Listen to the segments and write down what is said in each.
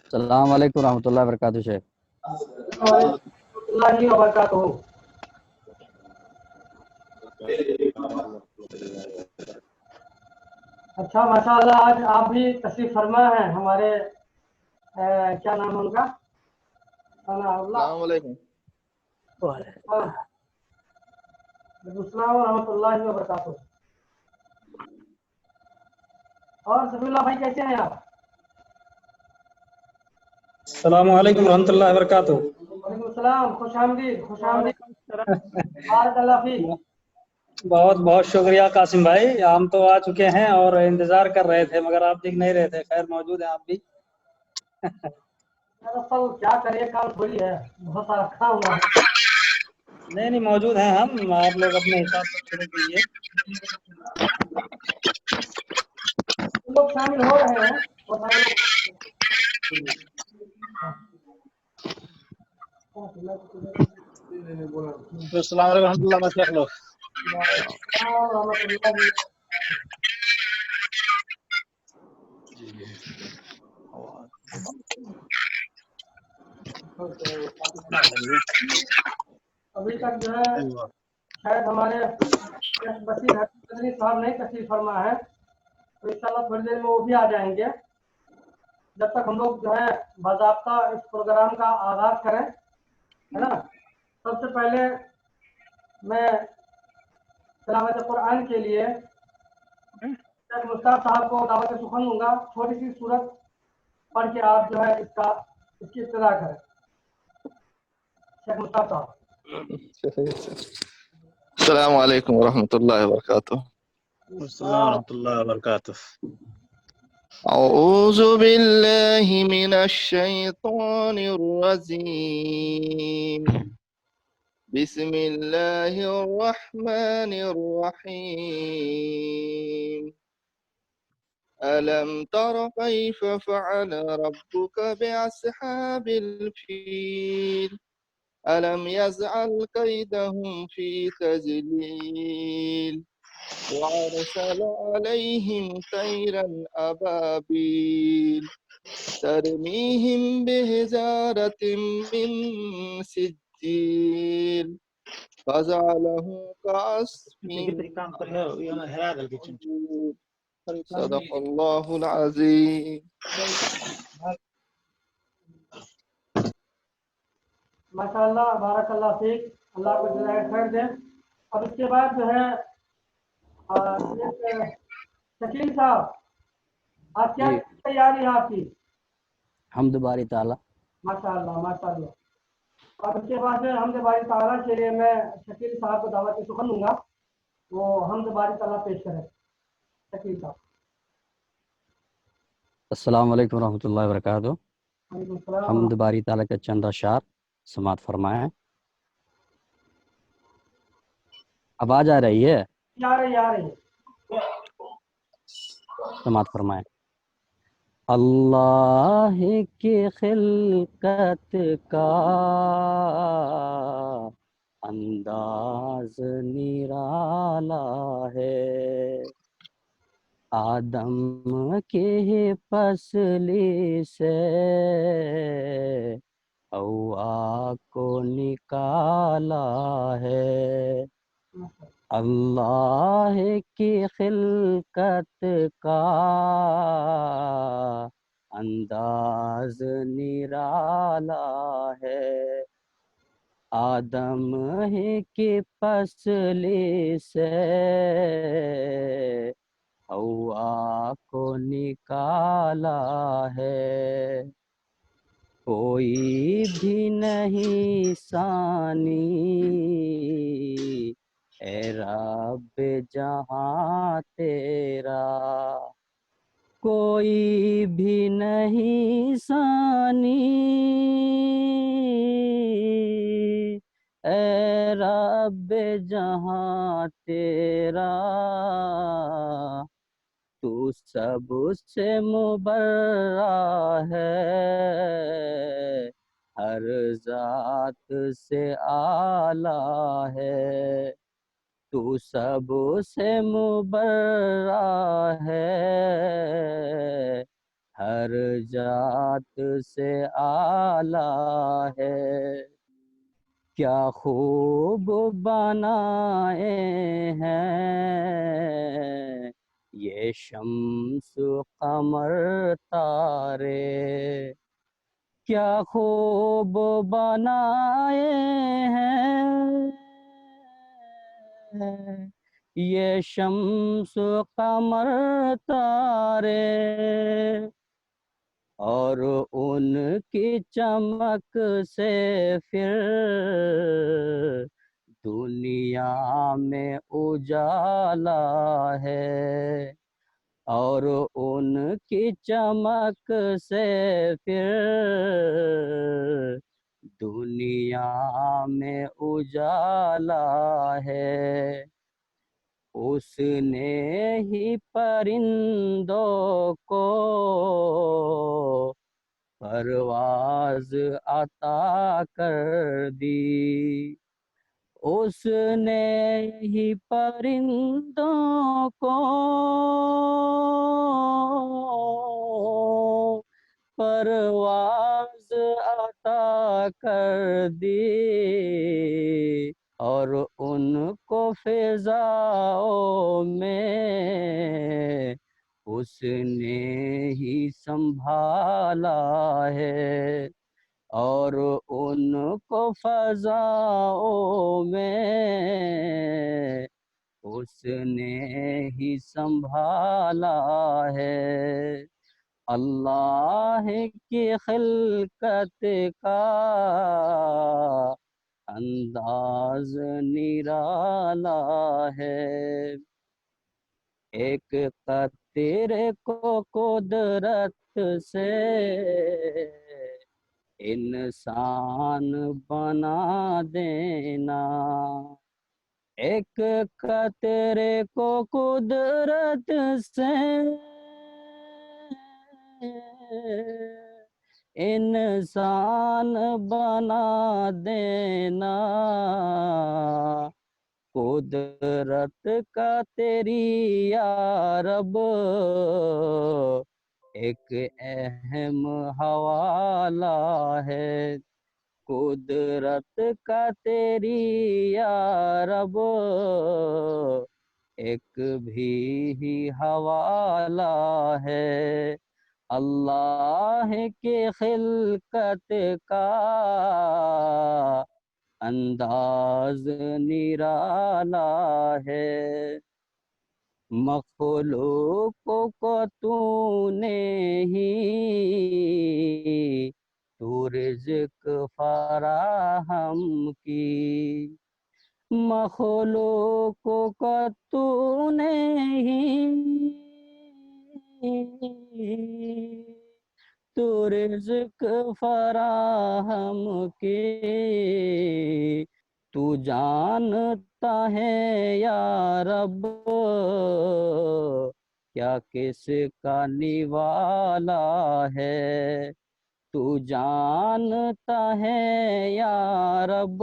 السلام علیکم ورحمۃ اللہ وبرکاتہ شیخ. اللہ وبرکاتہ. اچھا ماشاء اللہ، آج آپ بھی تشریف فرما ہیں ہمارے کیا نام ہے ان کا؟ السلام علیکم. وعلیکم السلام ورحمۃ اللہ وبرکاتہ. اور سبی اللہ بھائی کیسے ہیں آپ؟ السلام علیکم ورحمۃ اللہ وبرکاتہ. وعلیکم السلام، خوش آمدید خوش آمدید. بارک اللہ فیک. بہت بہت شکریہ قاسم بھائی، ہم تو آ چکے ہیں اور انتظار کر رہے تھے مگر آپ دکھ نہیں رہے تھے. خیر موجود ہیں آپ بھی. دراصل کیا کرے، کام تھوڑی ہے، بہت سارا کام ہوا ہے. نہیں موجود ہیں ہم، آپ لوگ اپنے حساب سے شروع کیجیے. لوگ شامل ہو رہے ہیں اور سارے لوگ. السلام علیکم ورحمۃ اللہ وبرکاتہ. رحمۃ اللہ. ابھی تک جو ہے شاید ہمارے بشیر حقیقی صاحب نہیں تشریف فرما ہے، تو انشاءاللہ تھوڑی دیر میں وہ بھی آ جائیں گے. جب تک ہم لوگ جو ہے باضابطہ اس پروگرام کا آغاز کریں، ہے نا. سب سے پہلے میں تلاوت قرآن کے لیے شیخ مشتاق صاحب کو دعوت سخن دوں گا. چھوٹی سی صورت پڑھ کے آپ جو ہے اس کی ابتدا کریں. شیخ مشتاق صاحب. السلام علیکم ورحمۃ اللہ وبرکاتہ. السلام ورحمۃ اللہ وبرکاتہ. اعوذ باللہ من الشیطان الرجیم. بسم اللہ الرحمن الرحیم. ألم تر كيف فعل ربك بأصحاب الفيل ألم يجعل كيدهم في تضليل وأرسل عليهم طيرا أبابيل ترميهم بحجارة من سجيل فجعلهم كعصف مأكول. صدق اللہ العظیم. ماشاء اللہ، بارک اللہ فیک. اللہ کو جزائے خیر دے. اب اس کے بعد جو ہے شکیل صاحب، آپ کیا تیاری ہے آپ کی؟ حمد باری تعالیٰ. ماشاء اللہ ماشاء اللہ. اور اس کے بعد حمد باری تعالیٰ کے لیے میں شکیل صاحب کو دعوت سخن دوں گا، وہ حمد باری تعالیٰ پیش کریں. شکیل صاحب. السلام علیکم ورحمۃ اللہ وبرکاتہ. وعلیکم السلام. حمد باری تعالیٰ کا چند اشعار سماعت فرمائیں. آواز آ رہی ہے؟ آ رہی ہے. سماعت فرمائیں. اللہ کی خلقت کا انداز نرالا ہے، آدم کی پسلی سے حوا کو نکالا ہے. اللہ کی خلقت کا انداز نرالا ہے، آدم ہی کی پسلی سے حوا کو نکالا ہے. کوئی بھی نہیں ثانی اے رب جہاں تیرا، کوئی بھی نہیں ثانی اے رب جہاں تیرا. تو سب سے مبرّا ہے، ہر ذات سے اعلیٰ ہے. تو سب سے مبرّا ہے، ہر ذات سے اعلیٰ ہے، کیا خوب بنائے ہیں یہ شمس قمر تارے، کیا خوب بنائے ہیں یہ شمس قمر تارے، اور ان کی چمک سے پھر دنیا میں اجالا ہے، اور ان کی چمک سے پھر دنیا میں اجالا ہے، اس نے ہی پرندوں کو پرواز عطا کر دی، اس نے ہی پرندوں کو پرواز عطا کر دی، اور ان کو فضاؤں میں اس نے ہی سنبھالا ہے، اور ان کو فضاؤں میں اس نے ہی سنبھالا ہے، اللہ کی خلقت کا انداز نرالا ہے، ایک قطرے کو قدرت سے انسان بنا دینا، ایک قطرے کو قدرت سے انسان بنا دینا، قدرت کا تیری یا رب ایک اہم حوالہ ہے، قدرت کا تیری یا رب ایک بھی حوالہ ہے، اللہ کی خلقت کا انداز نرالا ہے، مخلوق کو تو نے ہی تو رزق فراہم کی، مخلوق کو تو نے ہی تو رزق فراہم کی، تو جانتا ہے یا رب کیا کس کا نوالا ہے، تو جانتا ہے یا رب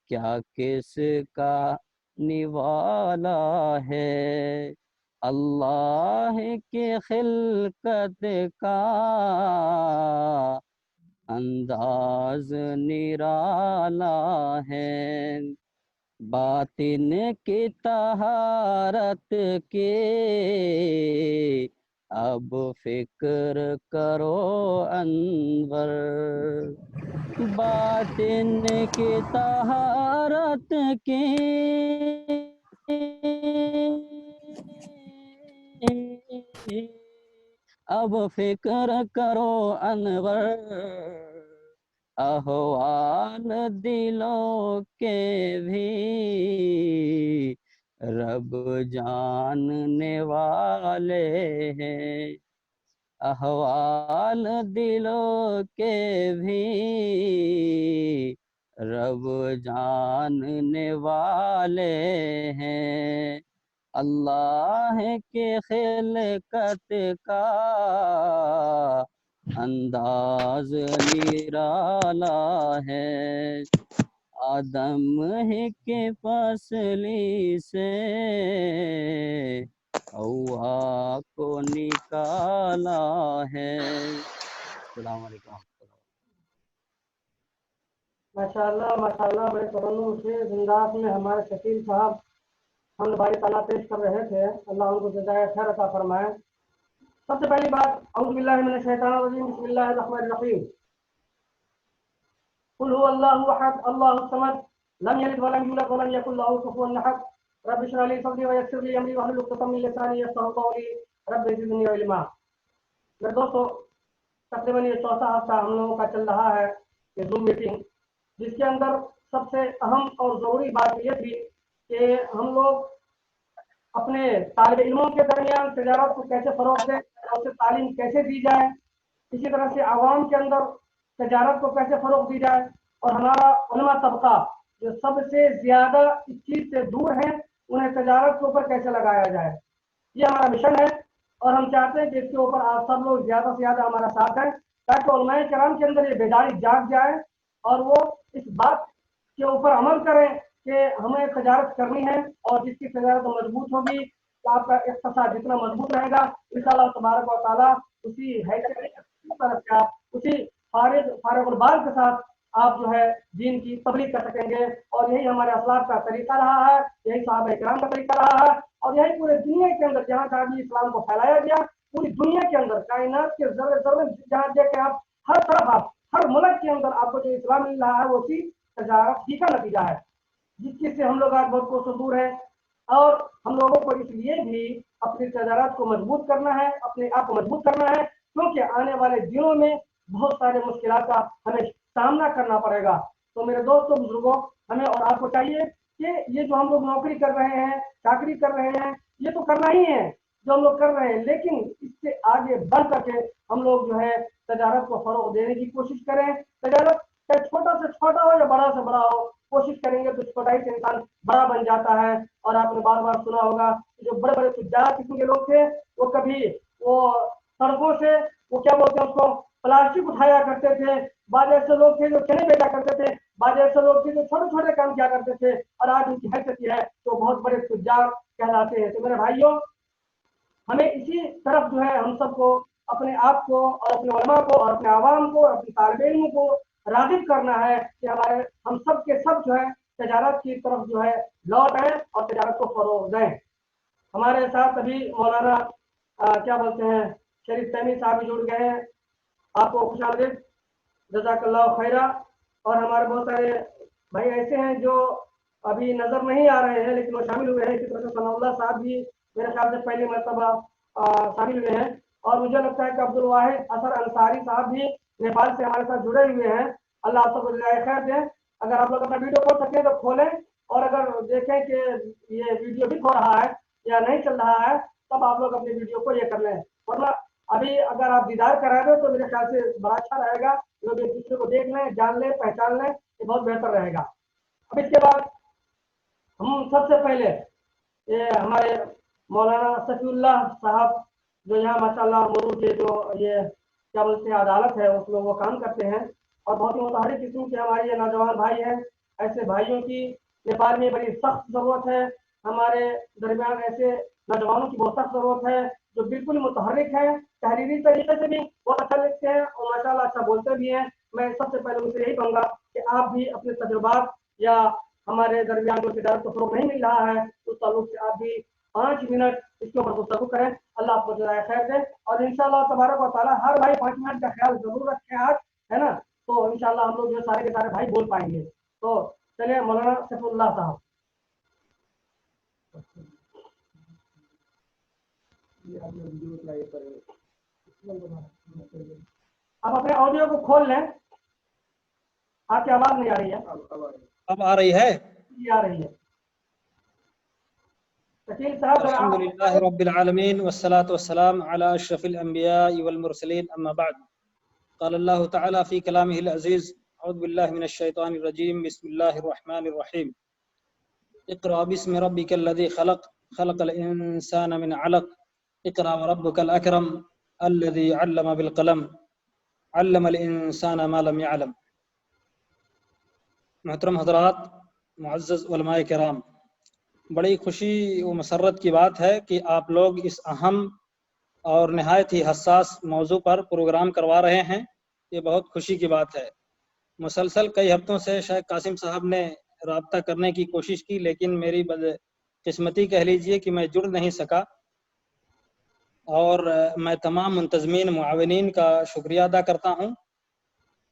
کیا کس کا نوالا ہے، اللہ کی خلقت کا انداز نرالا ہے، باطن کی طہارت کی اب فکر کرو انور، باطن کی طہارت کی اب فکر کرو انور، احوال دلوں کے بھی رب جاننے والے ہیں، احوال دلوں کے بھی رب جاننے والے ہیں، اللہ کی خلقت کا انداز نرالا ہے، آدم ہی کے فصلی سے ہوا کو نکالا ہے۔ السلام علیکم۔ ماشاءاللہ بڑے ترنم سے زندات میں ہمارے شکیل صاحب ہم بھائی تعالیٰ پیش کر رہے تھے، اللہ ان کو جزائے خیر عطا فرمائے۔ سب سے پہلی بات، اعوذ باللہ من الشیطان الرجیم، بسم اللہ الرحمن الرحیم۔ قل هو اللہ احد اللہ الصمد لم یلد ولم یولد ولم یکن له کفوا احد رب اشرح لي صدری ویسر لي امری واحلل عقدۃ من لسانی یفقهوا قولی رب زدنی علما۔ میرے دوستو، تقریباً یہ چوتھا ہفتہ ہم لوگوں کا چل رہا ہے یہ زوم میٹنگ، جس کے اندر سب سے اہم اور ضروری بات یہ تھی کہ ہم لوگ اپنے طالب علموں کے درمیان تجارت کو کیسے فروغ دیں اور اسے تعلیم کیسے دی جائے، اسی طرح سے عوام کے اندر تجارت کو کیسے فروغ دی جائے، اور ہمارا علماء طبقہ جو سب سے زیادہ اس چیز سے دور ہیں انہیں تجارت کے اوپر کیسے لگایا جائے۔ یہ ہمارا مشن ہے اور ہم چاہتے ہیں کہ اس کے اوپر آپ سب لوگ زیادہ سے زیادہ ہمارا ساتھ دیں تاکہ علماء کرام کے اندر یہ بیداری جاگ جائے اور وہ اس بات کے اوپر عمل کریں کہ ہمیں تجارت کرنی ہے، اور جس کی تجارت مضبوط ہوگی تو آپ کا اقتصاد جتنا مضبوط رہے گا انشاءاللہ تبارک و تعالیٰ اسی حیثیت طرف سے آپ اسی فارغ البال کے ساتھ آپ جو ہے دین کی تبلیغ کر سکیں گے، اور یہی ہمارے اسلاف کا طریقہ رہا ہے، یہی صحابہ کرام کا طریقہ رہا ہے، اور یہی پورے دنیا کے اندر جہاں جہاں بھی اسلام کو پھیلایا گیا، پوری دنیا کے اندر کائنات کے ذرے ذرے جہاں دیکھیں آپ ہر طرف آپ ہر ملک کے اندر آپ کو جو اسلام مل رہا ہے وہ اسی تجارت ہی کا نتیجہ ہے، جس چیز سے ہم لوگ آج بہت کوسوں دور ہیں۔ اور ہم لوگوں کو اس لیے بھی اپنی تجارت کو مضبوط کرنا ہے، اپنے آپ کو مضبوط کرنا ہے، کیونکہ آنے والے دنوں میں بہت سارے مشکلات کا ہمیں سامنا کرنا پڑے گا۔ تو میرے دوستوں بزرگوں، ہمیں اور آپ کو چاہیے کہ یہ جو ہم لوگ نوکری کر رہے ہیں، چاکری کر رہے ہیں، یہ تو کرنا ہی ہے جو ہم لوگ کر رہے ہیں، لیکن اس سے آگے بڑھ کر کے ہم لوگ جو ہے تجارت کو فروغ دینے کی کوشش کریں۔ تجارت چاہے چھوٹا سے چھوٹا ہو یا بڑا سے بڑا ہو، کوشش کریں گے تو چھوٹائی سے انسان بڑا بن جاتا ہے۔ اور آپ نے بار بار سنا ہوگا جو بڑے بڑے تجار قسم کے لوگ تھے وہ کبھی وہ سڑکوں سے وہ کیا بولتے ہیں اس کو پلاسٹک اٹھایا کرتے تھے، بعض ایسے لوگ تھے جو چنے بیچا کرتے تھے، بعض ایسے لوگ تھے جو چھوٹے چھوٹے کام کیا کرتے تھے، اور آج ان کی حیثیت ہے تو بہت بڑے تجار کہلاتے ہیں۔ تو میرے بھائیوں، ہمیں اسی طرف جو ہے ہم سب کو اپنے آپ کو اور اپنے علماء کو اور اپنے عوام کو اور اپنے طالب علم کو راغب کرنا ہے کہ ہم سب کے سب جو ہے تجارت کی طرف جو ہے لوٹ آئیں اور تجارت کو فروغ دیں۔ ہمارے ساتھ ابھی مولانا کیا بولتے ہیں شریف تیمی صاحب بھی جڑ گئے ہیں، آپ کو خوش آمدید، جزاک اللہ خیرہ۔ اور ہمارے بہت سارے بھائی ایسے ہیں جو ابھی نظر نہیں آ رہے ہیں لیکن وہ شامل ہوئے ہیں، اسی طرح سے ثناء اللہ صاحب بھی میرے خیال سے پہلی مرتبہ شامل ہوئے ہیں، اور مجھے لگتا ہے کہ عبد الواحد اثر انصاری صاحب بھی نیپال سے ہمارے ساتھ جڑے ہوئے ہیں، اللہ آپ سب کو جزائے خیر دیں۔ اگر آپ لوگ اپنا ویڈیو کھول سکیں تو کھولیں، اور اگر دیکھیں کہ یہ ویڈیو بھی ہو رہا ہے یا نہیں چل رہا ہے تب آپ لوگ اپنے ویڈیو کو یہ کر لیں، ورنہ ابھی اگر آپ دیدار کرا دیں تو میرے خیال سے بڑا اچھا رہے گا، لوگ ایک دوسرے کو دیکھ لیں، جان لیں، پہچان لیں، یہ بہت بہتر رہے گا۔ اب اس کے بعد ہم سب سے پہلے یہ ہمارے مولانا صفی اللہ صاحب جو یہاں ماشاء اللہ مرور کے جو یہ کیا بولتے ہیں عدالت ہے اس میں وہ کام کرتے ہیں، اور بہت ہی متحرک قسم کے ہمارے یہ نوجوان بھائی ہیں، ایسے بھائیوں کی نیپال میں بڑی سخت ضرورت ہے، ہمارے درمیان ایسے نوجوانوں کی بہت سخت ضرورت ہے جو بالکل متحرک ہیں، تحریری طریقے سے بھی بہت اچھا لکھتے ہیں اور ماشاء اللہ اچھا بولتے بھی ہیں۔ میں سب سے پہلے ان سے یہی کہوں گا کہ آپ بھی اپنے تجربات یا ہمارے درمیان جو تجارت کو فروغ نہیں مل رہا ہے اس تعلق سے آپ بھی 5 منٹ اس کے اوپر گفتگو کریں، اللہ آپ کو جزائے خیر دے، اور انشاءاللہ تبارک و تعالیٰ ہر بھائی 5 منٹ کا خیال ضرور رکھے آج، ہے نا، تو انشاءاللہ ہم لوگ جو سارے کے سارے بھائی بول پائیں گے۔ تو چلیے مولانا صفی اللہ صاحب۔ آپ اپنے آڈیو کو کھول لیں، آپ کی آواز نہیں آ رہی ہے، اب آ رہی ہے؟ یہ آ رہی ہے۔ شکیل صاحب الحمد للہ رب العالمین والصلاة والسلام على اشرف الانبیاء والمرسلین، اما بعد، قال اللہ تعالی فی کلامہ العزیز، اعوذ باللہ من الشیطان الرجیم، بسم اللہ الرحمن الرحیم، اقرأ باسم ربک الذی خلق، خلق الانسان من علق، اقرأ وربک الاکرم الذی علم بالقلم، علم الانسان ما لم يعلم۔ محترم حضرات، معزز علماء کرام، بڑی خوشی و مسرت کی بات ہے کہ آپ لوگ اس اہم اور نہایت ہی حساس موضوع پر پروگرام کروا رہے ہیں، یہ بہت خوشی کی بات ہے۔ مسلسل کئی ہفتوں سے شیخ قاسم صاحب نے رابطہ کرنے کی کوشش کی، لیکن میری بدقسمتی کہہ لیجئے کہ میں جڑ نہیں سکا، اور میں تمام منتظمین معاونین کا شکریہ ادا کرتا ہوں۔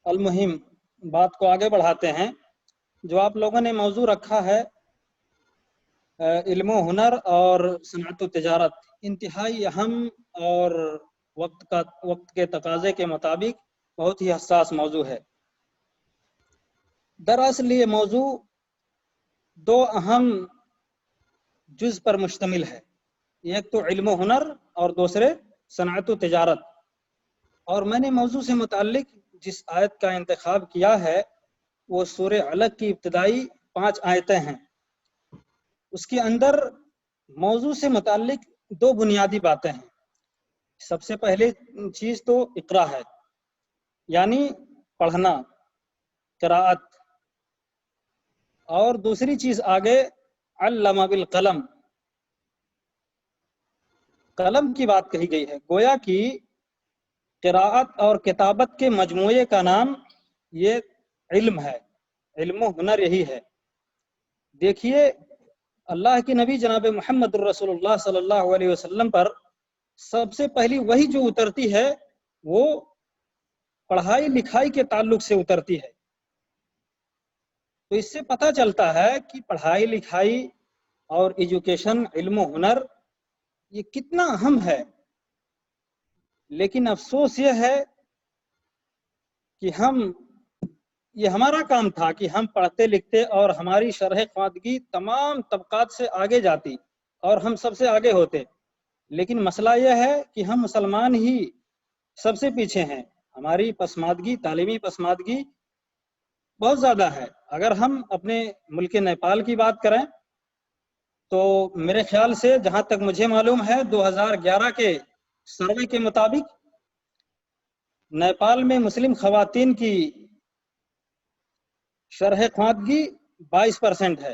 المہم بات کو آگے بڑھاتے ہیں۔ جو آپ لوگوں نے موضوع رکھا ہے علم و ہنر اور صنعت و تجارت، انتہائی اہم اور وقت کے تقاضے کے مطابق بہت ہی حساس موضوع ہے۔ دراصل یہ موضوع دو اہم جز پر مشتمل ہے، ایک تو علم و ہنر اور دوسرے صنعت و تجارت۔ اور میں نے موضوع سے متعلق جس آیت کا انتخاب کیا ہے وہ سورہ علق کی ابتدائی 5 آیتیں ہیں۔ اس کے اندر موضوع سے متعلق دو بنیادی باتیں ہیں۔ سب سے پہلی چیز تو اقرا ہے، یعنی پڑھنا، قراءت، اور دوسری چیز آگے علم بالقلم، قلم کی بات کہی گئی ہے۔ گویا کہ قراءت اور کتابت کے مجموعے کا نام یہ علم ہے، علم و ہنر یہی ہے۔ دیکھیے اللہ کے نبی جناب محمد الرسول اللہ صلی اللہ علیہ وسلم پر سب سے پہلی وحی جو اترتی ہے وہ پڑھائی لکھائی کے تعلق سے اترتی ہے۔ تو اس سے پتہ چلتا ہے کہ پڑھائی لکھائی اور ایجوکیشن، علم و ہنر یہ کتنا اہم ہے۔ لیکن افسوس یہ ہے کہ یہ ہمارا کام تھا کہ ہم پڑھتے لکھتے اور ہماری شرح خواندگی تمام طبقات سے آگے جاتی اور ہم سب سے آگے ہوتے، لیکن مسئلہ یہ ہے کہ ہم مسلمان ہی سب سے پیچھے ہیں۔ ہماری پسماندگی، تعلیمی پسماندگی بہت زیادہ ہے۔ اگر ہم اپنے ملک نیپال کی بات کریں تو میرے خیال سے جہاں تک مجھے معلوم ہے 2011 کے سروے کے مطابق نیپال میں مسلم خواتین کی شرح خواندگی 22% ہے،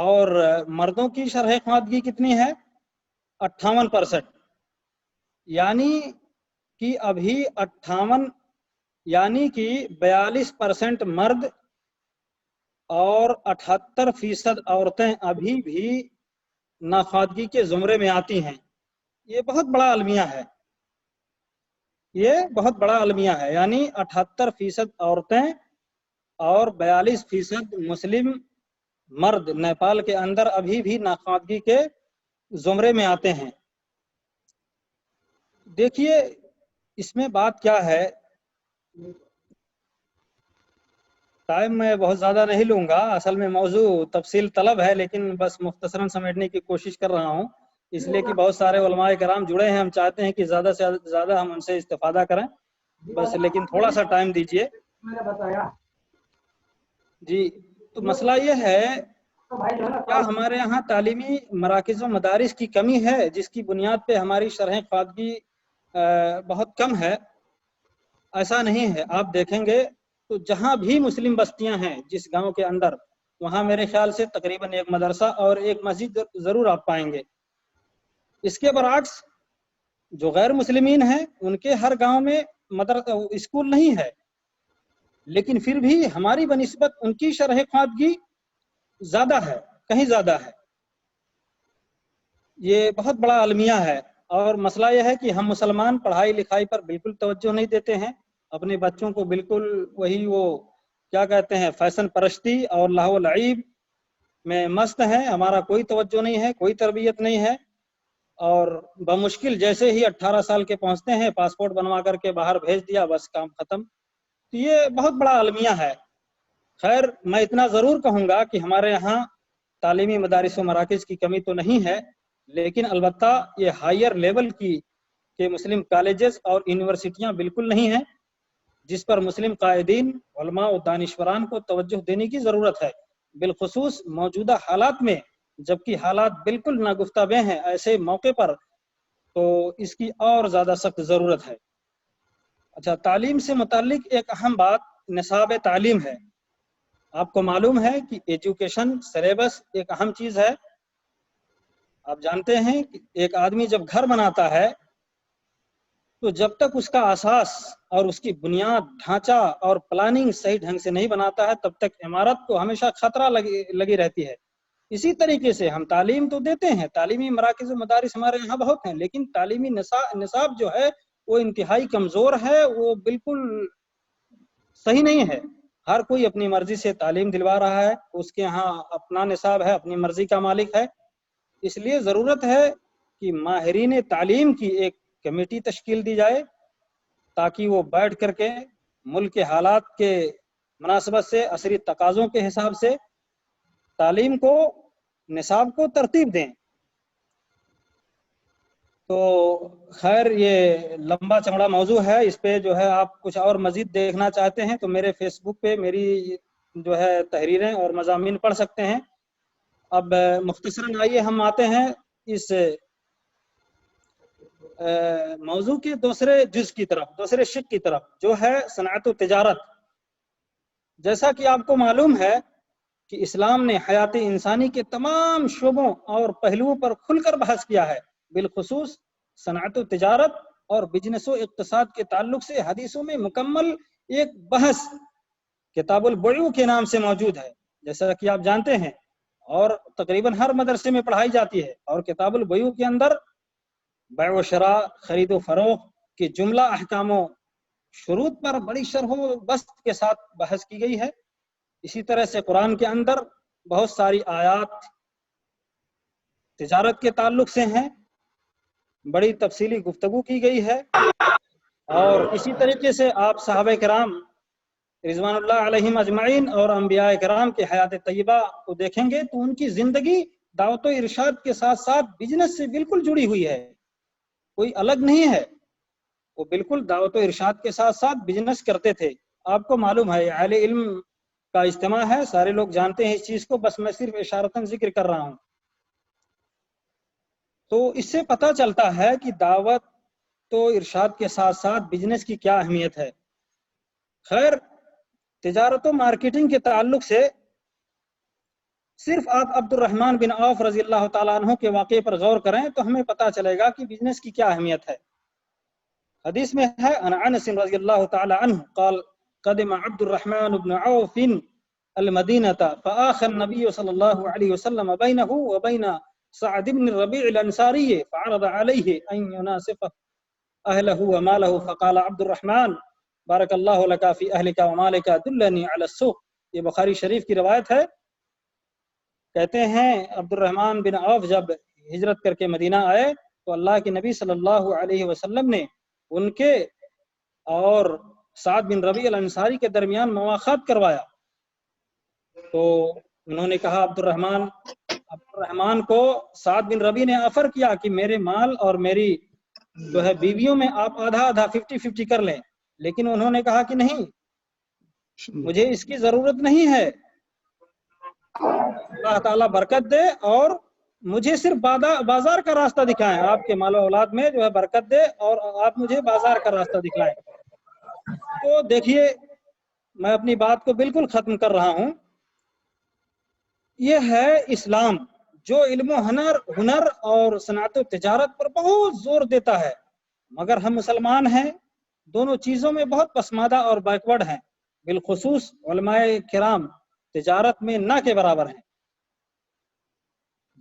اور مردوں کی شرح خواندگی کتنی ہے؟ 58%۔ یعنی کہ ابھی 58 یعنی کہ 42% مرد اور 78% عورتیں ابھی بھی ناخواندگی کے زمرے میں آتی ہیں۔ یہ بہت بڑا المیہ ہے، یہ بہت بڑا المیہ ہے۔ یعنی 78% عورتیں اور 42% مسلم مرد نیپال کے اندر ابھی بھی ناخواندگی کے زمرے میں آتے ہیں۔ دیکھیے اس میں بات کیا ہے، ٹائم میں بہت زیادہ نہیں لوں گا، اصل میں موضوع تفصیل طلب ہے، لیکن بس مختصراً سمیٹنے کی کوشش کر رہا ہوں، اس لیے کہ بہت سارے علماء کرام جڑے ہیں، ہم چاہتے ہیں کہ زیادہ سے زیادہ ہم ان سے استفادہ کریں، بس لیکن تھوڑا سا ٹائم دیجئے۔ جی تو مسئلہ یہ ہے کیا ہمارے یہاں تعلیمی مراکز و مدارس کی کمی ہے جس کی بنیاد پہ ہماری شرح خواندگی بہت کم ہے؟ ایسا نہیں ہے۔ آپ دیکھیں گے تو جہاں بھی مسلم بستیاں ہیں جس گاؤں کے اندر، وہاں میرے خیال سے تقریباً ایک مدرسہ اور ایک مسجد ضرور آپ پائیں گے۔ اس کے برعکس جو غیر مسلمین ہیں ان کے ہر گاؤں میں اسکول نہیں ہے، لیکن پھر بھی ہماری بنسبت ان کی شرح خواندگی زیادہ ہے، کہیں زیادہ ہے۔ یہ بہت بڑا المیہ ہے، اور مسئلہ یہ ہے کہ ہم مسلمان پڑھائی لکھائی پر بالکل توجہ نہیں دیتے ہیں، اپنے بچوں کو بالکل وہی وہ کیا کہتے ہیں فیشن پرستی اور لہو و لعب میں مست ہیں، ہمارا کوئی توجہ نہیں ہے، کوئی تربیت نہیں ہے، اور بمشکل جیسے ہی 18 سال کے پہنچتے ہیں پاسپورٹ بنوا کر کے باہر بھیج دیا، بس کام ختم۔ تو یہ بہت بڑا المیہ ہے۔ خیر میں اتنا ضرور کہوں گا کہ ہمارے یہاں تعلیمی مدارس و مراکز کی کمی تو نہیں ہے، لیکن البتہ یہ ہائر لیول کی کہ مسلم کالجز اور یونیورسٹیاں بالکل نہیں ہیں، جس پر مسلم قائدین، علماء و دانشوران کو توجہ دینے کی ضرورت ہے، بالخصوص موجودہ حالات میں، جبکہ حالات بالکل ناگفتہ بے ہیں۔ ایسے موقع پر تو اس کی اور زیادہ سخت ضرورت ہے۔ اچھا، تعلیم سے متعلق ایک اہم بات نصاب تعلیم ہے۔ آپ کو معلوم ہے کہ ایجوکیشن سلیبس ایک اہم چیز ہے. آپ جانتے ہیں کہ ایک آدمی جب گھر بناتا ہے تو جب تک اس کا اساس اور اس کی بنیاد ڈھانچہ اور پلاننگ صحیح ڈھنگ سے نہیں بناتا ہے تب تک عمارت کو ہمیشہ خطرہ لگی رہتی ہے. اسی طریقے سے ہم تعلیم تو دیتے ہیں، تعلیمی مراکز و مدارس ہمارے یہاں بہت ہیں، لیکن تعلیمی نصاب جو ہے وہ انتہائی کمزور ہے، وہ بالکل صحیح نہیں ہے. ہر کوئی اپنی مرضی سے تعلیم دلوا رہا ہے، اس کے ہاں اپنا نصاب ہے، اپنی مرضی کا مالک ہے. اس لیے ضرورت ہے کہ ماہرین تعلیم کی ایک کمیٹی تشکیل دی جائے تاکہ وہ بیٹھ کر کے ملک کے حالات کے مناسبت سے، عصری تقاضوں کے حساب سے تعلیم کو، نصاب کو ترتیب دیں. تو خیر یہ لمبا چمڑا موضوع ہے، اس پہ جو ہے آپ کچھ اور مزید دیکھنا چاہتے ہیں تو میرے فیس بک پہ میری جو ہے تحریریں اور مضامین پڑھ سکتے ہیں. اب مختصراً آئیے ہم آتے ہیں اس موضوع کے دوسرے جز کی طرف، دوسرے شق کی طرف، جو ہے صنعت و تجارت. جیسا کہ آپ کو معلوم ہے کہ اسلام نے حیات انسانی کے تمام شعبوں اور پہلوؤں پر کھل کر بحث کیا ہے. بالخصوص صنعت و تجارت اور بزنس و اقتصاد کے تعلق سے حدیثوں میں مکمل ایک بحث کتاب البیوع کے نام سے موجود ہے، جیسا کہ آپ جانتے ہیں، اور تقریباً ہر مدرسے میں پڑھائی جاتی ہے. اور کتاب البیوع کے اندر بیع و شراء، خرید و فروخت کے جملہ احکام و شروط پر بڑی شرح و بسط کے ساتھ بحث کی گئی ہے. اسی طرح سے قرآن کے اندر بہت ساری آیات تجارت کے تعلق سے ہیں، بڑی تفصیلی گفتگو کی گئی ہے. اور اسی طریقے سے آپ صحابہ کرام رضوان اللہ علیہم اجمعین اور انبیاء کرام کے حیات طیبہ کو دیکھیں گے تو ان کی زندگی دعوت و ارشاد کے ساتھ ساتھ بزنس سے بالکل جڑی ہوئی ہے، کوئی الگ نہیں ہے. وہ بالکل دعوت و ارشاد کے ساتھ ساتھ بزنس کرتے تھے. آپ کو معلوم ہے اہل علم کا اجتماع ہے، سارے لوگ جانتے ہیں اس چیز کو، بس میں صرف اشارتاً ذکر کر رہا ہوں. تو اس سے پتہ چلتا ہے کہ دعوت تو ارشاد کے ساتھ ساتھ بزنس کی کیا اہمیت ہے. خیر، تجارت و مارکیٹنگ کے تعلق سے صرف آپ عبد الرحمن بن عوف رضی اللہ تعالیٰ عنہ کے واقعے پر غور کریں تو ہمیں پتہ چلے گا کہ بزنس کی کیا اہمیت ہے. حدیث میں ہے عن انس رضی اللہ تعالیٰ عنہ قال قدم عبد الرحمن بن عوف المدینة فآخى النبي صلی اللہ علیہ وسلم بینه وبین سعد بن الربیع الانصاری فعرض علیہ ان يناصف اہلہ ومالہ فقال عبد الرحمن بارک اللہ لک فی اہلک ومالک دلنی علی السوق. یہ بخاری شریف کی روایت ہے. کہتے ہیں عبد الرحمن بن عوف جب ہجرت کر کے مدینہ آئے تو اللہ کے نبی صلی اللہ علیہ وسلم نے ان کے اور سعد بن ربیع الانصاری کے درمیان مواخات کروایا. تو انہوں نے کہا عبد الرحمن کو سعد بن ربیع نے آفر کیا کہ میرے مال اور میری جو ہے بیویوں میں آپ آدھا آدھا 50-50 کر لیں، لیکن انہوں نے کہا کہ نہیں، مجھے اس کی ضرورت نہیں ہے، اللہ تعالیٰ برکت دے اور مجھے صرف بازار کا راستہ دکھائیں، آپ کے مال و اولاد میں جو ہے برکت دے اور آپ مجھے بازار کا راستہ دکھائیں. تو دیکھیے میں اپنی بات کو بالکل ختم کر رہا ہوں. یہ ہے اسلام جو علم و ہنر اور صنعت و تجارت پر بہت زور دیتا ہے، مگر ہم مسلمان ہیں دونوں چیزوں میں بہت پسماندہ اور بیکورڈ ہیں. بالخصوص علماء کرام تجارت میں نہ کے برابر ہیں،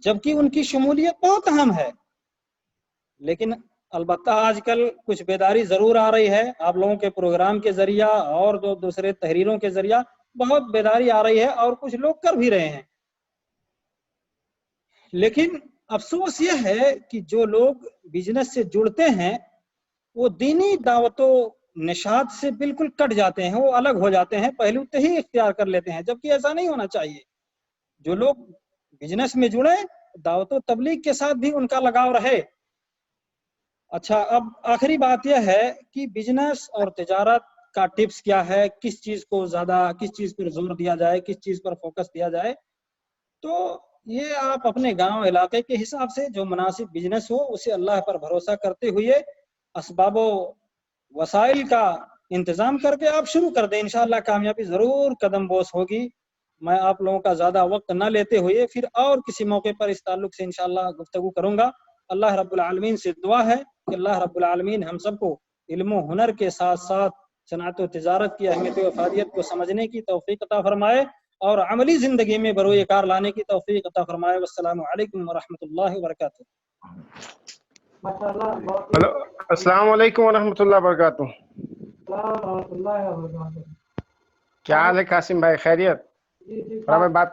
جبکہ ان کی شمولیت بہت اہم ہے. لیکن البتہ آج کل کچھ بیداری ضرور آ رہی ہے، آپ لوگوں کے پروگرام کے ذریعہ اور جو دوسرے تحریروں کے ذریعہ بہت بیداری آ رہی ہے اور کچھ لوگ کر بھی رہے ہیں. لیکن افسوس یہ ہے کہ جو لوگ بزنس سے جڑتے ہیں وہ دینی دعوت و نشاط سے بالکل کٹ جاتے ہیں، وہ الگ ہو جاتے ہیں، پہلو ہی اختیار کر لیتے ہیں، جبکہ ایسا نہیں ہونا چاہیے. جو لوگ بزنس میں جڑے دعوت و تبلیغ کے ساتھ بھی ان کا لگاؤ رہے. اچھا، اب آخری بات یہ ہے کہ بزنس اور تجارت کا ٹپس کیا ہے، کس چیز کو زیادہ، کس چیز پر زور دیا جائے، کس چیز پر فوکس دیا جائے. تو یہ آپ اپنے گاؤں علاقے کے حساب سے جو مناسب بزنس ہو اسے اللہ پر بھروسہ کرتے ہوئے اسباب و وسائل کا انتظام کر کے آپ شروع کر دیں، انشاءاللہ کامیابی ضرور قدم بوس ہوگی. میں آپ لوگوں کا زیادہ وقت نہ لیتے ہوئے پھر اور کسی موقع پر اس تعلق سے انشاءاللہ گفتگو کروں گا۔ اللہ رب العالمین سے دعا ہے کہ اللہ رب العالمین ہم سب کو علم و ہنر کے ساتھ ساتھ صنعت و تجارت کی اہمیت و افادیت کو سمجھنے کی توفیق عطا فرمائے اور عملی زندگی میں بروئے کار لانے کی توفیق عطا فرمائے۔ والسلام علیکم ورحمۃ اللہ وبرکاتہ۔ ماشاءاللہ بہت ہی ہلو، السلام علیکم ورحمۃ اللہ وبرکاتہ۔ السلام ورحمۃ اللہ وبرکاتہ۔ کیا حال ہے قاسم بھائی، خیریت؟ جی جی تھوڑا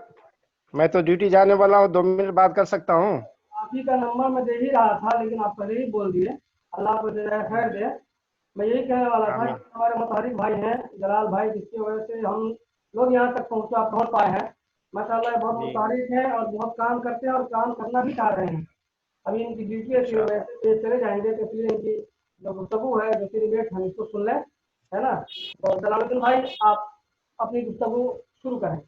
میں تو ڈیوٹی جانے والا ہوں، 2 منٹ بات کر سکتا ہوں؟ آپ ہی کا نمبر میں دے ہی رہا تھا لیکن آپ پہلے ہی بول دیے، اللہ کو جزائے خیر دے۔ میں یہی کہنے والا تھا کہ ہمارے متحرک بھائی ہیں جلال بھائی، جس کی وجہ سے ہم لوگ یہاں تک پہنچ پائے ہیں۔ ماشاءاللہ یہ بہت متحرک ہیں اور بہت کام کرتے ہیں اور کام کرنا بھی چاہ رہے ہیں۔ ابھی ان کی ڈیوٹی ہے کہ ویسے چلے جائیں گے تو پھر ان کی جو گفتگو ہے جو ڈیبیٹ ہم اس کو سن لیں، ہے نا؟ تو جلال الدین بھائی آپ اپنی گفتگو شروع کریں۔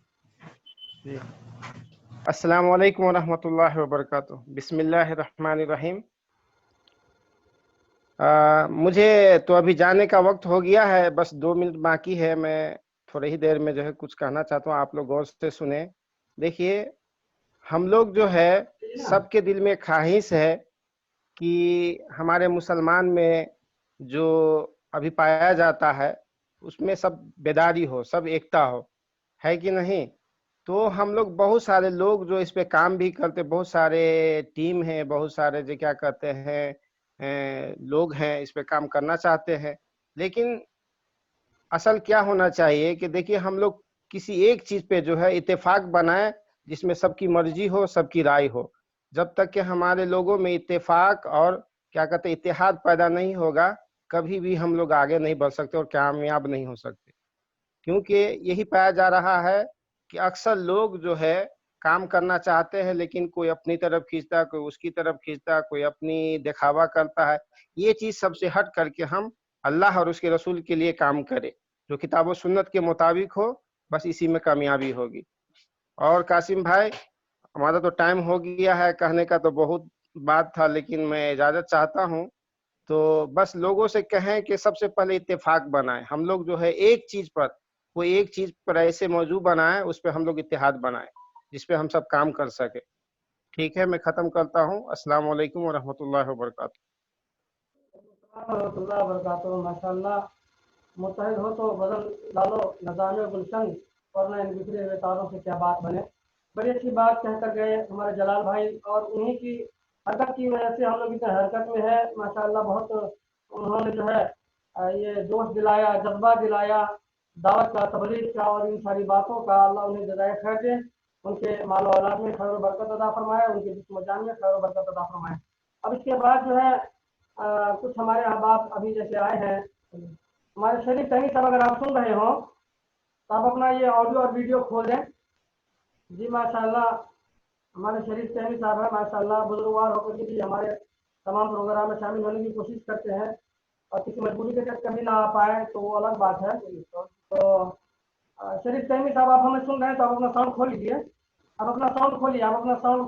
السلام علیکم ورحمۃ اللہ وبرکاتہ۔ بسم اللہ الرحمن الرحیم۔ مجھے تو ابھی جانے کا وقت ہو گیا ہے، بس 2 منٹ باقی ہے۔ میں تھوڑی ہی دیر میں جو ہے کچھ کہنا چاہتا ہوں، آپ لوگ غور سے سنیں۔ دیکھیے، ہم لوگ جو ہے سب کے دل میں خواہش ہے کہ ہمارے مسلمان میں جو ابھی پایا جاتا ہے اس میں سب بیداری ہو، سب ایکتا ہو، ہے کہ نہیں؟ تو ہم لوگ بہت سارے لوگ جو اس پہ کام بھی کرتے، بہت سارے ٹیم ہیں، بہت سارے جو کیا کہتے ہیں لوگ ہیں اس پہ کام کرنا چاہتے ہیں، لیکن اصل کیا ہونا چاہیے کہ دیکھیے ہم لوگ کسی ایک چیز پہ جو ہے اتفاق بنائیں جس میں سب کی مرضی ہو، سب کی رائے ہو۔ جب تک کہ ہمارے لوگوں میں اتفاق اور کیا کہتے ہیں اتحاد پیدا نہیں ہوگا، کبھی بھی ہم لوگ آگے نہیں بڑھ سکتے اور کامیاب نہیں ہو سکتے۔ کیونکہ یہی پایا جا رہا ہے کہ اکثر لوگ جو ہے کام کرنا چاہتے ہیں لیکن کوئی اپنی طرف کھینچتا ہے، کوئی اس کی طرف کھینچتا ہے، کوئی اپنی دکھاوا کرتا ہے۔ یہ چیز سب سے ہٹ کر کے ہم اللہ اور اس کے رسول کے لیے کام کریں، جو کتاب و سنت کے مطابق ہو، بس اسی میں کامیابی ہوگی۔ اور قاسم بھائی، ہمارا تو ٹائم ہو گیا ہے، کہنے کا تو بہت بات تھا لیکن میں اجازت چاہتا ہوں۔ تو بس لوگوں سے کہیں کہ سب سے پہلے اتفاق بنائیں، ہم لوگ جو ہے ایک چیز پر ایسے موضوع بنائیں، اس پہ ہم لوگ اتحاد بنائیں جس پہ ہم سب کام کر سکے۔ ٹھیک ہے، میں ختم کرتا ہوں۔ السلام علیکم ورحمۃ اللہ وبرکاتہ۔ ورحمۃ اللہ وبرکاتہ۔ ماشاءاللہ متحد ہو تو بدل ڈالو نظام گلشن، اور نہ ان بکھرے ہوئے تاروں سے کیا بات بنے۔ بڑی اچھی بات کہہ کر گئے ہمارے جلال بھائی، اور انہی کی حرکت کی وجہ سے ہم لوگ اتنے حرکت میں ہے۔ ماشاءاللہ بہت انہوں نے جو ہے یہ جوش دلایا، جذبہ دلایا دعوت کا، تبلیغ کا اور ان ساری باتوں کا۔ اللہ انہیں جزائے خیر دے، ان کے مال و اولاد میں خیر و برکت عطا فرمائے، ان کے جسم و جان میں خیر و برکت عطا فرمائے۔ اب اس کے بعد جو ہے کچھ ہمارے احباب ابھی جیسے آئے ہیں، ہمارے شریف تحمی صاحب، اگر آپ سن رہے ہوں تو آپ اپنا یہ آڈیو اور ویڈیو کھول دیں۔ جی ماشاءاللہ ہمارے شریف تحمی صاحب ہیں، ماشاءاللہ بزرگوار ہو کر کے بھی ہمارے تمام پروگرام میں شامل ہونے کی کوشش کرتے ہیں، اور کسی مجبوری کے تحت کبھی نہ آ پائے تو وہ الگ بات ہے۔ تو شریف تحمی صاحب، آپ ہمیں سن رہے ہیں تو آپ اپنا ساؤنڈ کھول لیجیے، آپ اپنا ساؤنڈ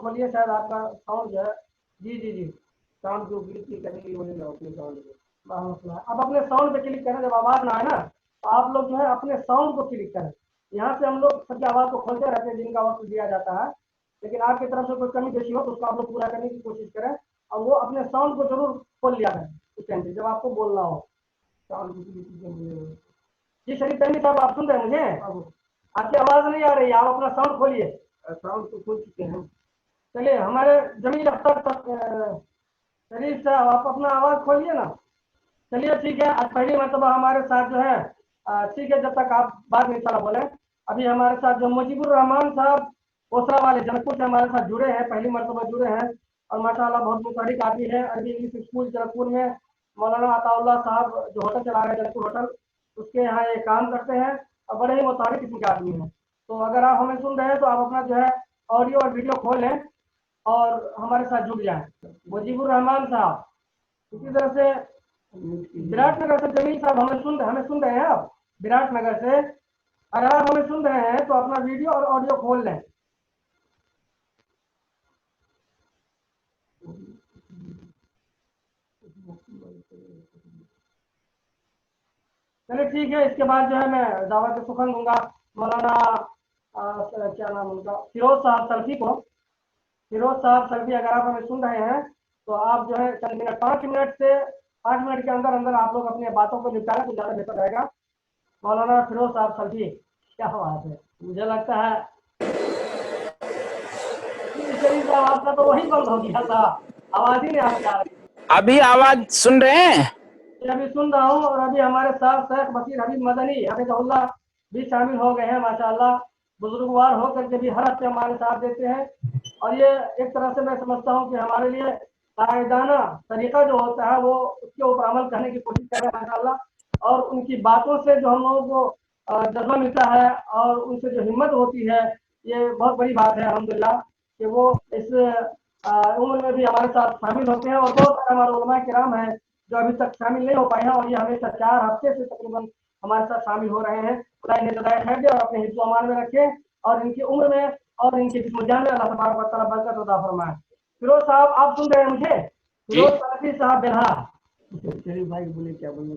کھولیے، شاید آپ کا ساؤنڈ جو ہے جی ساؤنڈ جو کلک کرنے کی وجہ اپنے ساؤنڈ اب اپنے ساؤنڈ پہ کلک کریں، جب آواز نہ آئے نا تو آپ لوگ جو ہے اپنے ساؤنڈ کو کلک کریں۔ یہاں سے ہم لوگ سب کی آواز کو کھولتے رہتے ہیں، جن کا وقت دیا جاتا ہے، لیکن آپ کی طرف سے کوئی کمی بیشی ہو تو اس کو آپ لوگ پورا کرنے کی کوشش کریں، اور وہ اپنے ساؤنڈ کو ضرور کھول لیا کریں اس ٹائم پہ جب آپ کو بولنا ہو۔ جی شریف تحمی صاحب، آپ سن رہے ہیں مجھے؟ آپ کی آواز نہیں آ رہی ہے، آپ اپنا ساؤنڈ کھولیے۔ ساؤنڈ تو کھول چکے ہیں۔ چلیے ہمارے جمیل اختر شریف صاحب، آپ اپنا آواز کھولیے نا۔ چلیے ٹھیک ہے، آج پہلی مرتبہ ہمارے ساتھ جو ہے ٹھیک ہے، جب تک آپ بعد میں انشاءاللہ بولیں۔ ابھی ہمارے ساتھ جو مجیب الرحمان صاحب اوسرا والے جنک پور سے ہمارے ساتھ جڑے ہیں، پہلی مرتبہ جڑے ہیں، اور ماشاءاللہ بہت متحرک آتی ہے عربی انگلش اسکول جنک پور میں۔ مولانا عطا اللہ صاحب جو ہوٹل چلا رہے ہیں جنک پور ہوٹل، اس کے یہاں یہ کام کرتے ہیں اور بڑے ہی متحرک قسم کے آدمی ہیں۔ تو اگر آپ ہمیں سن رہے ہیں تو آپ اپنا جو ہے آڈیو اور ویڈیو کھول لیں اور ہمارے ساتھ جڑ جائیں۔ مجیب الرحمان صاحب، اسی طرح سے وراٹ نگر سے جمیل صاحب ہمیں سن رہے ہیں آپ وراٹ نگر سے، اگر آپ ہمیں سن رہے ہیں تو اپنا ویڈیو اور آڈیو کھول لیں۔ چلیے ٹھیک ہے، اس کے بعد جو ہے میں دعوت سخن دوں گا مولانا क्या नाम उनका, फिरोज साहब सल्फी को, फिरोज साहब सल्फी अगर आप हमें सुन रहे हैं तो आप जो है चंद मिनट, 5 मिनट से 8 मिनट के अंदर अंदर आप लोग अपनी बातों को निपटाएं तो ज़्यादा बेहतर रहेगा। मौलाना फिरोज साहब सल्फी, क्या बात है, मुझे लगता है शरीफ साहब आपका तो वही बंद हो गया था, आवाज ही नहीं आ रही। अभी आवाज सुन रहे हैं? अभी सुन रहा हूँ, और अभी हमारे साथ शेख बशीर हबीब मदनी हफिज़हुल्लाह भी शामिल हो गए हैं। माशाअल्लाह बुजुर्गवार हो करके भी हर हफ्ते हमारे साथ देते हैं, और ये एक तरह से मैं समझता हूँ कि हमारे लिए कायदाना तरीका जो होता है वो उसके ऊपर अमल करने की कोशिश कर रहे हैं माशाअल्लाह। और उनकी बातों से जो हम लोगों को जज्बा मिलता है और उनसे जो हिम्मत होती है, ये बहुत बड़ी बात है अल्हम्दुलिल्लाह कि वो इस उम्र में भी हमारे साथ शामिल होते हैं। और बहुत सारे हमारे उलमा किराम हैं जो अभी तक शामिल नहीं हो पाए हैं, और ये हमेशा 4 हफ्ते से तकरीबन हमारे साथ शामिल हो रहे हैं। खुदा इन्हें जज़ाए खैर दे और अपने हिफ्ज़ अमान में रखे, और इनकी उम्र में और इनकी जिस्म-जान में अल्लाह तबारक व तआला बरकत अता फरमाए। फिरोज साहब आप सुन रहे हैं मुझे? फिरोज सल्फी साहब बेलहा, चलिए भाई बोले क्या बोले,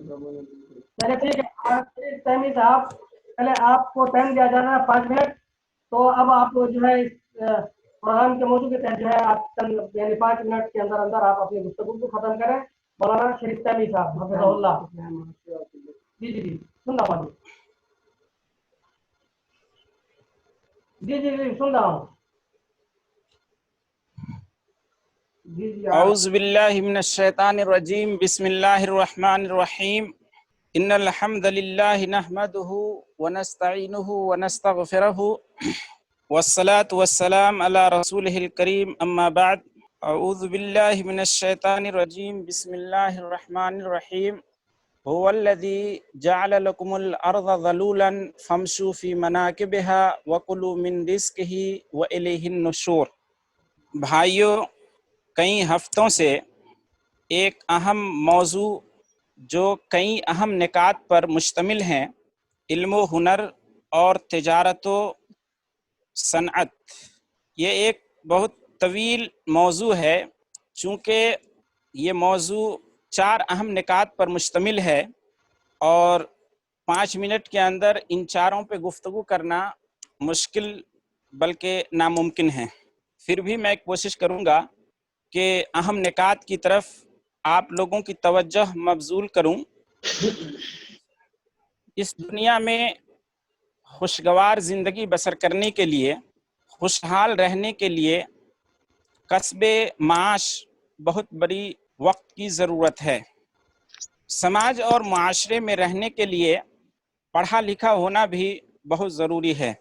चलिए ठीक है। तैमी साहब, पहले आपको टाइम दिया जाना है 5 मिनट, तो अब आप जो है इस प्रोग्राम के मौजूद के तहत जो है आप चंद यानी 5 मिनट के अंदर अंदर आप अपनी गुफ्तगू को खत्म करें। मौलाना शरीफ तैमी साहब हफिज़हुल्लाह, जी जी जी सुन रहा हूँ, जी जी जी सुन रहा हूँ, जी जी औज़ु बिल्लाहि मिनश शैतानिर रजीम, बिस्मिल्लाहिर रहमानिर रहीम, इन्नल हम्दलिल्लाहि नहमदुहु व नस्तईनुहु व नस्तगफिरुहु वस्सलातु वस्सलाम अला रसूलिहिल करीम, अम्मा बाद। औज़ु बिल्लाहि मिनश शैतानिर रजीम, बिस्मिल्लाहिर रहमानिर रहीम, हुवल्लज़ी जअल लकुमुल अर्ज़ ज़लूलन फमशू फी मनाकिबिहा व कुलू मिन रिज़्क़िही व इलैहिन नुशूर। भाइयों, कई हफ्तों से एक अहम मौजू जो कई अहम निकात पर मुश्तमिल हैं, इल्म हुनर और तिजारत सनअत, ये एक बहुत तवील मौजू है। चूँकि ये मौजू 4 अहम निकात पर मुश्तमिल है और 5 मिनट के अंदर इन चारों पे गुफ्तगू करना मुश्किल बल्कि नामुमकिन है। फिर भी मैं कोशिश करूँगा कि अहम निकात की तरफ आप लोगों की तवज्जो मबजूल करूँ। इस दुनिया में खुशगवार ज़िंदगी बसर करने के लिए, खुशहाल रहने के लिए कस्बे माश बहुत बड़ी वक्त की ज़रूरत है। समाज और माशरे में रहने के लिए पढ़ा लिखा होना भी बहुत ज़रूरी है।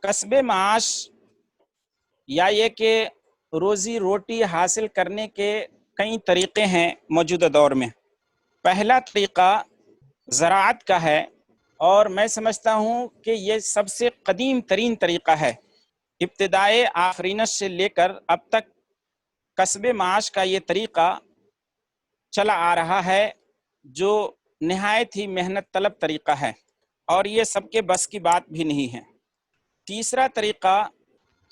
कस्बे माश या ये कि रोज़ी रोटी हासिल करने के कई तरीक़े हैं मौजूदा दौर में। पहला तरीक़ा ज़राअत का है, और मैं समझता हूँ कि ये सबसे कदीम तरीन तरीक़ा है। इब्तिदाए आफरीनत से लेकर अब तक कस्बे माश का ये तरीक़ा चला आ रहा है, जो निहायत ही मेहनत तलब तरीक़ा है, और ये सबके बस की बात भी नहीं है। तीसरा तरीक़ा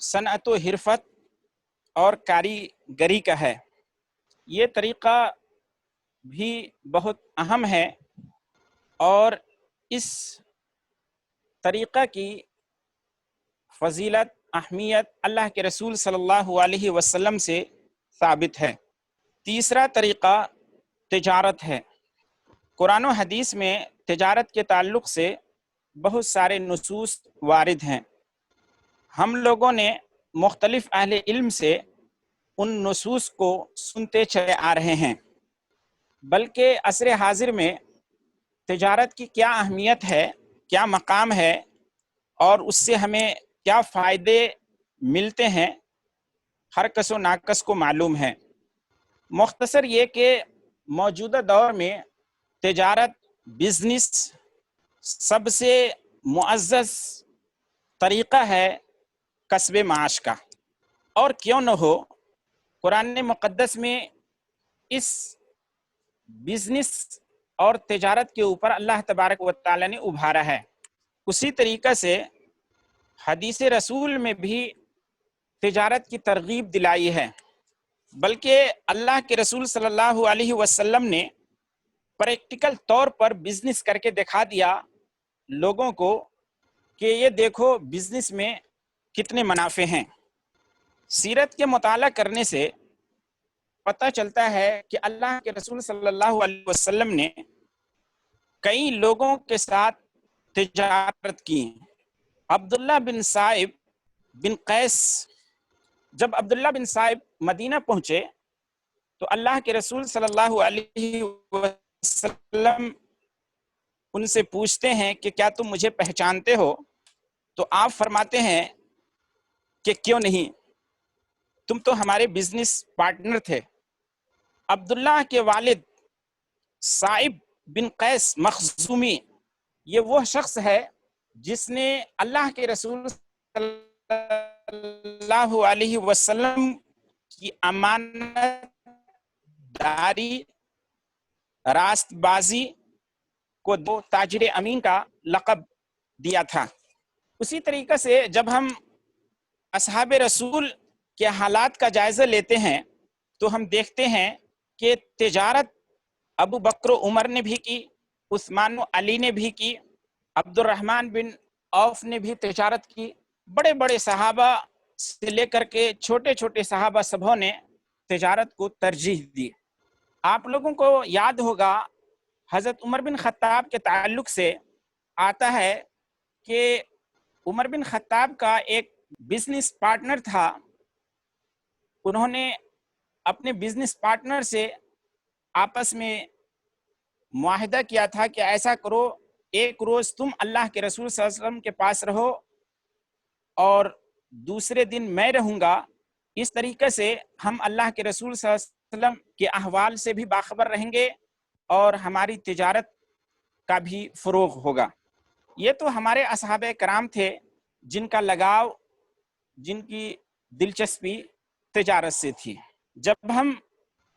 सनअत व हिरफत और कारीगरी का है। ये तरीक़ा भी बहुत अहम है, और इस तरीक़ा की फजीलत अहमियत अल्लाह के रसूल सल्लल्लाहु अलैहि वसल्लम से साबित है। तीसरा तरीक़ा तिजारत है। कुरान व हदीस में तिजारत के ताल्लुक़ से बहुत सारे नुसूस वारिद हैं। हम लोगों ने मुख्तलिफ़ अहले इल्म से उन नुसूस को सुनते चले आ रहे हैं, बल्कि असर हाजिर में तिजारत की क्या अहमियत है, क्या मकाम है, और उससे हमें क्या फ़ायदे मिलते हैं, हर कस व नाकस को मालूम है। मुख्तसर ये कि मौजूदा दौर में तिजारत बिज़नेस सबसे मुअज़्ज़ज़ तरीक़ा है कस्बे माश का, और क्यों न हो, कुरान मुक़द्दस में इस बिज़नेस और तिजारत के ऊपर अल्लाह तबारक व तआला ने उभारा है। उसी तरीक़े से हदीस रसूल में भी तिजारत की तरगीब दिलाई है, बल्कि अल्लाह के रसूल सल्लल्लाहु अलैहि वसल्लम ने प्रैक्टिकल तौर पर बिजनेस करके दिखा दिया लोगों को کہ یہ دیکھو بزنس میں کتنے منافع ہیں۔ سیرت کے مطالعہ کرنے سے پتہ چلتا ہے کہ اللہ کے رسول صلی اللہ علیہ وسلم نے کئی لوگوں کے ساتھ تجارت کی۔ عبداللہ بن صائب بن قیس، جب عبداللہ بن صائب مدینہ پہنچے تو اللہ کے رسول صلی اللہ علیہ وسلم ان سے پوچھتے ہیں کہ کیا تم مجھے پہچانتے ہو؟ تو آپ فرماتے ہیں کہ کیوں نہیں، تم تو ہمارے بزنس پارٹنر تھے۔ عبداللہ کے والد صائب بن قیس مخزومی، یہ وہ شخص ہے جس نے اللہ کے رسول صلی اللہ علیہ وسلم کی امانت داری، راست بازی کو دو تاجر امین کا لقب دیا تھا۔ اسی طریقے سے جب ہم اصحاب رسول کے حالات کا جائزہ لیتے ہیں تو ہم دیکھتے ہیں کہ تجارت ابو بکر و عمر نے بھی کی، عثمان و علی نے بھی کی، عبد الرحمن بن عوف نے بھی تجارت کی، بڑے بڑے صحابہ سے لے کر کے چھوٹے چھوٹے صحابہ سبھوں نے تجارت کو ترجیح دی۔ آپ لوگوں کو یاد ہوگا حضرت عمر بن خطاب کے تعلق سے آتا ہے کہ عمر بن خطاب کا ایک بزنس پارٹنر تھا، انہوں نے اپنے بزنس پارٹنر سے آپس میں معاہدہ کیا تھا کہ ایسا کرو، ایک روز تم اللہ کے رسول صلی اللہ علیہ وسلم کے پاس رہو اور دوسرے دن میں رہوں گا، اس طریقے سے ہم اللہ کے رسول صلی اللہ علیہ وسلم کے احوال سے بھی باخبر رہیں گے اور ہماری تجارت کا بھی فروغ ہوگا۔ یہ تو ہمارے اصحاب کرام تھے جن کا لگاؤ، جن کی دلچسپی تجارت سے تھی۔ جب ہم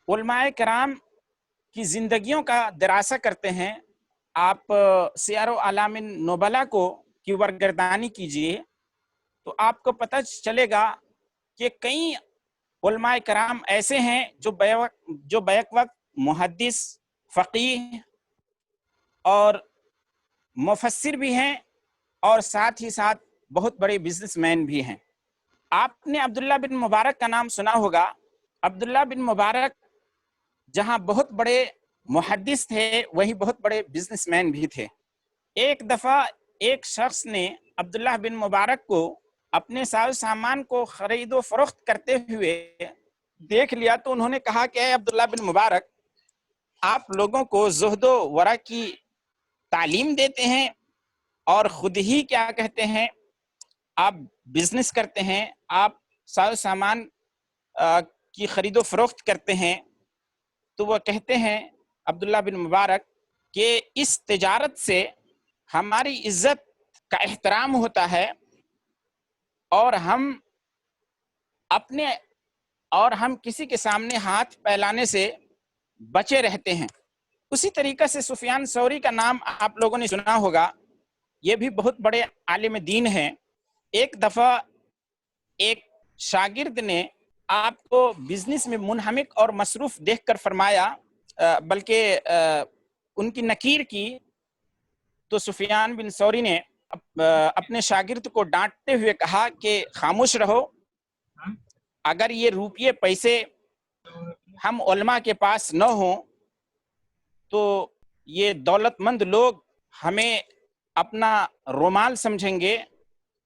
علماء کرام کی زندگیوں کا دراسہ کرتے ہیں، آپ سیار و اعلام نبلا کو کی ورگردانی کیجئے تو آپ کو پتہ چلے گا کہ کئی علماء کرام ایسے ہیں جو بیک وقت محدث، فقیہ اور مفسر بھی ہیں اور ساتھ ہی ساتھ بہت بڑے بزنس مین بھی ہیں۔ آپ نے عبداللہ بن مبارک کا نام سنا ہوگا۔ عبداللہ بن مبارک جہاں بہت بڑے محدث تھے وہیں بہت بڑے بزنس مین بھی تھے۔ ایک دفعہ ایک شخص نے عبداللہ بن مبارک کو اپنے ساز و سامان کو خرید و فروخت کرتے ہوئے دیکھ لیا تو انہوں نے کہا کہ اے عبداللہ بن مبارک، آپ لوگوں کو زہد و ورع کی تعلیم دیتے ہیں اور خود ہی کیا کہتے ہیں آپ بزنس کرتے ہیں، آپ ساز و سامان کی خرید و فروخت کرتے ہیں۔ تو وہ کہتے ہیں عبداللہ بن مبارک کہ اس تجارت سے ہماری عزت کا احترام ہوتا ہے اور ہم کسی کے سامنے ہاتھ پھیلانے سے بچے رہتے ہیں۔ اسی طریقے سے سفیان ثوری کا نام آپ لوگوں نے سنا ہوگا، یہ بھی بہت بڑے عالم دین ہیں۔ ایک دفعہ ایک شاگرد نے آپ کو بزنس میں منہمک اور مصروف دیکھ کر فرمایا، بلکہ ان کی نکیر کی، تو سفیان بن ثوری نے اپنے شاگرد کو ڈانٹتے ہوئے کہا کہ خاموش رہو، اگر یہ روپیے پیسے ہم علماء کے پاس نہ ہوں تو یہ دولت مند لوگ ہمیں اپنا رومال سمجھیں گے،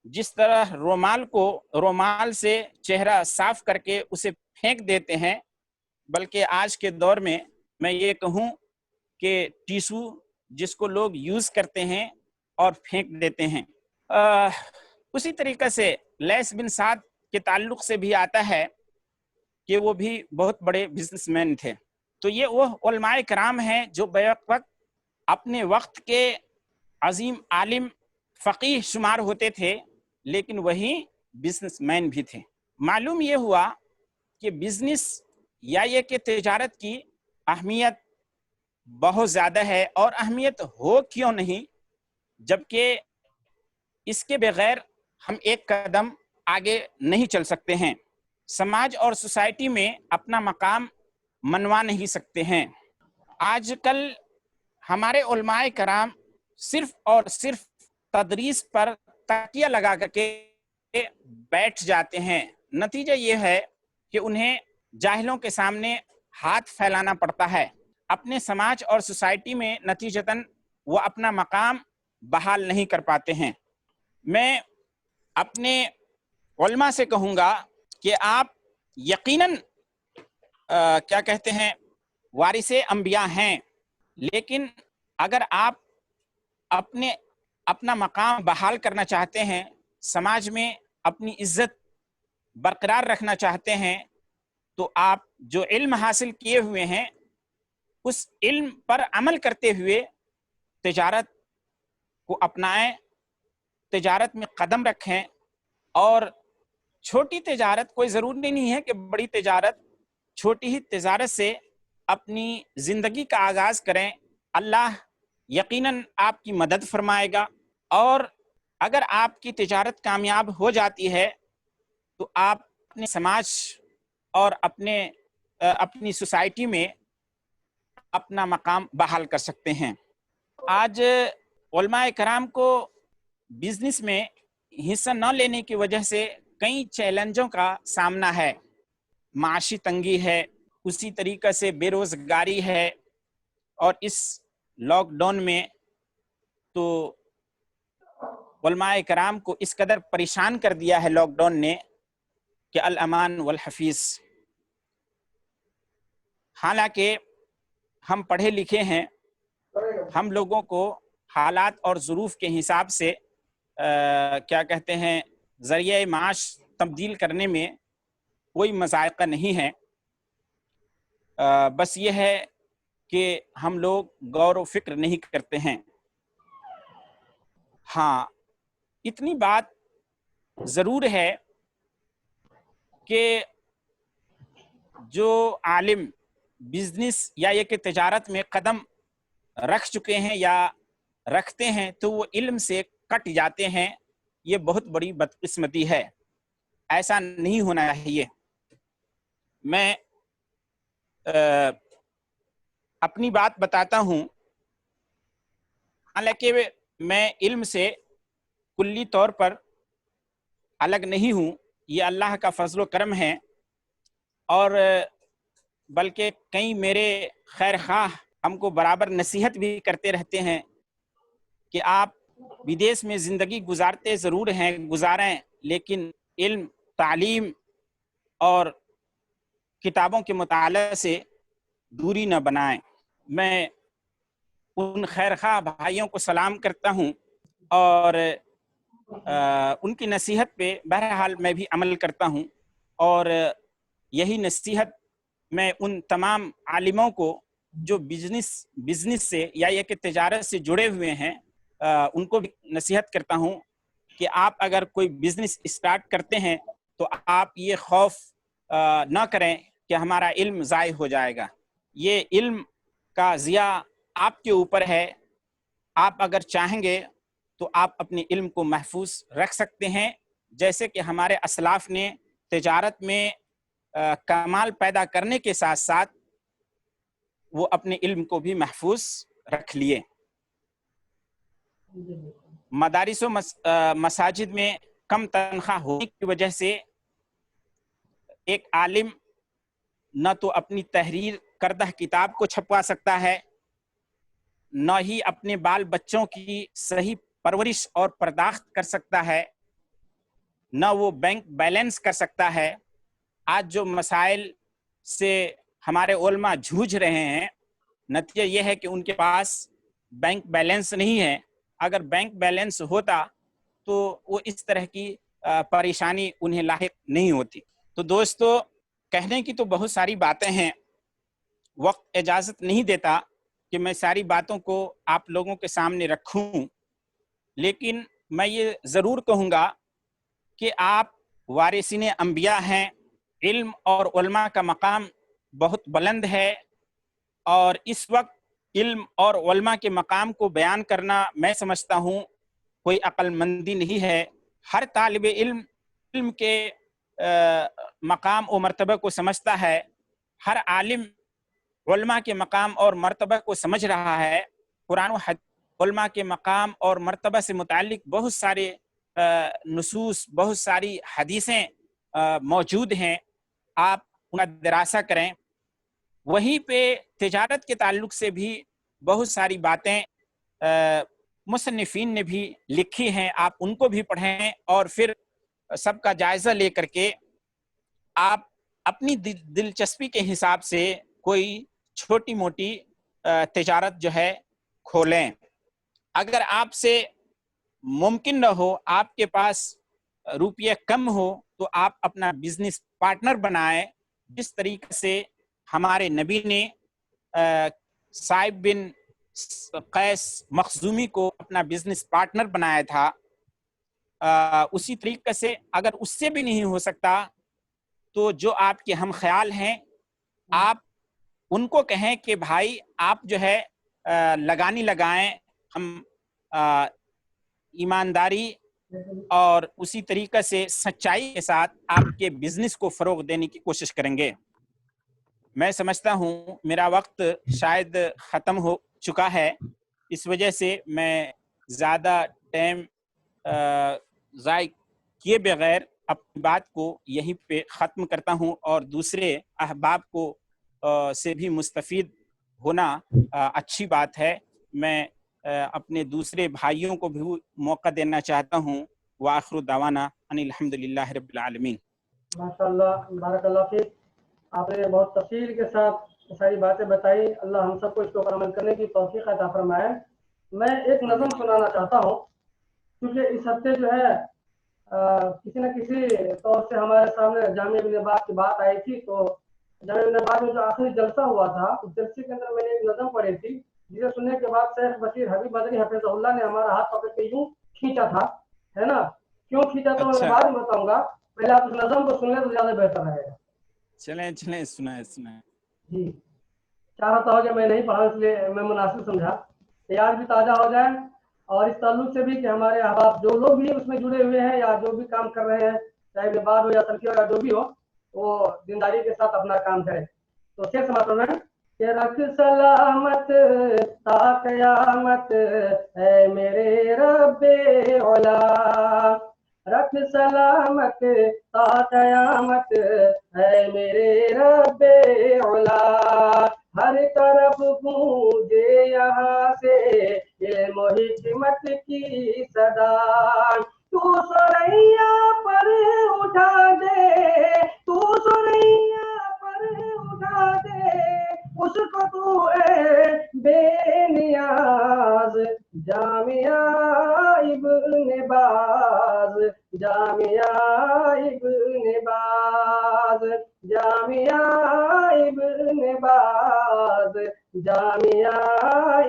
جس طرح رومال سے چہرہ صاف کر کے اسے پھینک دیتے ہیں، بلکہ آج کے دور میں یہ کہوں کہ ٹیشو جس کو لوگ یوز کرتے ہیں اور پھینک دیتے ہیں۔ اسی طریقے سے لیث بن سعد کے تعلق سے بھی آتا ہے کہ وہ بھی بہت بڑے بزنس مین تھے۔ تو یہ وہ علماء کرام ہیں جو بیک وقت اپنے وقت کے عظیم عالم فقیہ شمار ہوتے تھے، لیکن وہی بزنس مین بھی تھے۔ معلوم یہ ہوا کہ بزنس یا یہ کہ تجارت کی اہمیت بہت زیادہ ہے، اور اہمیت ہو کیوں نہیں جبکہ اس کے بغیر ہم ایک قدم آگے نہیں چل سکتے ہیں، سماج اور سوسائٹی میں اپنا مقام منوا نہیں سکتے ہیں۔ آج کل ہمارے علماء کرام صرف اور صرف تدریس پر तकिया लगा करके बैठ जाते हैं। नतीजा ये है कि उन्हें जाहिलों के सामने हाथ फैलाना पड़ता है। अपने समाज और सोसाइटी में नतीजतन वो अपना मकाम बहाल नहीं कर पाते हैं। मैं अपने उलमा से कहूँगा कि आप यकीनन क्या कहते हैं वारिसे अंबिया हैं, लेकिन अगर आप अपना मकाम बहाल करना चाहते हैं, समाज में अपनी इज्जत बरकरार रखना चाहते हैं, तो आप जो इल्म हासिल किए हुए हैं उस इल्म पर अमल करते हुए तिजारत को अपनाएं, तिजारत में कदम रखें। और छोटी तिजारत, कोई ज़रूरी नहीं है कि बड़ी तिजारत, छोटी ही तिजारत से अपनी ज़िंदगी का आगाज़ करें। अल्लाह यकीनन आपकी मदद फरमाएगा, और अगर आपकी तिजारत कामयाब हो जाती है तो आप अपने समाज और अपनी सोसाइटी में अपना मकाम बहाल कर सकते हैं। आज उलमाए कराम को बिजनेस में हिस्सा न लेने की वजह से कई चैलेंजों का सामना है। माशी तंगी है, उसी तरीक़े से बेरोज़गारी है, और इस लॉकडाउन में तो उलमाए कराम को इस कदर परेशान कर दिया है लॉकडाउन ने कि अल अमान वल हफीज़। हालांकि हम पढ़े लिखे हैं, हम लोगों को हालात और ज़रूफ़ के हिसाब से क्या कहते हैं ज़रिए माश तब्दील करने में कोई मज़ायक़ा नहीं है। बस ये है कि हम लोग गौर व फिक्र नहीं करते हैं। हाँ, इतनी बात ज़रूर है कि जो आलिम बिजनेस या ये कि तिजारत में कदम रख चुके हैं या रखते हैं तो वो इल्म से कट जाते हैं, ये बहुत बड़ी बदकिस्मती है। ऐसा नहीं होना चाहिए। मैं अपनी बात बताता हूँ। हालांकि मैं इल्म से कुल्ली तौर पर अलग नहीं हूँ, ये अल्लाह का फजल व करम है, और बल्कि कई मेरे खैर खाह हमको बराबर नसीहत भी करते रहते हैं कि आप विदेश में ज़िंदगी गुजारते ज़रूर हैं, गुजारें, लेकिन इल्म, तालीम और किताबों के मुताले से दूरी न बनाएं। मैं उन खैर खाह भाइयों को सलाम करता हूँ और उनकी नसीहत पे बहरहाल मैं भी अमल करता हूँ, और यही नसीहत मैं उन तमाम आलिमों को जो बिजनेस से या ये कि तिजारत से जुड़े हुए हैं उनको भी नसीहत करता हूँ कि आप अगर कोई बिजनेस स्टार्ट करते हैं तो आप ये खौफ ना करें कि हमारा इल्म ज़ाय हो जाएगा। ये इल्म का ज़िया आपके ऊपर है। आप अगर चाहेंगे तो आप अपने इल्म को महफूज रख सकते हैं, जैसे कि हमारे असलाफ ने तिजारत में कमाल पैदा करने के साथ साथ वो अपने इल्म को भी महफूज रख लिए। मदारिस व मसाजिद में कम तनख्वाह होने की वजह से एक आलिम न तो अपनी तहरीर करदा किताब को छपवा सकता है, न ही अपने बाल बच्चों की सही परवरिश और पर्दाख्त कर सकता है, न वो बैंक बैलेंस कर सकता है। आज जो मसाइल से हमारे उलमा जूझ रहे हैं, नतीजा ये है कि उनके पास बैंक बैलेंस नहीं है। अगर बैंक बैलेंस होता तो वो इस तरह की परेशानी उन्हें लाहिक नहीं होती। तो दोस्तों, कहने की तो बहुत सारी बातें हैं, वक्त इजाज़त नहीं देता कि मैं सारी बातों को आप लोगों के सामने रखूं, लेकिन मैं ये ज़रूर कहूँगा कि आप वारिसीने अंबिया हैं। इल्म और उलमा का मकाम बहुत बुलंद है, और इस वक्त इल्म और उलमा के मकाम को बयान करना मैं समझता हूँ कोई अक्लमंदी नहीं है। हर तालिब इल्म के मकाम और मर्तबा को समझता है। हर आलिम उलमा के मकाम और मर्तबा को समझ रहा है। कुरान व हदीस उलमा के मकाम और मर्तबा से मुताल्लिक बहुत सारे नसूस, बहुत सारी हदीसें मौजूद हैं, आप उनका दरासा करें। वहीं पे तिजारत के ताल्लुक से भी बहुत सारी बातें मुसन्निफीन ने भी लिखी हैं, आप उनको भी पढ़ें और फिर सबका जायज़ा ले करके आप अपनी दिलचस्पी के हिसाब से कोई छोटी मोटी तिजारत जो है खोलें। अगर आपसे मुमकिन न हो, आपके पास रुपये कम हो, तो आप अपना बिजनेस पार्टनर बनाएं। जिस तरीके से हमारे नबी ने साइब बिन कैस मखजूमी को अपना बिजनेस पार्टनर बनाया था, उसी तरीके से अगर उससे भी नहीं हो सकता तो जो आपके हम ख्याल हैं, आप उनको कहें कि भाई आप जो है लगानी लगाएं, हम ईमानदारी और उसी तरीके से सच्चाई के साथ आपके बिजनेस को फरोग देने की कोशिश करेंगे। मैं समझता हूँ मेरा वक्त शायद ख़त्म हो चुका है, इस वजह से मैं ज़्यादा टाइम ज़ाय किए बगैर अपनी बात को यहीं पे ख़त्म करता हूँ और दूसरे अहबाब को से भी मुस्तफ़ीद होना अच्छी बात है। मैं अपने दूसरे भाइयों को भी मौका देना चाहता हूँ। वाखिर दावाना अनिल हम्दुलिल्लाहि रब्बिल आलमीन। माशाअल्लाह, बारकल्लाह फीक। आपने बहुत तफसील के साथ सारी बातें बताई। अल्लाह हम सबको इसके ऊपर अमल करने की तौफीक अता फरमाए। मैं एक नज़म सुनाना चाहता हूँ, क्योंकि इस हफ्ते जो है किसी न किसी तौर से हमारे सामने जामिया बिन बाज की बात आई थी। तो जामिया बिन बाज में जो आखिरी जलसा हुआ था, उस जलसे के अंदर मैंने एक नज़म पढ़ी थी, जिसे सुनने के बाद शेख बशीर हबीब मदनी हफिज़हुल्लाह ने हमारा हाथ पकड़ के यूं खींचा था, है ना। क्यों खींचा तो मैं बाद में बताऊंगा, पहले आप उस नज़म को सुन ले तो ज्यादा बेहतर रहेगा। चलें चलें, सुनाए सुनाए। जी, चाह रहा था कि मैं नहीं पढ़ा, इसलिए मैं मुनासिब समझा याद भी ताज़ा हो जाए, और इस ताल्लुक से भी कि हमारे अहबाब जो लोग भी उसमें जुड़े हुए हैं या जो भी काम कर रहे हैं, चाहे लिबास हो या तनकीर हो या जो भी हो, वो दीनदारी के साथ अपना काम करें। तो शेर समाप्त में कि रख सलामत ता क़यामत है मेरे रब्बे औला, रख सलामत ता क़यामत है मेरे रब्बे औला, हर तरफ गूंजे यहाँ से इल्म हिकमत की सदा, तू सुरैया पर उठा दे, तू सुरैया पर उठा दे उसको तू बेनियाज, जामिया इब्न बाज, जामिया इब्न बाज, जामिया इब्न बाज, जामिया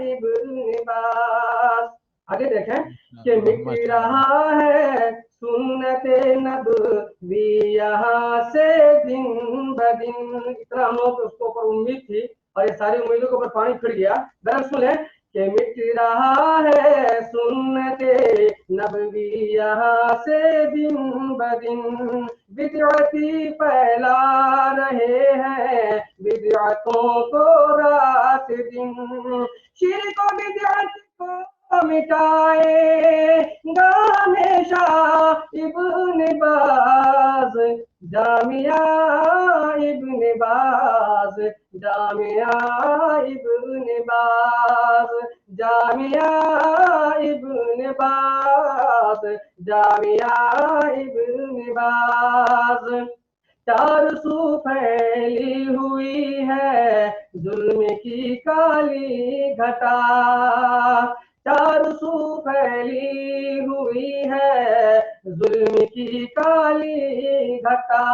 इब्न बाज। आगे देखें कि मिट रहा है सुन्नते नबवी यहाँ से दिन ब दिन। इतना हम लोग उसको ऊपर उम्मीद थी और ये सारी उम्मीदों के ऊपर पानी फिर गया। दरअसल सुने कि मिट रहा है सुन्नते नबवी यहाँ से दिन ब दिन, बिदअती फैला रहे हैं बिदअतों को रात दिन, शिर्क को बिदअत को मिटाएगा हमेशा इब्न बाज, जामिया इब्न बाज, जामिया इब्न बाज, जामिया इब्न बाज, जामिया इब्न बाज। चार सू फैली हुई है जुल्म की काली घटा, चार सू फैली हुई है जुल्म की काली घटा,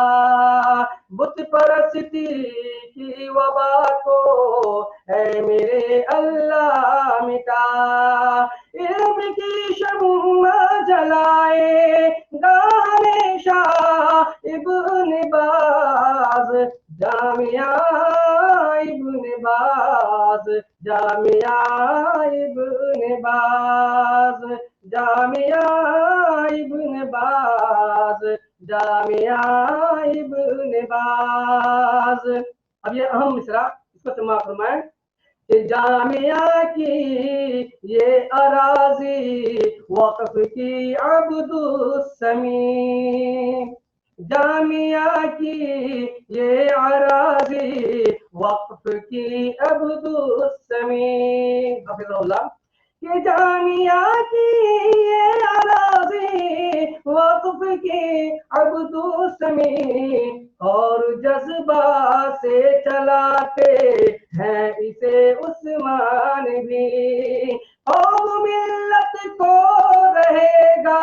बुत परस्ती की वबा को है मेरे अल्लाह मिटा, इल्म की शम्मा जलाएगा हमेशा इब्न बाज, जामिया इब्न बाज, जामिया इब्न बाज, जामिया इब्न बाज, जामिया इब्न बाज। अब ये अहम मिसरा, इसको समाप्त फरमाएं کہ جامعہ کی یہ اراضی وقف کی عبد السمی، جامعہ کی یہ اراضی وقف کی عبد السمی، حفظ اللہ، کہ جامعہ کی یہ اراضی وقف کی عبد السمی، اور جذبہ سے چلاتے ہیں اسے عثمان بھی، قوم ملت کو رہے گا،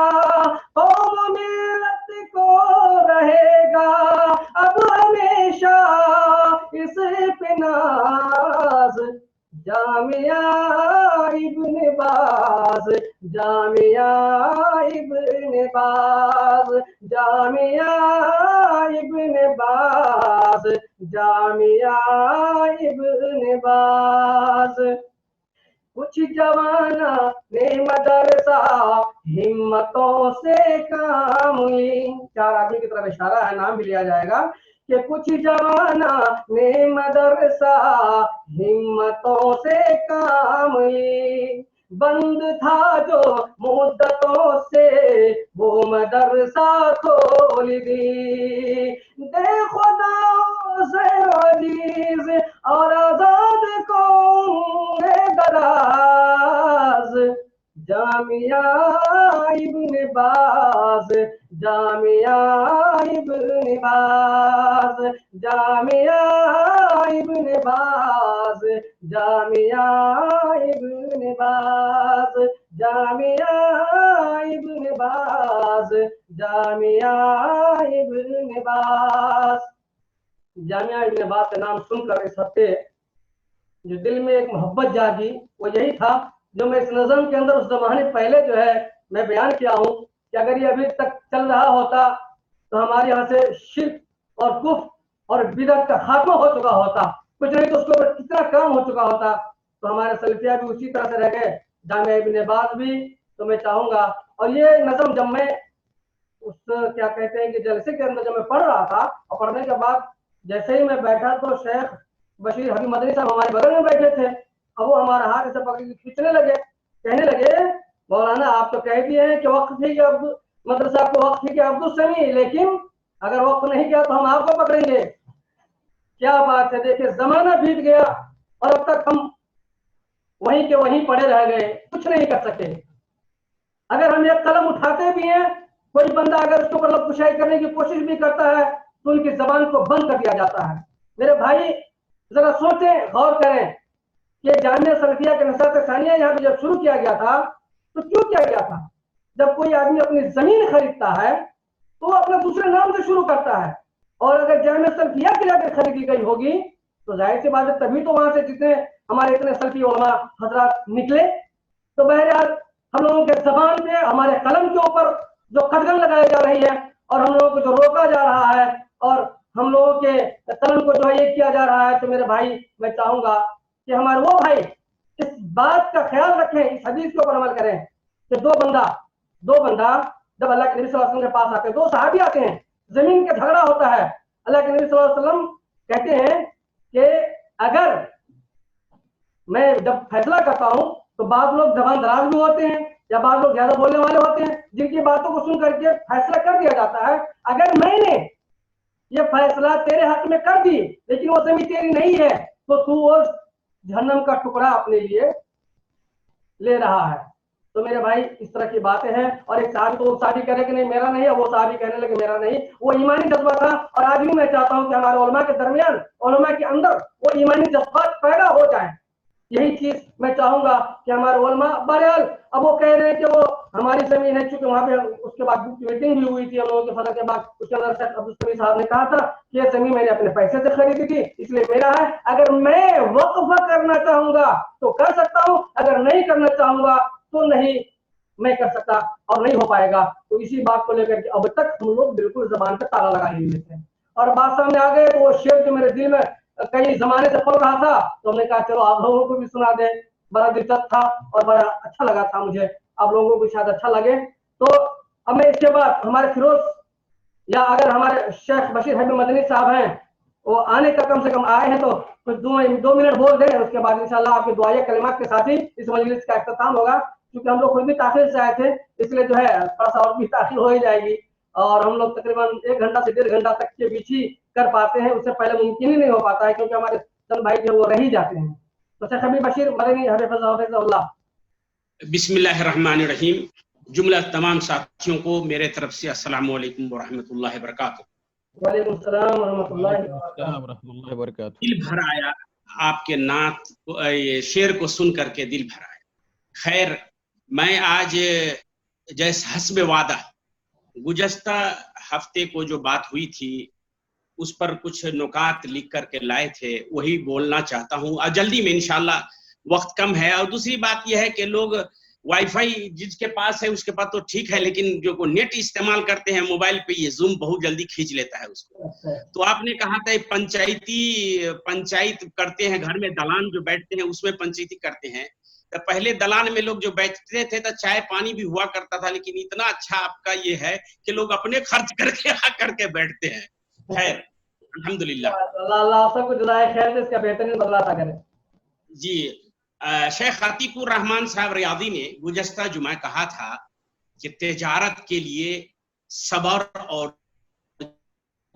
قوم ملت کو رہے گا اب ہمیشہ اس پہ ناز، جامعہ ابن باز، جامعہ ابن باز، جامعہ ابن باز، جامعہ ابن باز۔ کچھ جوانہ نے مدرسہ ہمتوں سے کام لی، 4 آدمی کی طرف اشارہ ہے، نام بھی لیا جائے گا، کہ کچھ جوانہ نے مدرسہ ہمتوں سے کام لی، بند تھا جو مدتوں سے وہ مدرسہ کھول دی، دے خدا سے عزیز اور آزاد قوم دراز، جامعہ ابن باز، جامعہ ابن باز، جامعہ ابن باز، جامعہ ابن باز، جامعہ ابن باز، جامعہ ابن باز۔ جامعہ ابن باز کا نام سن کر اس ہفتے جو دل میں ایک محبت جاگی وہ یہی تھا جو میں اس نظم کے اندر اس زمانے پہلے جو ہے میں بیان کیا ہوں کہ اگر یہ ابھی تک چل رہا ہوتا تو ہمارے یہاں سے شرک اور کفر اور بدعت کا خاتمہ ہو چکا ہوتا، کچھ نہیں تو اس کے اوپر کتنا کام ہو چکا ہوتا، تو ہمارے سلفیہ بھی اسی طرح سے رہ گئے، جامعہ ابن باز بھی۔ تو میں چاہوں گا، اور یہ نظم جب میں اس کیا کہتے ہیں کہ جلسے کے اندر جب میں پڑھ رہا تھا اور پڑھنے کے بعد جیسے ہی میں بیٹھا تو شیخ بشیر حبیب مدنی صاحب ہمارے بغل میں بیٹھے تھے، اب وہ ہمارا ہاتھ اسے پکڑ کے کھینچنے لگے، کہنے لگے مولانا آپ تو کہہ دیے ہیں کہ وقت تھی کہ اب مدرسہ کو وقت تھی کہ عبد السمی، لیکن اگر وقت نہیں کیا تو ہم آپ کو پکڑیں گے۔ کیا بات ہے، دیکھیں زمانہ بیت گیا اور اب تک ہم وہیں کے وہیں پڑے رہ گئے، کچھ نہیں کر سکے۔ اگر ہم ایک قلم اٹھاتے بھی ہیں، کوئی بندہ اگر اس کو مطلب کشائی کرنے کی کوشش بھی کرتا ہے تو ان کی زبان کو بند کر دیا جاتا ہے۔ میرے بھائی ذرا سوچیں، غور کریں کہ جامعہ سلفیہ کے نصرت ثانیہ یہاں پہ جب شروع کیا گیا تھا تو کیوں کیا گیا تھا؟ جب کوئی آدمی اپنی زمین خریدتا ہے تو وہ اپنے دوسرے نام سے شروع کرتا ہے، اور اگر جامعہ سلفیہ کی جگہ خریدی گئی ہوگی تو ظاہر سی بات ہے تبھی تو وہاں سے جتنے ہمارے اتنے سلفی علماء حضرات نکلے۔ تو بہرحال ہم لوگوں کے زبان پہ ہمارے قلم کے اوپر جو قدغن لگائی جا رہی ہے اور ہم لوگوں کو جو روکا جا رہا ہے اور ہم لوگوں کے قلم کو جو ہے یہ کیا جا رہا ہے، تو میرے بھائی میں چاہوں گا کہ ہمارے وہ بھائی اس بات کا خیال رکھیں، اس حدیث کے اوپر عمل کریں کہ دو بندہ جب اللہ کے نبی صلی اللہ علیہ وسلم کے پاس آتے ہیں، 2 صحابی آتے ہیں، زمین کا جھگڑا ہوتا ہے، اللہ کے نبی صلی اللہ علیہ وسلم کہتے ہیں کہ اگر میں جب فیصلہ کرتا ہوں تو بعض لوگ زبان دراز بھی ہوتے ہیں یا بعض لوگ زیادہ بولنے والے ہوتے ہیں جن کی باتوں کو سن کر کے فیصلہ کر دیا جاتا ہے، اگر میں نے یہ فیصلہ تیرے حق میں کر دی لیکن وہ زمین تیری نہیں ہے تو تو وہ جہنم کا ٹکڑا اپنے لیے لے رہا ہے۔ تو میرے بھائی اس طرح کی باتیں ہیں، اور ایک صحابی تو وہ صحابی کہہ رہے کہ نہیں میرا نہیں ہے، وہ صحابی کہنے لگے میرا نہیں، وہ ایمانی جذبہ تھا۔ اور آج بھی میں چاہتا ہوں کہ ہمارے علماء کے درمیان، علماء کے اندر وہ ایمانی جذبات پیدا ہو جائیں، یہی چیز میں چاہوں گا کہ ہمارے علماء بہرحال اب وہ کہہ رہے ہیں کہ وہ ہماری زمین ہے، چونکہ وہاں پہ اس کے بعد میٹنگ بھی ہوئی تھی ہم لوگوں کے فتح کے بعد، اس کے اندر شیخ عبدالسمی صاحب نے کہا تھا کہ یہ زمین میں نے اپنے پیسے سے خریدی تھی اس لیے میرا ہے، اگر میں وقف کرنا چاہوں گا تو کر سکتا ہوں، اگر نہیں کرنا چاہوں گا تو نہیں میں کر سکتا اور نہیں ہو پائے گا۔ تو اسی بات کو لے کر کے اب تک ہم لوگ بالکل زبان پہ تالا لگائے ہوئے تھے، اور بات سامنے آ گئے تو وہ شعر جو میرے دل میں کئی زمانے سے پڑھ رہا تھا تو ہم نے کہا چلو آپ لوگوں کو بھی سنا دیں، بڑا دلچسپ تھا اور بڑا اچھا لگا تھا مجھے، آپ لوگوں کو شاید اچھا لگے۔ تو اب میں اس کے بعد ہمارے فیروز یا اگر ہمارے شیخ بشیر حبیب مدنی صاحب ہیں वो आने का कम से कम आए हैं तो कुछ 2 मिनट बोल दें, उसके बाद इंशाल्लाह आपके दुआए कलिमात के साथ ही इस मजलिस का इख्तिताम होगा। क्योंकि हम लोग खुद भी ताखिर से आए थे, इसलिए जो है थोड़ा सा और भी ताखिर हो ही जाएगी, और हम लोग तकरीबन 1 घंटा से 1.5 घंटा तक के बीच ही कर पाते हैं, उससे पहले मुमकिन ही नहीं हो पाता है, क्योंकि हमारे चंद भाई जो वो रह ही जाते हैं। तो शेख हबीब बशीर मदनी हफिज़हुल्लाह। बिस्मिल्लाहिर्रहमानिर्रहीम। जुमला तमाम साथियों को मेरे तरफ से अस्सलामु अलैकुम व रहमतुल्लाहि व बरकातुहू। वालेकुम सलाम व रहमतुल्लाहि व बरकातुहू। दिल भर आया आपके नात शेर को सुन करके, दिल भर आया। खैर, मैं आज जैसे हस्ब वादा गुज़श्ता हफ्ते को जो बात हुई थी उस पर कुछ नुकात लिख करके लाए थे, वही बोलना चाहता हूँ। और जल्दी में इंशाल्लाह, वक्त कम है। और दूसरी बात यह है कि लोग वाईफाई जिसके पास है उसके पास तो ठीक है, लेकिन जो को नेट इस्तेमाल करते हैं मोबाइल पे, ये जूम बहुत जल्दी खींच लेता है उसको। तो आपने कहा था पंचायत करते हैं, घर में दलान जो बैठते हैं उसमें पंचायती करते हैं। तो पहले दलान में लोग जो बैठते थे तो चाय पानी भी हुआ करता था, लेकिन इतना अच्छा आपका ये है कि लोग अपने खर्च करके आकर के बैठते हैं। खैर, अल्हम्दुलिल्लाह, अल्लाह सबको जज़ाए खैर से इसका बेहतरीन बदला अता करे। जी, शेख अतीकुर रहमान साहब रियादी ने गुज़श्ता जुमा कहा था कि तिजारत के लिए सब्र और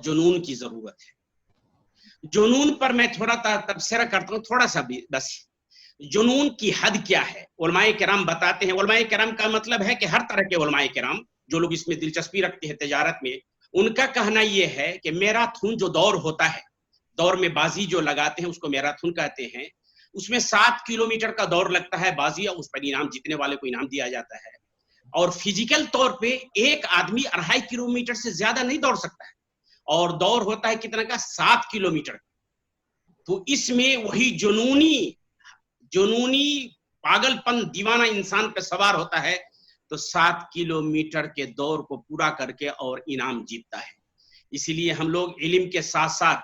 जुनून की जरूरत है। जुनून पर मैं थोड़ा तबसरा करता हूँ, थोड़ा सा भी बस। जुनून की हद क्या है, उलमाए किराम बताते हैं। उलमाए किराम का मतलब है कि हर तरह के उलमाए किराम जो लोग इसमें दिलचस्पी रखते हैं तिजारत में, उनका कहना यह है कि मैराथन जो दौड़ होता है, दौड़ में बाजी जो लगाते हैं उसको मैराथन कहते हैं। उसमें 7 किलोमीटर का दौड़ लगता है बाजी, और उस पर इनाम, जीतने वाले को इनाम दिया जाता है। और फिजिकल तौर पे एक आदमी 2.5 किलोमीटर से ज्यादा नहीं दौड़ सकता है, और दौड़ होता है कितना का, 7 किलोमीटर। तो इसमें वही जुनूनी पागलपन दीवाना इंसान पे सवार होता है, तो 7 किलोमीटर के दौड़ को पूरा करके और इनाम जीतता है। इसीलिए हम लोग इल्म के साथ साथ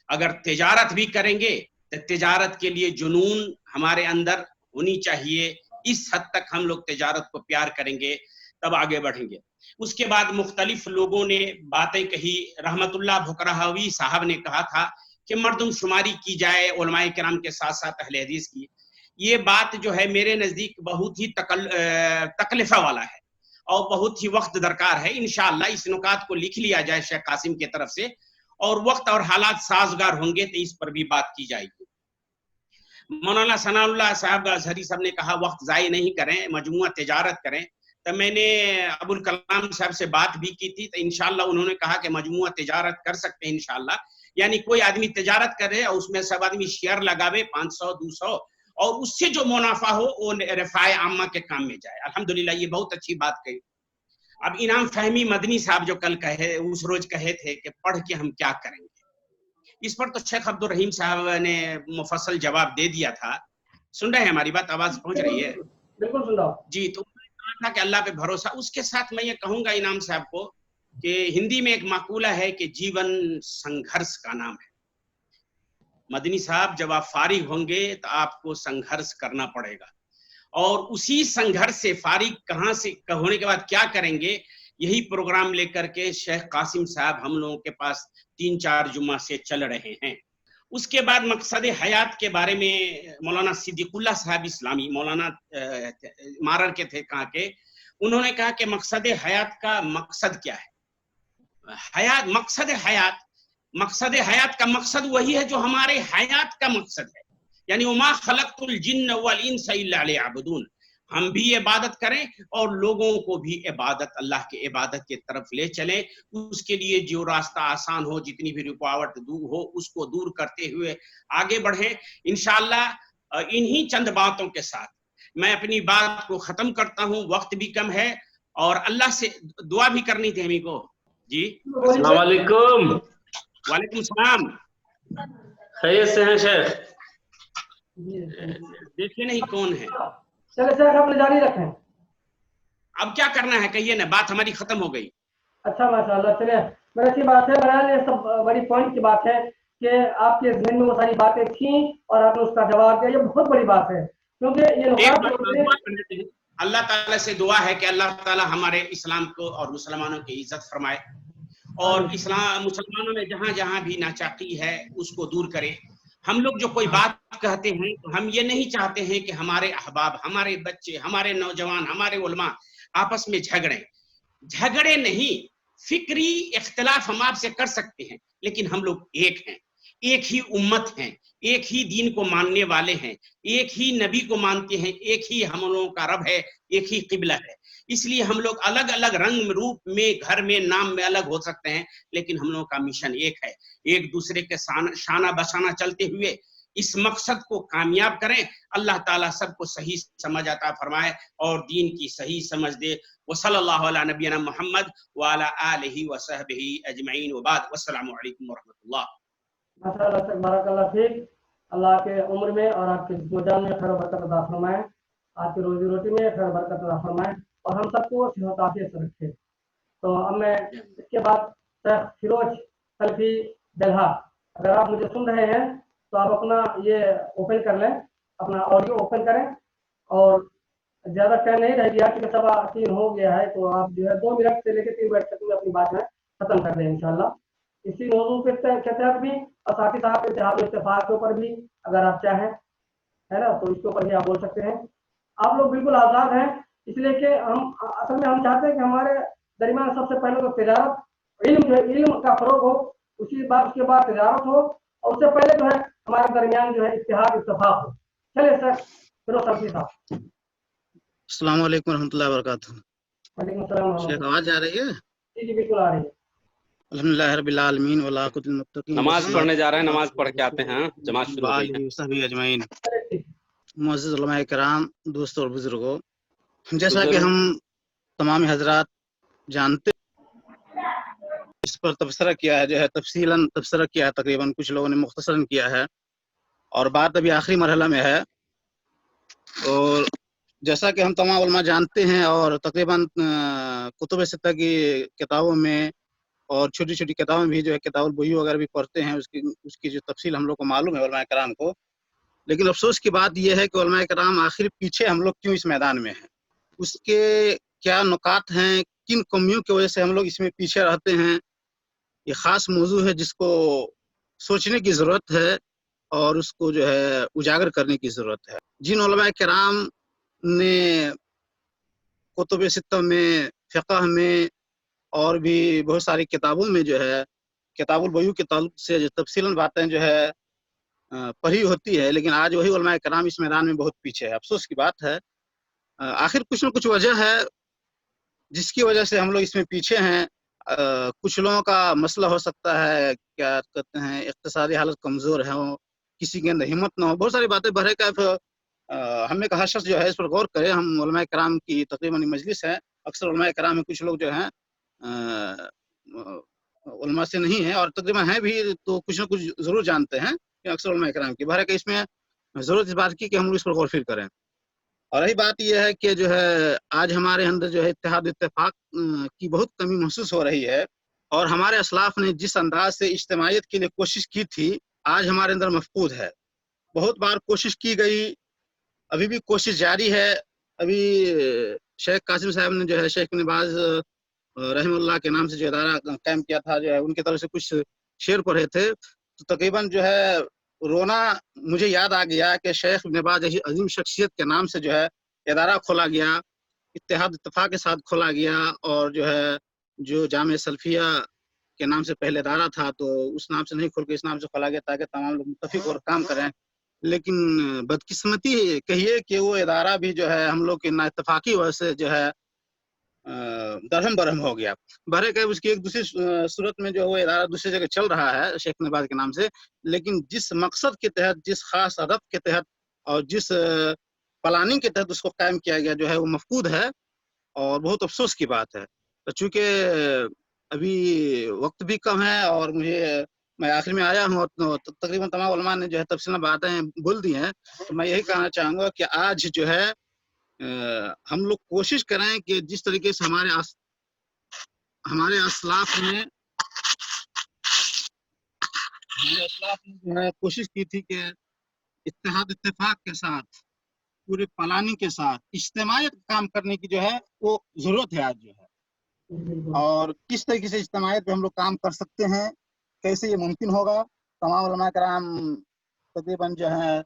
अगर तिजारत भी करेंगे तो तिजारत के लिए जुनून हमारे अंदर होनी चाहिए। इस हद तक हम लोग तिजारत को प्यार करेंगे तब आगे बढ़ेंगे। उसके बाद मुख्तलिफ लोगों ने बातें कही। रहमतुल्लाह भुकरहावी साहब ने कहा था कि मर्दमशुमारी की जाए उलमाए किराम के साथ साथ अहले हदीस की। ये बात जो है मेरे नजदीक बहुत ही तकलीफा वाला है और बहुत ही वक्त दरकार है। इंशाअल्लाह इस नुकात को लिख लिया जाए शेख कासिम की तरफ से, और वक्त और हालात साजगार होंगे तो इस पर भी बात की जाएगी। मौलाना सनाउल्लाह साहब अजहरी साहब ने कहा वक्त ज़ाय नहीं करें, मजमुआ तिजारत करें। तो मैंने अबुल कलाम साहब से बात भी की थी, तो इंशाअल्लाह उन्होंने कहा कि मजमुआ तिजारत कर सकते हैं इंशाअल्लाह। यानी कोई आदमी तिजारत करे और उसमें सब आदमी शेयर लगावे 500 200, और उससे जो मुनाफा हो वो रफ़ाए आम्मा के काम में जाए। अल्हम्दुलिल्लाह, ये बहुत अच्छी बात कही। अब इनाम फहमी मदनी साहब जो कल कहे, उस रोज कहे थे कि पढ़ के हम क्या करेंगे, इस पर तो शेख अब्दुल रहीम साहब ने मुफस्सल जवाब दे दिया था। सुन रहे हैं हमारी बात, आवाज पहुंच रही है? बिल्कुल सुन रहा हूं जी। तो उन्होंने कहा कि अल्लाह पे भरोसा। उसके साथ मैं ये कहूंगा इनाम साहब को कि हिंदी में एक माकूला है कि जीवन संघर्ष का नाम है। मदनी साहब, जब आप फारिग होंगे तो आपको संघर्ष करना पड़ेगा, और उसी संघर्ष से फारिग कहाँ से होने के बाद क्या करेंगे, यही प्रोग्राम लेकर के शेख कासिम साहब हम लोगों के पास 3-4 जुम्मा से चल रहे हैं। उसके बाद मकसद हयात के बारे में मौलाना सिद्दीकुल्लाह साहब इस्लामी, मौलाना मारर के थे कहाँ के, उन्होंने कहा कि मकसद हयात का मकसद क्या है। मकसद हयात का मकसद वही है जो हमारे हयात का मकसद है। यानी वमा खलक़तुल जिन्न वल इंसा इल्ला लियअबुदून, हम भी इबादत करें और लोगों को भी इबादत, अल्लाह की इबादत की तरफ ले चलें। उसके लिए जो रास्ता आसान हो, जितनी भी रुकावट दूर हो, उसको दूर करते हुए आगे बढ़ें इंशाअल्लाह। इन्हीं चंद बातों के साथ मैं अपनी बात को खत्म करता हूँ, वक्त भी कम है और अल्लाह से दुआ भी करनी थी हमी को। जी, अस्सलाम वालेकुम। वालेकुम सलाम। खैरियत से हैं शेख? देखिए नहीं कौन है। चले शेख अपने जारी रखें। अब क्या करना है कहिए ना, बात हमारी खत्म हो गई। अच्छा माशाल्लाह, चलिए बड़ी अच्छी बात है। बहरहाल ये सब बड़ी पॉइंट की बात है कि आपके ज़हन में वो सारी बातें थी और आपने उसका जवाब दिया। ये बहुत बड़ी बात है, क्योंकि ये अल्लाह ताला से दुआ है कि अल्लाह ताला हमारे इस्लाम को और मुसलमानों की इज्जत फरमाए, اور اسلام مسلمانوں میں جہاں جہاں بھی ناچاقی ہے اس کو دور کرے. ہم لوگ جو کوئی بات کہتے ہیں تو ہم یہ نہیں چاہتے ہیں کہ ہمارے احباب، ہمارے بچے، ہمارے نوجوان، ہمارے علماء آپس میں جھگڑے نہیں. فکری اختلاف ہم آپ سے کر سکتے ہیں لیکن ہم لوگ ایک ہیں، ایک ہی امت ہیں، ایک ہی دین کو ماننے والے ہیں، ایک ہی نبی کو مانتے ہیں، ایک ہی ہم لوگوں کا رب ہے، ایک ہی قبلہ ہے. اس لیے ہم لوگ الگ الگ رنگ روپ میں، گھر میں، نام میں الگ ہو سکتے ہیں لیکن ہم لوگوں کا مشن ایک ہے. ایک دوسرے کے شانہ بشانہ چلتے ہوئے اس مقصد کو کامیاب کریں. اللہ تعالیٰ سب کو صحیح سمجھ عطا فرمائے اور دین کی صحیح سمجھ دے. وصلی اللہ علی نبینا محمد وعلی آلہ وصحبہ اجمعین وبعد. والسلام علیکم ورحمۃ اللہ. ماشاء اللہ سے بارک اللہ فیک. اللہ آپ کے عمر میں اور آپ کے جسم و جان میں خیر و برکت عطا فرمائے، آپ کی روزی روٹی میں خیر و برکت عطا فرمائے اور ہم سب کو صحت عافیت سے رکھے. تو اب میں اس کے بعد شیخ فیروز سلفی ڈلہا، اگر آپ مجھے سن رہے ہیں تو آپ اپنا یہ اوپن کر لیں، اپنا آڈیو اوپن کریں. اور زیادہ ٹائم نہیں رہ گیا کیونکہ 3:15 ہو گیا ہے، تو آپ جو ہے 2 منٹ سے لے کے 3 منٹ تک میں اپنی بات میں ختم کر دیں انشاءاللہ. اسی موضوع کے تحت بھی اور ساتھ ہی ساتھ اتحاد و اتفاق کے اوپر بھی اگر آپ چاہیں ہے نا تو اس کے اوپر بھی آپ بول سکتے ہیں. آپ لوگ بالکل آزاد ہیں، اس لیے کہ ہم اصل میں ہم چاہتے ہیں کہ ہمارے درمیان سب سے پہلے تو تجارت، علم کا فروغ ہو، اس کے بعد تجارت ہو، اور اس سے پہلے جو ہے ہمارے درمیان جو ہے اتحاد اتفاق ہو. چلے سر فیروز سلفی صاحب. السلام علیکم ورحمۃ اللہ وبرکاتہ. وعلیکم السلام ورحمۃ شیخ اللہ. آواز آ رہی ہے؟ جی بالکل آ رہی ہے. الحمدللہ رب العالمین والعاقبۃ للمتقین. نماز پڑھنے جا رہے ہیں، نماز پڑھ کے آتے ہیں، جماعت شروع ہو گئی ہے. وصحبہ اجمعین. چلے ٹھیک. معزز علماء کرام، دوستوں اور بزرگوں، جیسا کہ بزرگ ہم تمام حضرات جانتے اس پر تبصرہ کیا ہے، جو ہے تفصیلاً تبصرہ کیا ہے، تقریباً کچھ لوگوں نے مختصراً کیا ہے اور بات ابھی آخری مرحلہ میں ہے. اور جیسا کہ ہم تمام علماء جانتے ہیں اور تقریباً کتب ستہ کی کتابوں میں اور چھوٹی چھوٹی کتابوں میں بھی جو ہے کتاب البیوع وغیرہ بھی پڑھتے ہیں، اس کی جو تفصیل ہم لوگ کو معلوم ہے علماء کرام کو. لیکن افسوس کی بات یہ ہے کہ علماء کرام آخر پیچھے ہم لوگ کیوں اس میدان میں ہیں، اس کے کیا نکات ہیں، کن کمیوں کی وجہ سے ہم لوگ اس میں پیچھے رہتے ہیں. یہ خاص موضوع ہے جس کو سوچنے کی ضرورت ہے اور اس کو جو ہے اجاگر کرنے کی ضرورت ہے. جن علماء کرام نے کتب ستہ میں، فقہ میں اور بھی بہت ساری کتابوں میں جو ہے کتاب البیوع کے تعلق سے جو تفصیلاً باتیں جو ہے پڑھی ہوتی ہے، لیکن آج وہی علماء کرام اس میدان میں بہت پیچھے ہے. افسوس کی بات ہے. آخر کچھ نہ کچھ وجہ ہے جس کی وجہ سے ہم لوگ اس میں پیچھے ہیں. کچھ لوگوں کا مسئلہ ہو سکتا ہے، کیا کہتے ہیں، اقتصادی حالت کمزور ہے، کسی کے اندر ہمت نہ ہو، بہت ساری باتیں بہرے کیف. ہم نے کہا شخص جو ہے اس پر غور کرے. ہم علماء کرام کی تقریباً مجلس ہے، اکثر علماء کرام میں کچھ لوگ جو ہیں علماء سے نہیں ہیں اور تقریباً ہیں بھی تو کچھ نہ کچھ ضرور جانتے ہیں کہ اکثر علماء کرام کی بہرے کہ اس میں ضرورت اس بات کی کہ ہم لوگ اس پر غور فکر کریں. اور رہی بات یہ ہے کہ جو ہے آج ہمارے اندر جو ہے اتحاد اتفاق کی بہت کمی محسوس ہو رہی ہے، اور ہمارے اسلاف نے جس انداز سے اجتماعیت کے لیے کوشش کی تھی آج ہمارے اندر مفقود ہے. بہت بار کوشش کی گئی، ابھی بھی کوشش جاری ہے. ابھی شیخ قاسم صاحب نے جو ہے شیخ ابن باز رحم اللہ کے نام سے جو ادارہ قائم کیا تھا، جو ہے ان کی طرف سے کچھ شعر پڑھے تھے تو تقریباً جو ہے رونا مجھے یاد آ گیا کہ شیخ ابن باز عظیم شخصیت کے نام سے جو ہے ادارہ کھولا گیا، اتحاد اتفاق کے ساتھ کھولا گیا، اور جو ہے جو جامع سلفیہ کے نام سے پہلے ادارہ تھا تو اس نام سے نہیں کھول کے اس نام سے کھولا گیا تاکہ تمام لوگ متفق اور کام کریں. لیکن بدقسمتی کہیے کہ وہ ادارہ بھی جو ہے ہم لوگ کی نااتفاقی وجہ سے جو ہے درہم برہم ہو گیا. بہرے کہ اس کی ایک دوسری صورت میں جو وہ ادارہ دوسری جگہ چل رہا ہے شیخ ابن باز کے نام سے، لیکن جس مقصد کے تحت، جس خاص ہدف کے تحت اور جس پلاننگ کے تحت اس کو قائم کیا گیا جو ہے وہ مفقود ہے، اور بہت افسوس کی بات ہے. چونکہ ابھی وقت بھی کم ہے اور میں آخر میں آیا ہوں اور تقریباً تمام علماء نے جو ہے تفصیل باتیں بول دی ہیں، تو میں یہی کہنا چاہوں گا کہ آج جو ہے ہم لوگ کوشش کریں کہ جس طریقے سے ہمارے اسلاف نے جو ہے کوشش کی تھی کہ اتحاد اتفاق کے ساتھ، پورے پلاننگ کے ساتھ اجتماعیت کام کرنے کی جو ہے وہ ضرورت ہے آج جو ہے. और किस तरीके से इज्तिमायत पे हम लोग काम कर सकते हैं, कैसे ये मुमकिन होगा। तमाम उलमा कराम तकरीबन जो है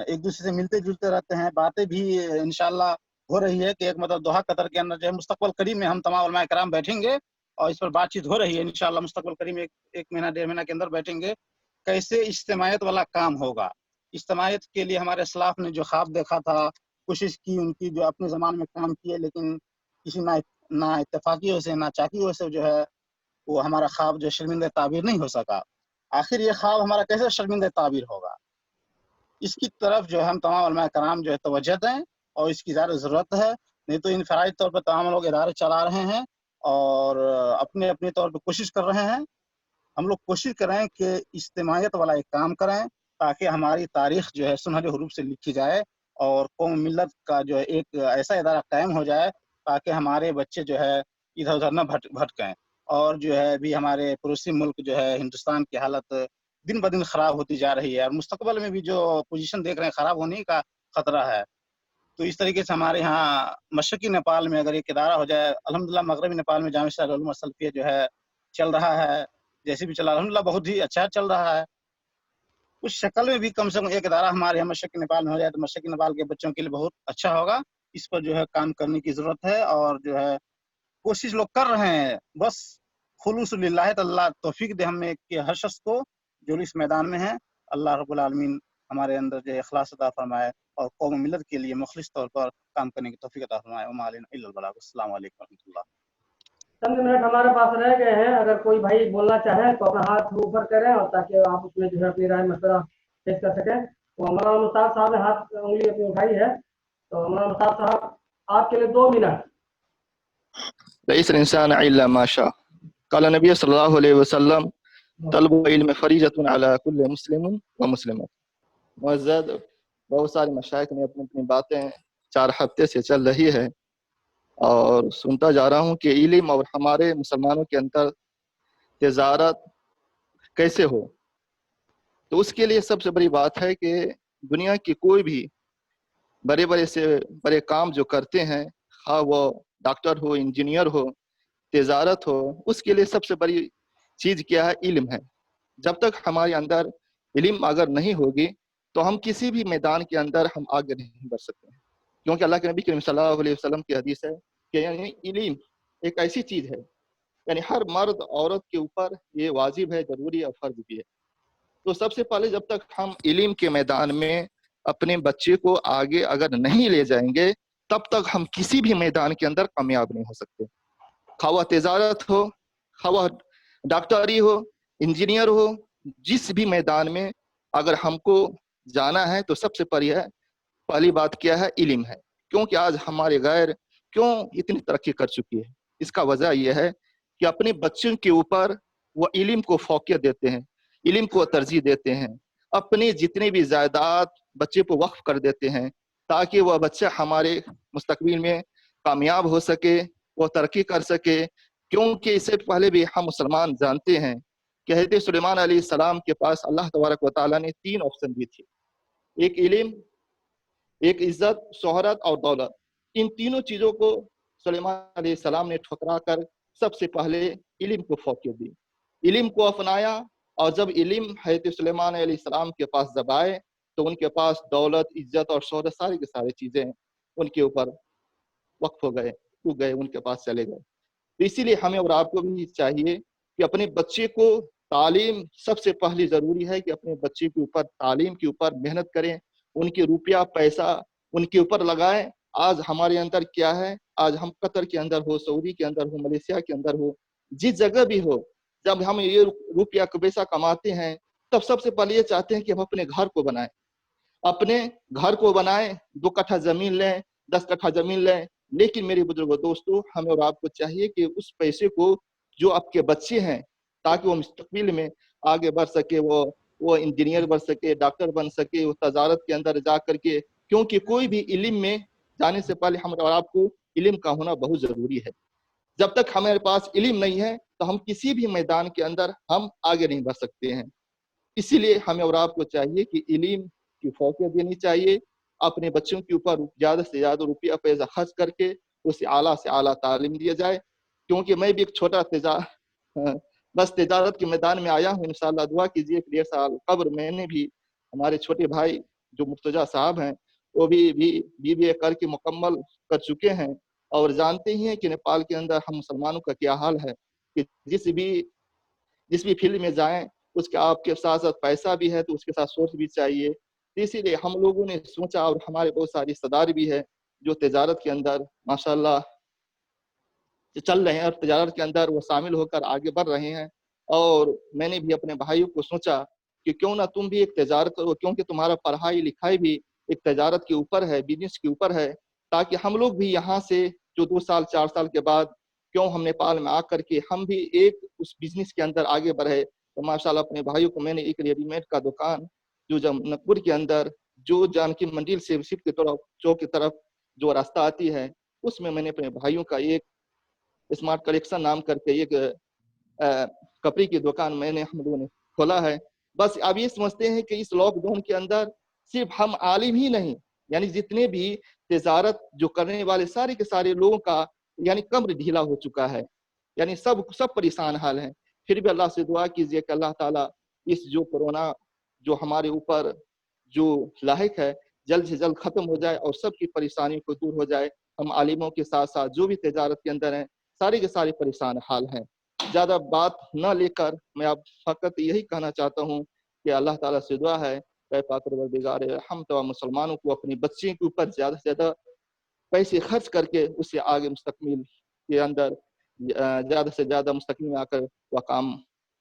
एक दूसरे से मिलते जुलते रहते हैं, बातें भी इंशाल्लाह हो रही है कि एक मतलब दोहा कतर के अंदर जो है मुस्तकबल करीब में हम तमाम उलमा कराम बैठेंगे और इस पर बातचीत हो रही है। इंशाल्लाह मुस्तकबल करीब में एक महीना 1.5 महीना के अंदर बैठेंगे, कैसे इज्तिमायत वाला काम होगा। इज्तिमायत के लिए हमारे सलाफ ने जो ख्वाब देखा था, कोशिश की उनकी, जो अपने ज़माने में काम किए, लेकिन किसी ना इत्तेफाकियों से, ना चाकियों से जो है वो हमारा ख्वाब जो शर्मिंदा ताबीर नहीं हो सका। आखिर ये ख्वाब हमारा कैसे शर्मिंदा ताबीर होगा, इसकी तरफ जो है हम तमाम उलमा कराम जो है तवज्जो दें और इसकी ज़्यादा ज़रूरत है। नहीं तो इनफरादी तौर पर तमाम लोग इदारे चला रहे हैं और अपने अपने तौर पर कोशिश कर रहे हैं। हम लोग कोशिश करें कि इज्तिमायत वाला एक काम करें ताकि हमारी तारीख जो है सुनहरे हरूफ से लिखी जाए और कौम मिल्लत का जो है एक ऐसा इदारा कायम हो जाए ताकि हमारे बच्चे जो है इधर उधर न भटकें। और जो है अभी हमारे पड़ोसी मुल्क जो है हिंदुस्तान की हालत दिन ब दिन ख़राब होती जा रही है और मुस्तकबल में भी जो पोजीशन देख रहे हैं ख़राब होने का ख़तरा है। तो इस तरीके से हमारे यहाँ मशरक़ी नेपाल में अगर एक इदारा हो जाए, अल्हम्दुलिल्लाह मग़रबी नेपाल में जामिया उल उलूम सल्फ़िया जो है चल रहा है, जैसे भी चला अल्हम्दुलिल्लाह बहुत ही अच्छा चल रहा है। उस शक्ल में भी कम से कम एक इदारा हमारे यहाँ मशरक़ी नेपाल में हो जाए तो मशरक़ी नेपाल के बच्चों के लिए बहुत अच्छा होगा। इस पर जो है काम करने की ज़रूरत है और जो है कोशिश लोग कर रहे हैं। बस खुलूस लिल्लाह, तो अल्लाह तौफीक दे हमें कि हर शख्स को जो इस मैदान में है, अल्लाह रब्बुल आलमीन हमारे अंदर जो इखलास अता फरमाए और कौम मिल्लत के लिए मुखलिस तौर पर काम करने की तौफीक अता फरमाए। वमा अलैना इल्लल बलाग। अस्सलामु अलैकुम रहमतुल्लाह। चंद मिनट हमारे पास रह गए हैं, अगर कोई भाई बोलना चाहे तो अपना हाथ ऊपर करें और ताकि आप उसमें जो है अपनी राय मशवरा पेश कर सकें। तो हमारा मुस्ताद साहब ने हाथ उंगली अपनी उठाई है, तो हमारा मुस्ताद साहब आपके लिए 2 मिनट। लैसल इंसान इल्ला मा शा। क़ाल नबी सल्लल्लाहु अलैहि वसल्लम तलबुल इल्म फरीज़तुन अला कुल्लि मुस्लिमिन व मुस्लिमत। मुअज़्ज़ज़ बहुत सारे मशाइख ने अपनी अपनी बातें 4 हफ्ते से चल रही है और सुनता जा रहा हूँ कि इल्म और हमारे मुसलमानों के अंदर तिजारत कैसे हो। तो उसके लिए सबसे बड़ी बात है कि दुनिया की कोई भी बड़े बड़े से बड़े काम जो करते हैं, हाँ वो डॉक्टर हो, इंजीनियर हो, तिजारत हो, उसके लिए सबसे बड़ी चीज़ क्या है? इल्म है। जब तक हमारे अंदर इल्म अगर नहीं होगी तो हम किसी भी मैदान के अंदर हम आगे नहीं बढ़ सकते हैं। क्योंकि अल्लाह के नबी करीम सल्लल्लाहु अलैहि वसल्लम की हदीस है कि यानी इल्म एक ऐसी चीज़ है, यानी हर मर्द औरत के ऊपर ये वाजिब है, ज़रूरी और फ़र्ज भी है। तो सबसे पहले जब तक हम इल्म के मैदान में अपने बच्चे को आगे अगर नहीं ले जाएंगे, तब तक हम किसी भी मैदान के अंदर कामयाब नहीं हो सकते। खवा तिजारत हो, खवा डॉक्टरी हो, इंजीनियर हो, जिस भी मैदान में अगर हमको जाना है तो सबसे पहली बात क्या है? इल्म है। क्योंकि आज हमारे गैर क्यों इतनी तरक्की कर चुकी है? इसका वजह यह है कि अपने बच्चों के ऊपर वो इल्म को फौकियत देते हैं, इल्म को तरजीह देते हैं, अपने जितने भी जायदाद बच्चे को वक्फ कर देते हैं ताकि वह बच्चा हमारे मुस्तकबिल में कामयाब हो सके, वो तरक्की कर सके। क्योंकि इससे पहले भी हम मुसलमान जानते हैं कि हज़रत सुलेमान अलैहिस्सलाम के पास अल्लाह तबारक व तआला ने 3 ऑप्शन दी थी, एक इल्म, एक इज्जत, शोहरत और दौलत। इन तीनों चीज़ों को सुलेमान अलैहिस्सलाम ने ठुकरा कर सबसे पहले इल्म को फौकियत दी, इल्म को अपनाया। और जब इल्म हज़रत सुलेमान अलैहिस्सलाम के पास जब आए तो उनके पास दौलत, इज्जत और शोहरत सारी की सारी चीज़ें उनके ऊपर वक्फ हो गए, टूट गए, उनके पास चले गए। तो इसीलिए हमें और आपको भी चाहिए कि अपने बच्चे को तालीम सबसे पहली ज़रूरी है कि अपने बच्चे के ऊपर तालीम के ऊपर मेहनत करें, उनके रुपया पैसा उनके ऊपर लगाएं। आज हमारे अंदर क्या है? आज हम कतर के अंदर हो, सऊदी के अंदर हो, मलेशिया के अंदर हो, जिस जगह भी हो, जब हम ये रुपया पैसा कमाते हैं तब सबसे पहले ये चाहते हैं कि हम अपने घर को बनाएं, अपने घर को बनाएं, 2 कट्ठा जमीन लें, 10 कट्ठा जमीन लें। लेकिन मेरे बुजुर्गों, दोस्तों, हमें और आपको चाहिए कि उस पैसे को जो आपके बच्चे हैं ताकि वो मुस्तकबिल में आगे बढ़ सके, वो इंजीनियर बन सके, डॉक्टर बन सके, वो तजारत के अंदर जा करके। क्योंकि कोई भी इल्म में जाने से पहले हम और आपको इल्म का होना बहुत जरूरी है। जब तक हमारे पास इल्म नहीं है तो हम किसी भी मैदान के अंदर हम आगे नहीं बढ़ सकते हैं। इसीलिए हमें और आपको चाहिए कि इल्म की फौकियत देनी चाहिए, अपने बच्चों के ऊपर ज़्यादा से ज़्यादा रुपया पैसा खर्च करके उसे आला से आला तालीम दिया जाए। क्योंकि मैं भी एक छोटा बस तिजारत के मैदान में आया हूँ। इंशाल्लाह दुआ कीजिए कि 1.5 साल कब्र मैंने भी, हमारे छोटे भाई जो मुर्तजा साहब हैं वो भी BBA करके मुकम्मल कर चुके हैं, और जानते ही हैं कि नेपाल के अंदर हम मुसलमानों का क्या हाल है कि जिस भी फील्ड में जाएं उसके आपके साथ साथ पैसा भी है तो उसके साथ सोच भी चाहिए। तो इसीलिए हम लोगों ने सोचा, और हमारे बहुत सारे रिश्तेदार भी है जो तिजारत के अंदर माशाल्लाह चल रहे हैं और तिजारत के अंदर वो शामिल होकर आगे बढ़ रहे हैं। और मैंने भी अपने भाइयों को सोचा कि क्यों ना तुम भी एक तिजारत करो, क्योंकि तुम्हारा पढ़ाई लिखाई भी एक तिजारत के ऊपर है, बिजनेस के ऊपर है, ताकि हम लोग भी यहाँ से जो 2 साल 4 साल के बाद क्यों हम नेपाल में आकर के हम भी एक उस बिजनेस के अंदर आगे बढ़े। तो माशाल्लाह अपने भाइयों को मैंने एक रेडीमेड का दुकान जो जनकपुर के अंदर जो जानकी मंदिर से शिव की तरफ चौक की तरफ जो रास्ता आती है उसमें मैंने अपने भाइयों का एक स्मार्ट कलेक्शन नाम करके एक कपड़े की दुकान मैंने हम लोगों ने खोला है। बस अब ये समझते हैं कि इस लॉकडाउन के अंदर सिर्फ हम आलिम ही नहीं, यानी जितने भी तिजारत जो करने वाले सारे के सारे लोगों का यानी कब्र ढीला हो चुका है, यानी सब परेशान हाल है। फिर भी अल्लाह से दुआ कीजिए कि अल्लाह ताला इस जो कोरोना जो हमारे ऊपर जो लाहिक है जल्द से जल्द खत्म हो जाए और सबकी परेशानियों को दूर हो जाए। हम आलिमों के साथ साथ जो भी तिजारत के अंदर हैं सारे के सारे परेशान हाल हैं। ज़्यादा बात न लेकर मैं आप फकत यही कहना चाहता हूँ कि अल्लाह ताला से दुआ है परवरदिगार हम तमाम मुसलमानों को अपने बच्चे के ऊपर ज़्यादा से ज़्यादा पैसे खर्च करके उससे आगे मुस्तकबिल के अंदर ज़्यादा से ज़्यादा मुस्तकबिल में आकर वह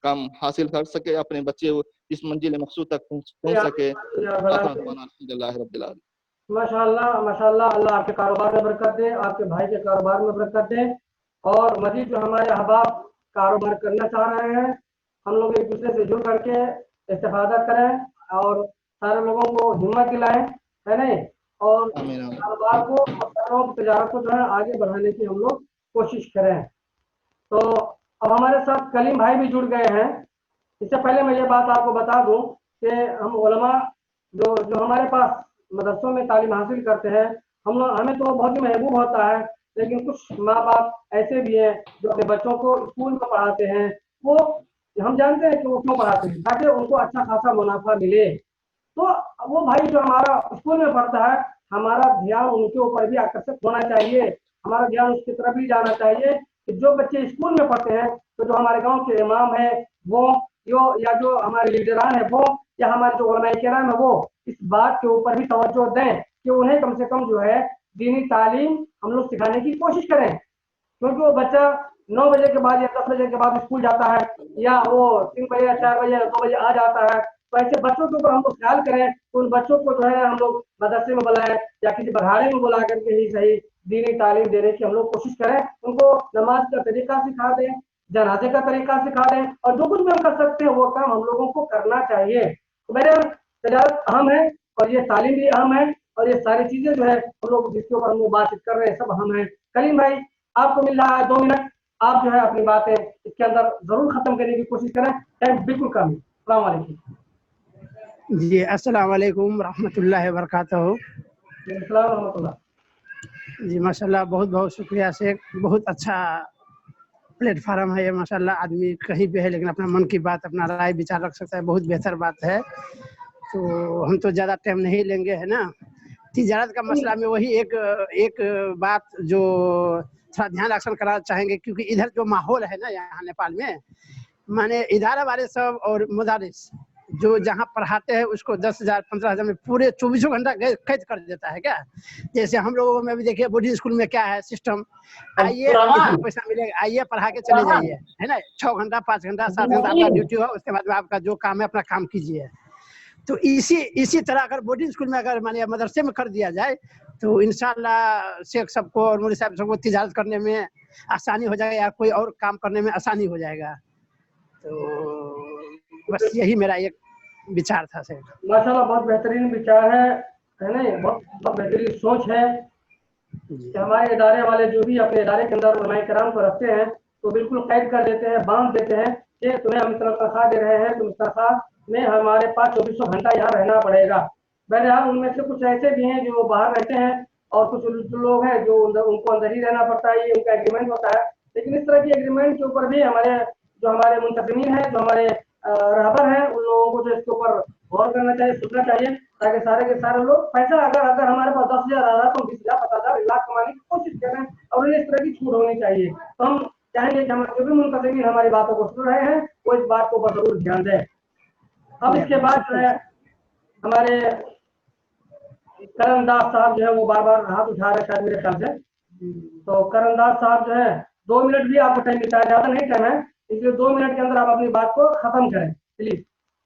काम हासिल कर सके, अपने बच्चे इस मंजिल मकसूद तक पहुँच सके। अल्हम्दुलिल्लाह रब्बिल आलमीन। माशाल्लाह माशाल्लाह, अल्लाह आपके कारोबार में बरकत दे, आपके भाई के कारोबार में बरकत दे, और मजीद जो हमारे अहबाब कारोबार करना चाह रहे हैं हम लोग एक दूसरे से जुड़ करके इस्तेफादा करें और सारे लोगों को हिम्मत दिलाएं, है नहीं, और कारोबार को और तजारत को जो है आगे बढ़ाने की हम लोग कोशिश करें। तो अब हमारे साथ कलीम भाई भी जुड़ गए हैं। इससे पहले मैं ये बात आपको बता दूं कि हम उलमा जो हमारे पास मदरसों में तालीम हासिल करते हैं हमें तो बहुत ही महबूब होता है, लेकिन कुछ माँ बाप ऐसे भी हैं जो अपने बच्चों को स्कूल में पढ़ाते हैं। वो हम जानते हैं कि वो क्यों पढ़ाते हैं, ताकि उनको अच्छा खासा मुनाफा मिले। तो वो भाई जो हमारा स्कूल में पढ़ता है हमारा ध्यान उनके ऊपर भी आकर्षित होना चाहिए, हमारा ध्यान उसकी तरफ भी जाना चाहिए कि जो बच्चे स्कूल में पढ़ते हैं तो जो हमारे गाँव के इमाम है वो या जो हमारे लीडरान है वो या हमारे जो उलमाए किराम है वो इस बात के ऊपर भी तवज्जो दें कि उन्हें कम से कम जो है दीनी तालीम हम लोग सिखाने की कोशिश करें। क्योंकि वो बच्चा 9 बजे के बाद या 10 बजे के बाद स्कूल जाता है, या वो 3 बजे या 4 बजे या 2 बजे आ जाता है, तो ऐसे बच्चों के ऊपर हम लोग ख्याल करें तो उन बच्चों को जो है हम लोग मदरसे में बुलाएं या किसी बघाड़े में बुला करके ही सही दीनी तालीम देने की हम लोग कोशिश करें। उनको नमाज का तरीका सिखा दें, जनाजे का तरीका सिखा दें, और जो कुछ भी हम कर सकते हैं वो काम हम लोगों को करना चाहिए। तो मेरे तजारत अहम है और ये तालीम भी अहम है, और ये सारी चीजें जो है हम लोग जिसके ऊपर हम लोग बातचीत कर रहे हैं सब अहम है। कलीम भाई आपको मिल रहा है 2 मिनट, आप जो है अपनी बातें इसके अंदर जरूर खत्म करने की कोशिश करें, टाइम बिल्कुल कम है। अस्सलाम वालेकुम। जी अस्सलाम वालेकुम रहमतुल्लाहि व बरकातहू। अस्सलाम रहमतुल्लाह। जी माशाल्लाह, बहुत बहुत शुक्रिया शेख, बहुत अच्छा प्लेटफार्म है ये माशाल्लाह। आदमी कहीं भी है लेकिन अपना मन की बात अपना राय विचार रख सकता है, बहुत बेहतर बात है। तो हम तो ज़्यादा टाइम नहीं लेंगे, है ना। तिजारत का मसला में वही एक बात जो थोड़ा ध्यान आकर्षण कराना चाहेंगे, क्योंकि इधर जो माहौल है ना यहाँ नेपाल में, माने इदारा वाले सब और मुदारिस जो जहाँ पढ़ाते हैं उसको 10,000 15,000 में पूरे 24 घंटा कैद कर देता है क्या। जैसे हम लोगों में भी देखिए बोर्डिंग स्कूल में क्या है सिस्टम, आइए पैसा मिलेगा, आइए पढ़ा के चले जाइए, है ना। 6 घंटा 5 घंटा 7 घंटा आपका ड्यूटी हो, उसके बाद में आपका जो काम है अपना काम कीजिए। तो इसी तरह अगर बोर्डिंग स्कूल में अगर मानिए मदरसे में कर दिया जाए तो इंशाल्लाह शेख सबको और मौलवी साहब सबको तिजारत करने में आसानी हो जाएगा, या कोई और काम करने में आसानी हो जाएगा। तो बस यही मेरा एक विचार था शेख। माशाल्लाह बहुत बेहतरीन विचार है ना, बहुत बेहतरीन सोच है कि हमारे इदारे वाले जो भी अपने इदारे के अंदर उलमाए किराम को रखते हैं तो बिल्कुल कैद कर देते हैं, बांध देते हैं कि तुम्हें हम इतना तनख्वाह दे रहे हैं, तुम तनख्वाह में हमारे पास 2400 घंटा यहाँ रहना पड़ेगा। बहरहाल उनमें से कुछ ऐसे भी हैं जो बाहर रहते हैं और कुछ लोग हैं जो उनको अंदर ही रहना पड़ता है, ये उनका एग्रीमेंट होता है। लेकिन इस तरह की एग्रीमेंट के ऊपर भी हमारे मुंतज़मीन हैं, जो हमारे रहबर हैं, उन लोगों को जो इसके ऊपर गौर करना चाहिए, सोचना चाहिए, ताकि सारे के सारे लोग पैसा अगर हमारे पास 10,000 आ रहा है तो 20,000 50,000 लाख कमाने की कोशिश करें और उन्हें इस तरह की छूट होनी चाहिए। तो हम चाहेंगे कि हमारे जो भी मुंतज़मीन हमारी बातों को सुन रहे हैं वो इस बात को जरूर ध्यान दें। अब इसके बाद जो है हमारे करमदास साहब जो है वो बार बार हाथ उठा रहे शायद मेरे ख्याल से, तो करमदास साहब जो है 2 मिनट भी आपको टाइम मिलता है, ज्यादा नहीं टाइम है, इसलिए 2 मिनट के अंदर आप अपनी बात को खत्म करें प्लीज।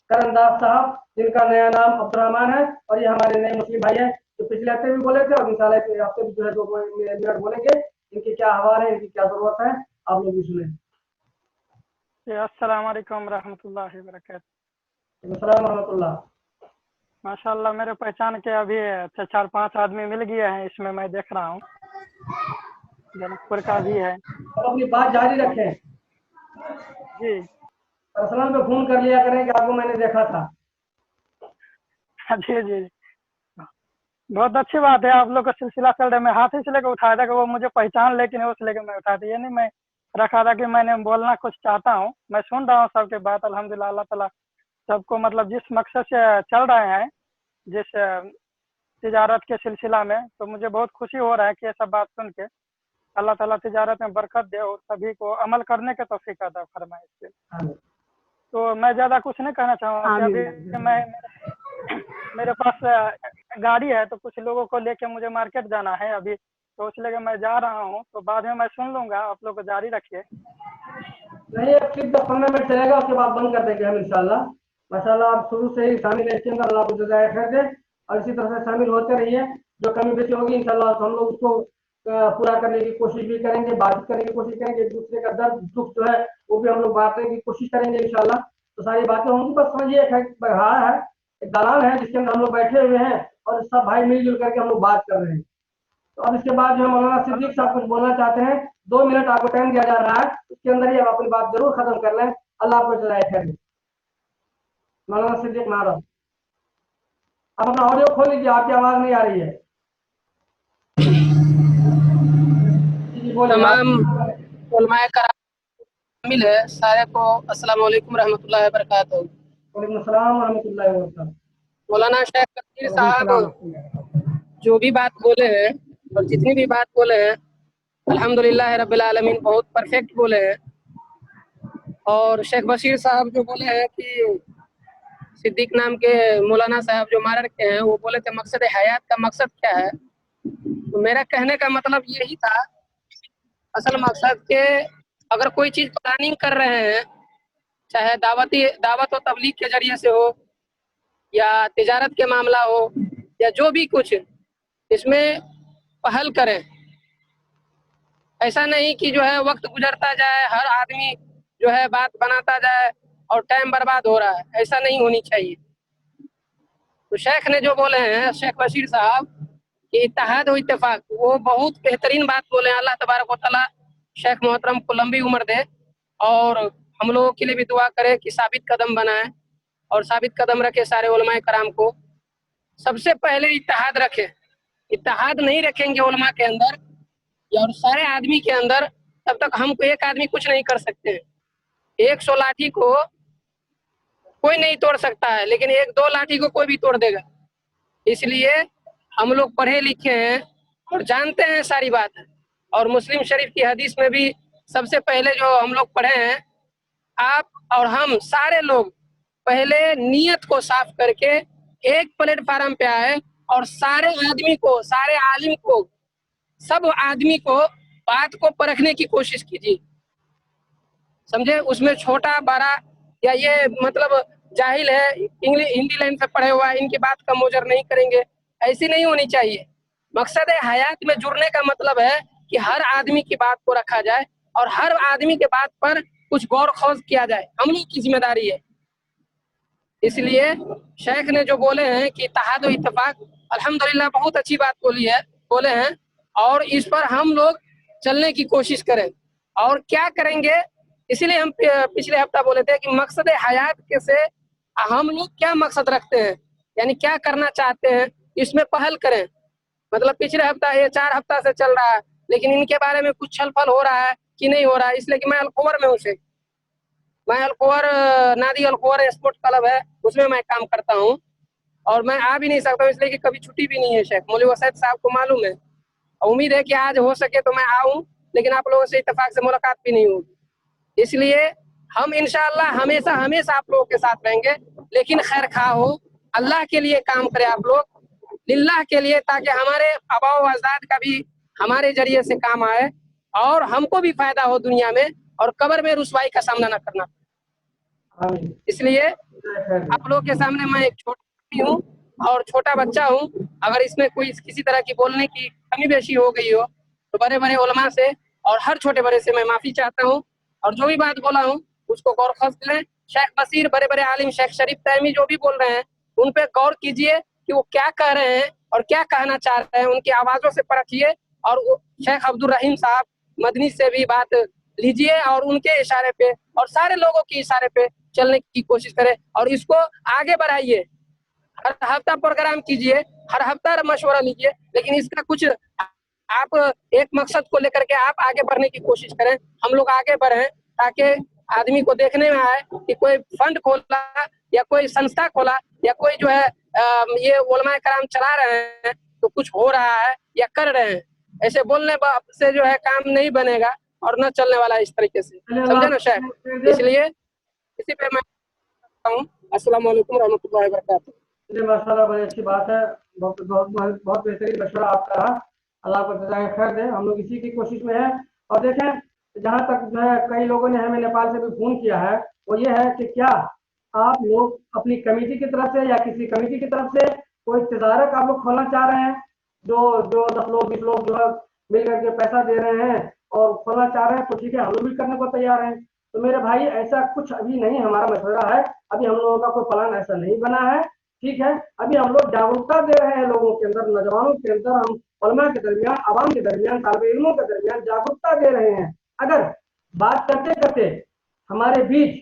करमदास साहब, जिनका नया नाम अब्दुर्रहमान है और ये हमारे नए मुस्लिम भाई हैं, जो पिछले हफ्ते भी बोले थे और इंशाल्लाह इस हफ्ते भी जो है 2 मिनट बोलेंगे। इनकी क्या हवाल है, इनकी क्या जरूरत है, आप लोग भी सुने। अस्सलाम वालेकुम रहमतुल्लाहि व बरकातहू। अस्सलाम रहमतुल्लाह। माशाल्लाह मेरे पहचान के अभी 4-5 आदमी मिल गए हैं, इसमें मैं देख रहा हूँ जनकपुर का भी है। अब अपनी बात जारी रखें जी। पर्सनल पे फोन कर लिया करें कि आपको मैंने देखा था। जी जी, बहुत अच्छी बात है, आप लोग का सिलसिला चल रहा है। मैं हाथ ही से लेकर उठाया था कि वो मुझे पहचान लेकिन वो से लेकर मैं उठाया था, ये नहीं मैं रखा था कि मैंने बोलना कुछ चाहता हूँ। मैं सुन रहा हूँ सबके बात, अल्हम्दुलिल्लाह, अल्लाह ताला सबको मतलब जिस मकसद से चल रहे हैं, जिस तिजारत के सिलसिला में, तो मुझे बहुत खुशी हो रहा है कि ये सब बात सुन के। अल्लाह ताला तिजारत में बरकत दे और सभी को अमल करने के तौफीक अता फरमाए इसके। तो मैं ज़्यादा कुछ नहीं कहना चाहूँगा, अभी मेरे पास गाड़ी है तो कुछ लोगों को लेके मुझे मार्केट जाना है अभी, तो इसलिए मैं जा रहा हूँ, तो बाद में मैं सुन लूँगा, आप लोग जारी रखिए। नहीं, अब क्लिप 10-15 मिनट चलेगा, उसके बाद बंद कर देंगे हम इंशाल्लाह। माशाल्लाह आप शुरू से ही शामिल है इसके अंदर, अल्लाह आपको जज़ाए खैर दे और इसी तरह से शामिल होते रहिए। जो कमी बेची होगी इंशाल्लाह हम लोग उसको पूरा करने की कोशिश भी करेंगे, बातचीत करने की कोशिश करेंगे, एक दूसरे का दर्द दुख जो है वो भी हम लोग बांटने की कोशिश करेंगे इंशाल्लाह। तो सारी बातें होंगी, बस समझिए एक बहार है, एक दालान है जिसके अंदर हम लोग बैठे हुए हैं और सब भाई मिलजुल करके हम लोग बात कर रहे हैं। तो अब इसके बाद जो मौलाना सिद्दीक साहब कुछ बोलना चाहते हैं, 2 मिनट आपको टाइम दिया जा रहा है, उसके अंदर ही आप अपनी बात जरूर खत्म कर लें। अल्लाह आपको जज़ाए खैर दे। मौलाना सिद्दीक नारा, आप अपना ऑडियो खोल लीजिए, आपकी आवाज नहीं आ रही है। तमाम उलमाए कराम शामिल है, सारे को अस्सलाम वालेकुम रहमतुल्लाहि व बरकातहू। वालेकुम अस्सलाम व रहमतुल्लाहि व बरकातहू। मौलाना शेख कबीर साहब जो भी बात बोले हैं और जितनी भी बात बोले हैं, अल्हम्दुलिल्लाह रब्बिल आलमीन बहुत परफेक्ट बोले हैं। और शेख बशीर साहब जो बोले हैं कि सिद्दीक नाम के मौलाना साहब जो मार के हैं, वो बोले थे मकसद हयात का मकसद क्या है। तो मेरा कहने का मतलब यही था, असल मकसद के अगर कोई चीज प्लानिंग कर रहे हैं, चाहे दावत व तबलीग के जरिए से हो या तिजारत के मामला हो या जो भी कुछ, इसमें पहल करें। ऐसा नहीं कि जो है वक्त गुजरता जाए, हर आदमी जो है बात बनाता जाए और टाइम बर्बाद हो रहा है, ऐसा नहीं होनी चाहिए। तो शेख ने जो बोले हैं, शेख बशीर साहब, कि इत्तेहाद व इत्तेफाक, वो बहुत बेहतरीन बात बोले हैं। अल्लाह तबारक व तआला शेख मोहतरम को लंबी उम्र दे और हम लोगों के लिए भी दुआ करे कि साबित कदम बनाए और साबित कदम रखे सारे उलमाए कराम को। सबसे पहले इत्तेहाद रखें, इत्तेहाद नहीं रखेंगे उलमा के अंदर और सारे आदमी के अंदर, तब तक हमको एक आदमी कुछ नहीं कर सकते हैं। 100 लाठी को कोई नहीं तोड़ सकता है, लेकिन 1-2 लाठी को कोई भी तोड़ देगा। इसलिए हम लोग पढ़े लिखे हैं और जानते हैं सारी बात। और मुस्लिम शरीफ की हदीस में भी सबसे पहले जो हम लोग पढ़े हैं, आप और हम सारे लोग पहले नियत को साफ करके एक प्लेटफार्म पे आए और सारे आदमी को, सारे आलिम को, सब आदमी को बात को परखने की कोशिश कीजिए। समझे, उसमें छोटा बड़ा या ये मतलब जाहिल है, इंग्लिश हिंदी लाइन से पढ़े हुआ है, इनकी बात का मोजर नहीं करेंगे, ऐसी नहीं होनी चाहिए। मकसद हयात में जुड़ने का मतलब है कि हर आदमी की बात को रखा जाए और हर आदमी के बात पर कुछ गौर खोज किया जाए, हम लोग की जिम्मेदारी है। इसलिए शेख ने जो बोले हैं कि इत्तेहाद व इत्तेफाक, अल्हम्दुलिल्लाह बहुत अच्छी बात बोले हैं और इस पर हम लोग चलने की कोशिश करें। और क्या करेंगे, इसीलिए हम पिछले हफ्ता बोले थे कि मकसद हयात के से हम लोग क्या मकसद रखते हैं, यानी क्या करना चाहते हैं, इसमें पहल करें। मतलब पिछले हफ्ता, ये 4 हफ्ता से चल रहा है, लेकिन इनके बारे में कुछ छलफल हो रहा है कि नहीं हो रहा है, इसलिए कि मैं अल्कोवर में हूँ शेख। मैं अल्कोवर नादी अल्कोवर स्पोर्ट क्लब है, उसमें मैं काम करता हूँ और मैं आ भी नहीं सकता हूँ इसलिए कि कभी छुट्टी भी नहीं है शेख। मौलवी वसैद साहब को मालूम है, उम्मीद है कि आज हो सके तो मैं आऊँ, लेकिन आप लोगों से इत्तेफाक से मुलाकात भी नहीं होगी। इसलिए हम इंशाअल्लाह हमेशा हमेशा आप लोगों के साथ रहेंगे, लेकिन खैर खा हो, अल्लाह के लिए काम करें आप लोग, लिल्लाह के लिए, ताकि हमारे आबा व अजदाद का भी हमारे जरिए से काम आए और हमको भी फायदा हो दुनिया में और कब्र में रुसवाई का सामना न करना। इसलिए आप लोग के सामने मैं एक छोटा हूँ और छोटा बच्चा हूँ, अगर इसमें कोई किसी तरह की बोलने की कमी बेशी हो गई हो तो बड़े बड़े उलमा से और हर छोटे बड़े से मैं माफी चाहता हूँ, और जो भी बात बोला हूँ उसको गौर खस लें। शेख बशीर, बड़े बड़े आलिम शेख शरीफ तैमी जो भी बोल रहे हैं उन पे गौर कीजिए कि वो क्या कह रहे हैं और क्या कहना चाह रहे हैं, उनकी आवाजों से परखिए, और शेख अब्दुल रहीम साहब मदनी से भी बात लीजिए और उनके इशारे पे और सारे लोगों के इशारे पे चलने की कोशिश करें और इसको आगे बढ़ाइए। हर हफ्ता प्रोग्राम कीजिए, हर हफ्ता मशवरा लीजिए, लेकिन इसका कुछ आप एक मकसद को लेकर के आप आगे बढ़ने की कोशिश करें, हम लोग आगे बढ़ें, ताकि आदमी को देखने में आए कि कोई फंड खोला या कोई संस्था खोला या कोई जो है ये उलमा कराम चला रहे हैं तो कुछ हो रहा है या कर रहे हैं। ऐसे बोलने से जो है काम नहीं बनेगा और न चलने वाला इस तरीके से, समझे ना शेख? इसलिए इसी पे मैं हूँ। अस्सलाम वालेकुम रहमतुल्लाहि व बरकातहू। माशाल्लाह, बड़ी अच्छी बात है, बहुत बहुत बहुत बेहतरीन मशवरा आपका रहा, अल्लाह को जज़ाए खैर दे। हम लोग इसी की कोशिश में है। और देखें, जहाँ तक जो है कई लोगों ने हमें नेपाल से भी फोन किया है, वो ये है कि क्या आप लोग अपनी कमेटी की तरफ से या किसी कमेटी की तरफ से कोई तजारत आप लोग खोलना चाह रहे हैं, जो 10 लोग 20 लोग जो है मिल करके पैसा दे रहे हैं और खोलना चाह रहे हैं, तो ठीक है, हम लोग भी करने को तैयार हैं। तो मेरे भाई, ऐसा कुछ अभी नहीं हमारा मशवरा है, अभी हम लोगों का कोई प्लान ऐसा नहीं बना है, ठीक है। अभी हम लोग जागरूकता दे रहे हैं लोगों के अंदर, नौजवानों के अंदर, हम उलमा के दरमियान, आवाम के दरमियान, तालिब इल्मों के दरमियान जागरूकता दे रहे हैं। अगर बात करते करते हमारे बीच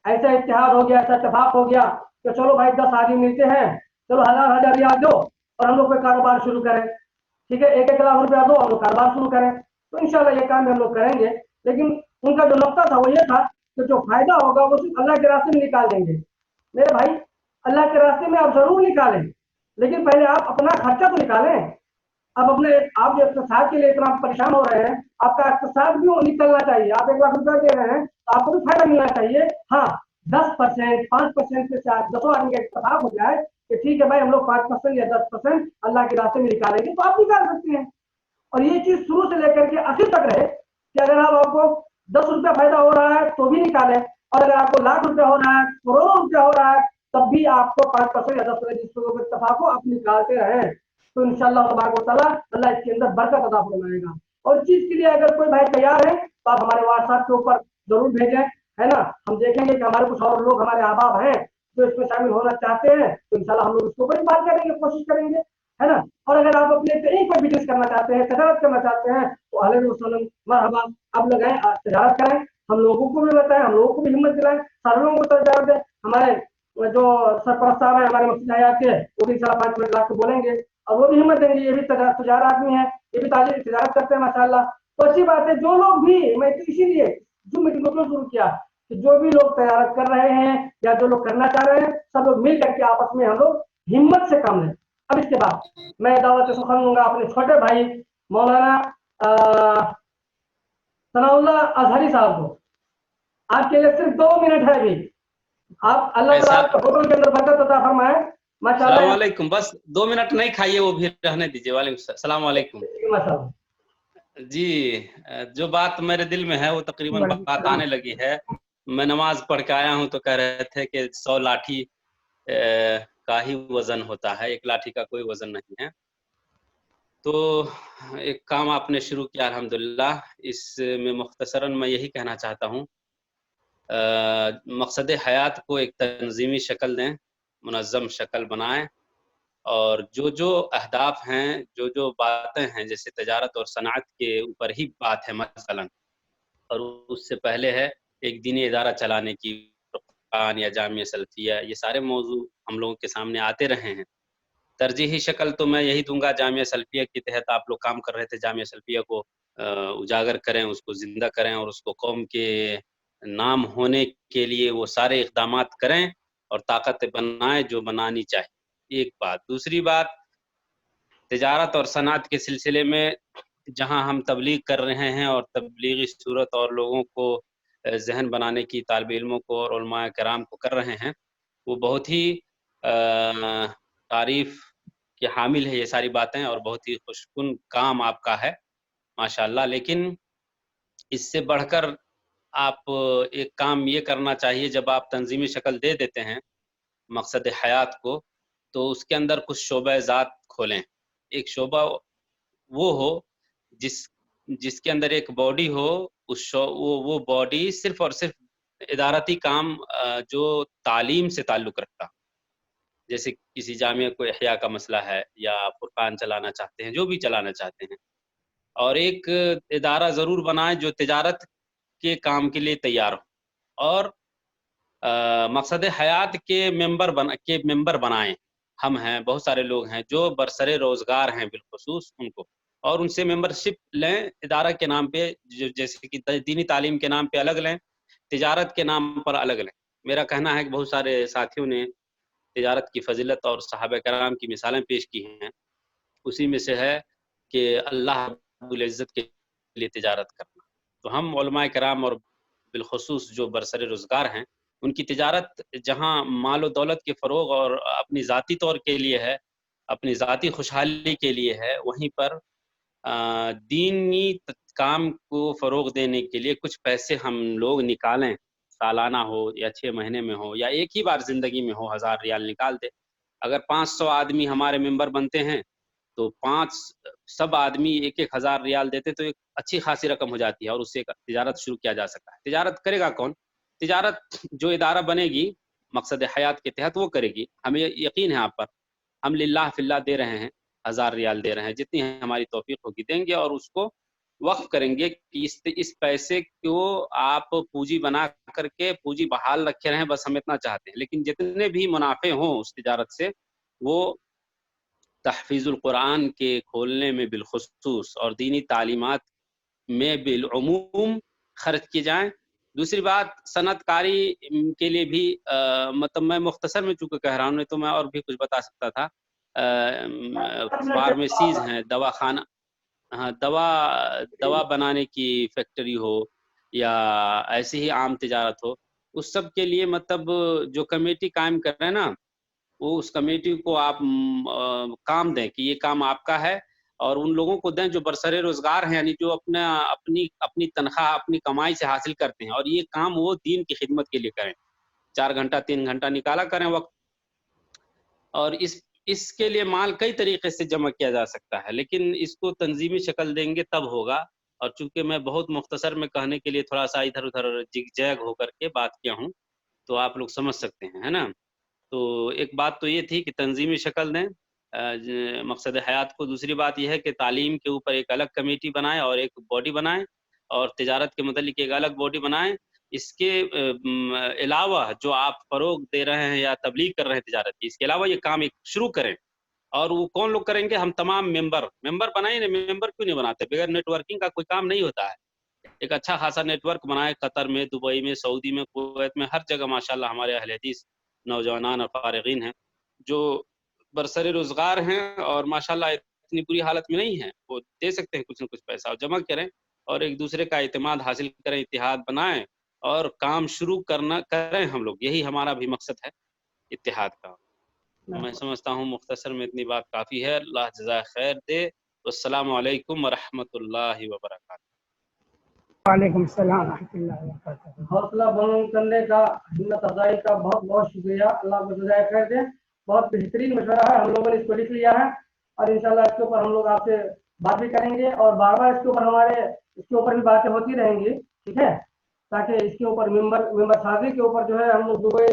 ऐसा इत्तेहाद हो गया, ऐसा इत्तेफाक हो गया कि चलो भाई 10 आदमी मिलते हैं, चलो 1000 रियाल दो और हम लोग कोई कारोबार शुरू करें, ठीक है, 1-1 लाख रुपया दो, हम लोग कारोबार शुरू करें, तो इंशाल्लाह ये काम हम लोग करेंगे। लेकिन उनका जो नुक्ता था वो ये था कि जो फायदा होगा वो सिर्फ अल्लाह के रास्ते में निकाल देंगे। मेरे भाई, अल्लाह के रास्ते में आप जरूर निकालें, लेकिन पहले आप अपना खर्चा तो निकालें। आप जो इक़्तिसाद के लिए इतना परेशान हो रहे हैं, आपका इक़्तिसाद भी निकलना चाहिए। आप 1 लाख रुपया दे रहे हैं तो आपको भी फायदा मिलना चाहिए। हाँ, 10%, 5% से 10 आदमी का इत्तेफाक हो जाए कि ठीक है भाई, हम लोग 5% या 10% अल्लाह के रास्ते में निकालेंगे, तो आप निकाल सकते हैं। और ये चीज शुरू से लेकर के आखिर तक रहे कि अगर आपको 10 रुपया फायदा हो रहा है तो भी निकालें, और अगर आपको लाख रुपया हो रहा है, करोड़ों रुपया हो रहा है, तब भी आपको 5% या 10% जिसको इत्तेफाक हो आप निकालते रहें, तो इंशाअल्लाह तबारक व तआला अल्लाह इसके अंदर बरकत अता फरमाएगा। और चीज के लिए अगर कोई भाई तैयार है तो आप हमारे व्हाट्सएप के ऊपर जरूर भेजें, है ना। हम देखेंगे कि हमारे कुछ और लोग हमारे अहबाब हैं जो इसमें शामिल होना चाहते हैं, तो इंशाअल्लाह हम लोग उसके ऊपर बात करेंगे, कोशिश करेंगे, है ना। और अगर आप अपने कहीं पर बिजनेस करना चाहते हैं, तजारत करना चाहते हैं, तो अहलन व सहलन मरहबा, आप लोग आए, तजारत करें, हम लोगों को भी बताएं, हम लोगों को भी हिम्मत दिलाएं, सारे लोगों को तजारत दें। हमारे जो सरपरस्त साहब है हमारे मस्जिद हयात के, वो भी इंशाअल्लाह 5 मिनट लाख बोलेंगे और वो भी हिम्मत देंगे, ये भी तजारत आदमी है, ये भी तजारत करते हैं माशाअल्लाह। तो अच्छी बात है। जो लोग भी, मैं तो इसीलिए जूम मीटिंग को क्यों शुरू किया कि जो भी लोग तजारत कर रहे हैं या जो लोग करना चाह रहे हैं, सब लोग मिल करके आपस में हम लोग हिम्मत से काम लें। अब इसके बाद मैं दावत सुखन दूंगा अपने छोटे भाई मौलाना सनाउल्लाह अजहरी साहब को। आपके लिए सिर्फ 2 मिनट है अभी, आप अल्लाह ताला के हुक्म के अंदर बरकत अता फरमाए माशाअल्लाह। अस्सलाम वालेकुम, बस 2 मिनट नहीं खाइए, वो भी रहने दीजिए। वालेकुम अस्सलाम वालेकुम जी। जो बात मेरे दिल में है वो तकरीबन बात आने लगी है। मैं नमाज पढ़ के आया हूँ तो कह रहे थे कि 100 लाठी का ही वजन होता है, 1 लाठी का कोई वजन नहीं है। तो एक काम आपने शुरू किया अल्हम्दुलिल्लाह। इसमें मुख्तसरन मैं यही कहना चाहता हूँ, मकसद हयात को एक तंजीमी शक्ल दें, मुनज़्ज़म शक्ल बनाएं, और जो अहदाफ हैं, जो बातें हैं, जैसे तजारत और सनात के ऊपर ही बात है मसलन, और उससे पहले है एक दीनी इदारा चलाने की, फ़ुरक़ान या जामिया सलफ़िया, ये सारे मौजू हम लोगों के सामने आते रहे हैं। तरजीही शक्ल तो मैं यही दूंगा, जामिया सलफ़िया के तहत आप लोग काम कर रहे थे, जामिया सलफ़िया को उजागर करें, उसको जिंदा करें और उसको कौम के नाम होने के लिए वो सारे इक़दामात करें और ताकत बनाएं जो बनानी चाहिए। एक बात। दूसरी बात, तिजारत और सनात के सिलसिले में जहां हम तबलीग कर रहे हैं और तबलीगी सूरत और लोगों को जहन बनाने की तालिब इल्मों को और उलमाए कराम को कर रहे हैं, वो बहुत ही तारीफ के हामिल है ये सारी बातें और बहुत ही खुशकुन काम आपका है माशाल्लाह। लेकिन इससे बढ़कर आप एक काम ये करना चाहिए, जब आप तंजीमी शक्ल दे देते हैं मकसद हयात को, तो उसके अंदर कुछ शोबा ज़ात खोलें। एक शोबा वो हो जिसके अंदर एक बॉडी हो, वो बॉडी सिर्फ और सिर्फ इदारती काम जो तालीम से ताल्लुक़ रखता, जैसे किसी जामिया को इहया का मसला है या फुरकान चलाना चाहते हैं, जो भी चलाना चाहते हैं, और एक इदारा ज़रूर बनाएं जो तिजारत के काम के लिए तैयार हो और मकसद हयात के मेंबर बनाएं। हम हैं, बहुत सारे लोग हैं जो बरसरे रोज़गार हैं बिलखुसूस उनको, और उनसे मेंबरशिप लें इदारा के नाम पे, जैसे कि दीनी तालीम के नाम पे अलग लें, तिजारत के नाम पर अलग लें। मेरा कहना है कि बहुत सारे साथियों ने तिजारत की फजीलत और सहाबा कराम की मिसालें पेश की हैं, उसी में से है कि अल्लाह रब्बुल इज़्ज़त के लिए तिजारत करना। तो हम उलमाए कराम और बिलखुसूस जो बरसरे रोज़गार हैं, उनकी तिजारत जहाँ माल और दौलत के फ़रोग़ और अपनी ज़ाती तौर के लिए है, अपनी ज़ाती खुशहाली के लिए है, वहीं पर दीनी काम को फ़रोग़ देने के लिए कुछ पैसे हम लोग निकालें, सालाना हो या 6 महीने में हो या एक ही बार ज़िंदगी में हो, 1000 रियाल निकाल दे। अगर 500 आदमी हमारे मेंबर बनते हैं तो सब आदमी 1-1 हज़ार रियाल देते तो एक अच्छी खासी रकम हो जाती है और उससे तिजारत शुरू किया जा सकता है। तिजारत करेगा कौन? तिजारत जो इदारा बनेगी मकसद हयात के तहत वो करेगी। हमें यकीन है आप पर, हम लिल्लाह फिल्लाह दे रहे हैं, 1000 रियाल दे रहे हैं, जितनी हमारी तौफीक होगी देंगे और उसको वक्फ करेंगे कि इस पैसे को आप पूंजी बना करके पूंजी बहाल रखे रहें, बस हम इतना चाहते हैं। लेकिन जितने भी मुनाफे हों उस तिजारत से, वो तहफ़ीज़ुल कुरान के खोलने में बिलखुसूस और दीनी तालीमात में बिलउमूम खर्च किए जाएँ। दूसरी बात, सनअतकारी के लिए भी मतलब मैं मुख्तसर में चूँकि कह रहा हूँ, नहीं तो मैं और भी कुछ बता सकता था। फार्मेसीज़ हैं, दवाखाना, हाँ, दवा बनाने की फैक्ट्री हो या ऐसी ही आम तिजारत हो, उस सब के लिए मतलब जो कमेटी कायम कर रहे हैं ना, वो उस कमेटी को आप काम दें कि ये काम आपका है, और उन लोगों को दें जो बरसरे रोज़गार हैं, यानी जो अपनी तनख्वाह अपनी कमाई से हासिल करते हैं, और ये काम वो दीन की खिदमत के लिए करें। 4 घंटा 3 घंटा निकाला करें वक्त, और इसके लिए माल कई तरीके से जमा किया जा सकता है, लेकिन इसको तंजीमी शक्ल देंगे तब होगा। और चूंकि मैं बहुत मुख्तसर में कहने के लिए थोड़ा सा इधर उधर जिग-जैग होकर के बात किया हूँ, तो आप लोग समझ सकते हैं, है ना? तो एक बात तो ये थी कि तंजीमी शक्ल दें मकसद हयात को। दूसरी बात यह है कि तालीम के ऊपर एक अलग कमेटी बनाएं और एक बॉडी बनाएं, और तिजारत के मुतालिक एक अलग बॉडी बनाएं। इसके अलावा जो आप फ़रोग़ दे रहे हैं या तबलीग कर रहे हैं तिजारत की, इसके अलावा ये काम एक शुरू करें। और वो कौन लोग करेंगे? हम तमाम मेंबर बनाएं ना। मेंबर क्यों नहीं बनाते? बगैर नेटवर्किंग का कोई काम नहीं होता है। एक अच्छा खासा नेटवर्क बनाए, कतर में, दुबई में, सऊदी में, कुवैत में, हर जगह माशाल्लाह हमारे अहले हदीस नौजवान और फारिगीन हैं जो बरसरे रोज़गार हैं और माशाल्लाह इतनी बुरी हालत में नहीं हैं, वो दे सकते हैं कुछ न कुछ पैसा, और जमा करें और एक दूसरे का इत्मीनान हासिल करें, इत्तेहाद बनाएं और काम शुरू करें हम लोग। यही हमारा भी मकसद है, इत्तेहाद का। मैं समझता हूँ मुख्तसर में इतनी बात काफ़ी है। अल्लाह जज़ाए खैर दे। अस्सलामु अलैकुम व रहमतुल्लाहि व बरकातहू। वालेकुम सलाम व रहमतुल्लाहि व बरकातहू। हौसला बुलंद करने का, हिम्मत अफजाई का बहुत बहुत शुक्रिया। अल्लाह को जज़ाए खैर दे। बहुत बेहतरीन मशवरा है, हम लोगों ने इसको लिख लिया है और इंशाल्लाह इसके ऊपर हम लोग आपसे बात भी करेंगे और बार बार इसके ऊपर भी बातें होती रहेंगी, ठीक है? ताकि इसके ऊपर मेंबर साजी के ऊपर जो है हम लोग दुबई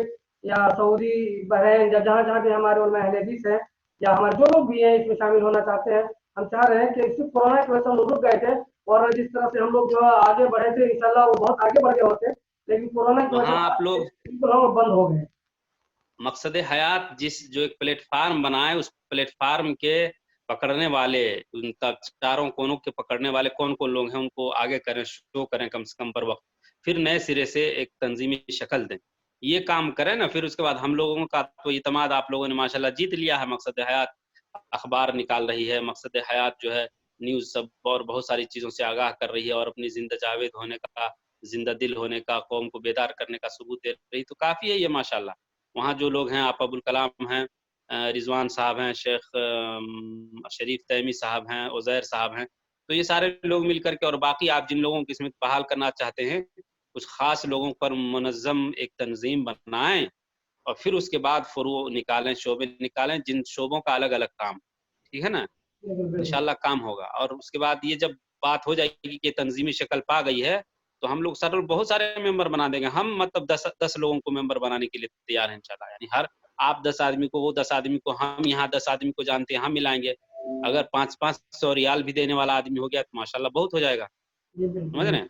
या सऊदी, बहरीन या जहाँ जहाँ भी हमारे उलमा अहले हदीस हैं या हमारे जो लोग भी हैं इसमें शामिल होना चाहते हैं, हम चाह रहे हैं कि सिर्फ कोरोना की वजह से हम लोग रुक गए थे, और जिस तरह से हम लोग जो आगे बढ़े थे इंशाल्लाह वो बहुत आगे बढ़ गए होते, लेकिन कोरोना की वजह से आप लोग हम बंद हो गए। मकसद हयात जो एक प्लेटफार्म बनाए, उस प्लेटफार्म के पकड़ने वाले, उनका चारों कोनों के पकड़ने वाले कौन कौन लोग हैं उनको आगे करें, शो करें कम से कम बर वक्त, फिर नए सिरे से एक तंजीमी शक्ल दें, ये काम करें ना। फिर उसके बाद हम लोगों का तो इतमाद आप लोगों ने माशाल्लाह जीत लिया है। मकसद हयात अखबार निकाल रही है, मकसद हयात जो है न्यूज़ सब और बहुत सारी चीज़ों से आगाह कर रही है और अपनी जिंदा जावेद होने का, जिंदा दिल होने का, कौम को बेदार करने का सबूत दे रही, तो काफ़ी है ये माशाल्लाह। वहाँ जो लोग हैं, आप अबुल कलाम हैं, रिजवान साहब हैं, शेख शरीफ तैमी साहब हैं, उज़ैर साहब हैं, तो ये सारे लोग मिल करके, और बाकी आप जिन लोगों की इसमें बहाल करना चाहते हैं, कुछ ख़ास लोगों पर मुनज़्ज़म एक तंजीम बनाएं और फिर उसके बाद फ़ुरू निकालें, शोबे निकालें, जिन शोबों का अलग अलग काम, ठीक है ना, इंशाल्लाह काम होगा। और उसके बाद ये जब बात हो जाएगी कि तंजीमी शक्ल पा गई है, तो हम लोग सर बहुत सारे मेंबर बना देंगे। हम मतलब 10 लोगों को मेंबर बनाने के लिए तैयार हैं इंशाल्लाह। यानी हर आप 10 आदमी को, वो 10 आदमी को, हम यहाँ 10 आदमी को जानते हैं, हम मिलाएंगे। अगर 500 रियाल भी देने वाला आदमी हो गया तो माशाल्लाह बहुत हो जाएगा, समझ रहे हैं।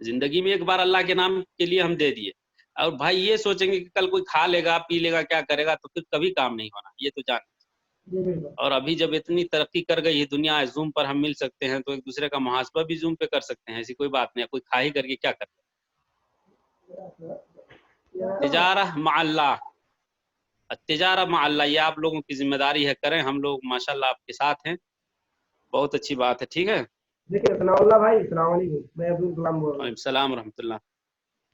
जिंदगी में एक बार अल्लाह के नाम के लिए हम दे दिए, और भाई ये सोचेंगे कि कल कोई खा लेगा, पी लेगा, क्या करेगा, तो फिर कभी काम नहीं होना, ये तो जान। और अभी जब इतनी तरक्की कर गई है दुनिया, जूम पर हम मिल सकते हैं, तो एक दूसरे का मुहासबा भी जूम पे कर सकते हैं, ऐसी कोई बात नहीं है। कोई खा ही करके क्या करते हैं। तिजारा मअल्लाह, तिजारा मअल्लाह, ये आप लोगों की जिम्मेदारी है, करें। हम लोग माशाल्लाह आपके साथ हैं, बहुत अच्छी बात है, ठीक है। देखिए सनाउल्लाह भाई, अस्सलाम वालेकुम, मैं अब्दुल कलाम बोल रहा हूँ। वालेकुम सलाम रहमतुल्लाह।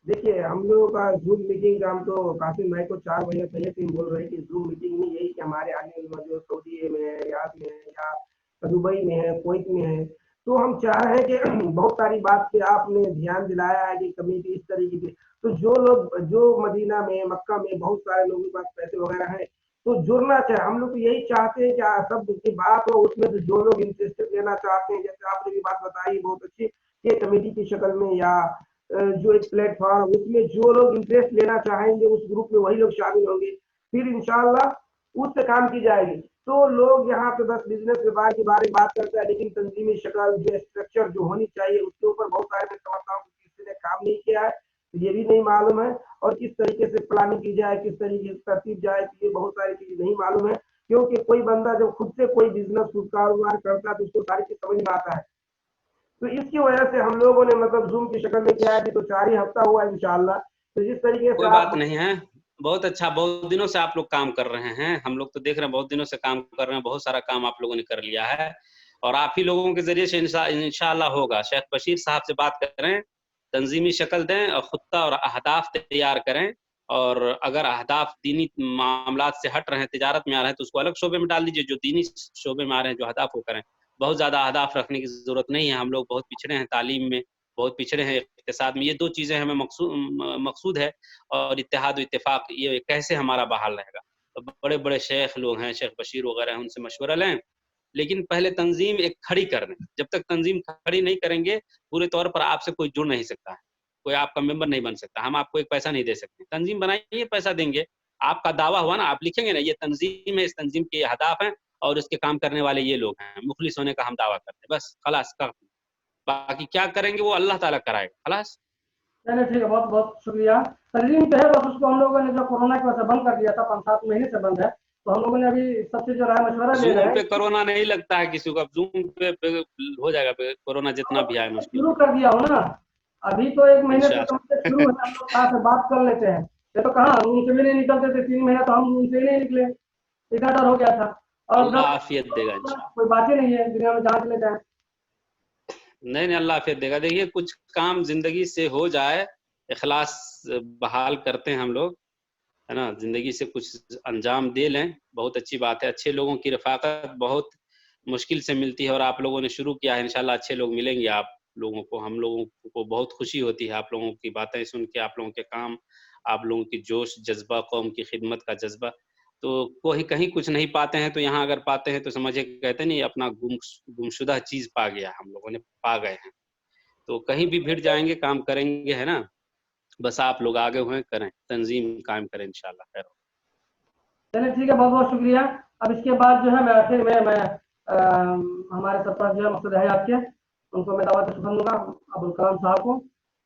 देखिए हम लोगों का जूम मीटिंग का, हम तो काफी मैं को 4 महीने पहले से बोल रहे हैं कि जूम मीटिंग में यही कि हमारे आदमी जो सऊदी में है, रियाद में है, या दुबई में है, कुवैत में है, तो हम चाह रहे हैं कि बहुत सारी बात पे आपने ध्यान दिलाया है कि कमेटी इस तरीके की, तो जो लोग जो मदीना में, मक्का में बहुत सारे लोगों के पास पैसे वगैरह हैं, तो जुड़ना चाहे। हम लोग तो यही चाहते हैं कि सब की बात हो उसमें, तो जो लोग इंटरेस्टेड लेना चाहते हैं, जैसे आपने भी बात बताई बहुत अच्छी, कि कमेटी की शक्ल में या जो एक प्लेटफॉर्म, उसमें जो लोग इंटरेस्ट लेना चाहेंगे उस ग्रुप में वही लोग शामिल होंगे, फिर इंशाल्लाह उससे काम की जाएगी। तो लोग यहाँ पे बस बिजनेस व्यापार के बारे में बात करते हैं, लेकिन तंजीमी शक्ल जो स्ट्रक्चर जो होनी चाहिए उसके ऊपर बहुत सारे मैं समझता हूँ किसी ने काम नहीं किया है, तो ये भी नहीं मालूम है। और किस तरीके से प्लानिंग की जाए, किस तरीके से तरतीब जाए, ये बहुत सारी चीजें नहीं मालूम है। क्योंकि कोई बंदा जब खुद से कोई बिजनेस कारोबार करता है तो उसको सारी चीज समझ में आता है। तो इसकी वजह से हम लोगों ने मतलब जूम की शक्ल में किया है, तो 4 ही हफ्ता हुआ इंशाल्लाह। तो जिस तरीके से कोई बात नहीं है, बहुत अच्छा, बहुत दिनों से आप लोग काम कर रहे हैं, हम लोग तो देख रहे हैं बहुत दिनों से काम कर रहे हैं, बहुत सारा काम आप लोगों ने कर लिया है, और आप ही लोगों के जरिए से इंशाल्लाह होगा। शेख बशीर साहब से बात करें, तंजीमी शक्ल दें और खुत्ता और अहदाफ तैयार करें, और अगर अहदाफ दीनी मामलात से हट रहे हैं, तिजारत में आ रहे हैं, तो उसको अलग शोबे में डाल दीजिए। जो दीनी शोबे में आ रहे हैं, जो अहदाफ वो करें। बहुत ज़्यादा अहदाफ रखने की ज़रूरत नहीं है, हम लोग बहुत पिछड़े हैं, तालीम में बहुत पिछड़े हैं, इक़्तिसाद में। ये 2 चीज़ें हमें मकसूद है, और इत्तेहाद और इत्तेफाक, ये कैसे हमारा बहाल रहेगा। तो बड़े बड़े शेख लोग हैं, शेख बशीर वगैरह हैं, उनसे मशवरा लें, लेकिन पहले तंजीम एक खड़ी कर दें। जब तक तंजीम खड़ी नहीं करेंगे, पूरे तौर पर आपसे कोई जुड़ नहीं सकता है, कोई आपका मेंबर नहीं बन सकता, हम आपको एक पैसा नहीं दे सकते। तंजीम बनाइए, पैसा देंगे, आपका दावा हुआ ना, आप लिखेंगे ना ये तंजीम है, इस तंजीम के अहदाफ हैं और इसके काम करने वाले ये लोग हैं, मुखलिस होने का हम दावा करते हैं, बस खलास कर। बाकी क्या करेंगे वो अल्लाह ताला कराएगा, खलास। चलिए ठीक है, बहुत बहुत शुक्रिया। तंजीम तो है, बस उसको हम लोगों ने जो कोरोना की वजह से बंद कर दिया था, 5-7 महीने से बंद है, तो हम लोगों ने अभी सबसे जो राय मशवरा ले रहे हैं। जूम पे कोरोना नहीं लगता है किसी को, अब जूम पे हो जाएगा कोरोना जितना भी आए मुश्किल। शुरू कर दिया हो ना, अभी तो 1 महीने से शुरू है, हम लोग कहाँ से बात कर लेते हैं, ये तो कहाँ उनसे भी नहीं निकलते थे, 3 महीना तो हम उनसे ही नहीं निकले, इतना डर हो गया था। और अल्लाह आफियत देगा इंशाल्लाह, कोई बात ही नहीं है दुनिया में, जहाँ चले जाए। नहीं अल्लाह आफियत देगा। देखिए कुछ काम जिंदगी से हो जाए, इखलास बहाल करते हैं हम लोग, है ना, जिंदगी से कुछ अंजाम दे लें, बहुत अच्छी बात है। अच्छे लोगों की रफाकत बहुत मुश्किल से मिलती है, और आप लोगों ने शुरू किया है, इंशाल्लाह अच्छे लोग मिलेंगे आप लोगों को। हम लोगों को बहुत खुशी होती है आप लोगों की बातें सुन के, आप लोगों के काम, आप लोगों की जोश जज्बा, कौम की खिदमत का जज्बा। तो कोई कहीं कुछ नहीं पाते हैं, तो यहाँ अगर पाते हैं तो समझे, कहते नहीं अपना गुमशुदा चीज पा गया, हम लोगों ने पा गए हैं। तो कहीं भी भिड़ जाएंगे, काम करेंगे, है ना, बस आप लोग आगे हुए, करें, तंजीम कायम करें, इंशाल्लाह खैर। चलिए ठीक है, बहुत बहुत शुक्रिया। अब इसके बाद जो है मैं फिर मैं हमारे सरपंच जो है मकसद है आपके, उनको मैं दावत सुखन दूंगा, अबुल कलाम साहब को,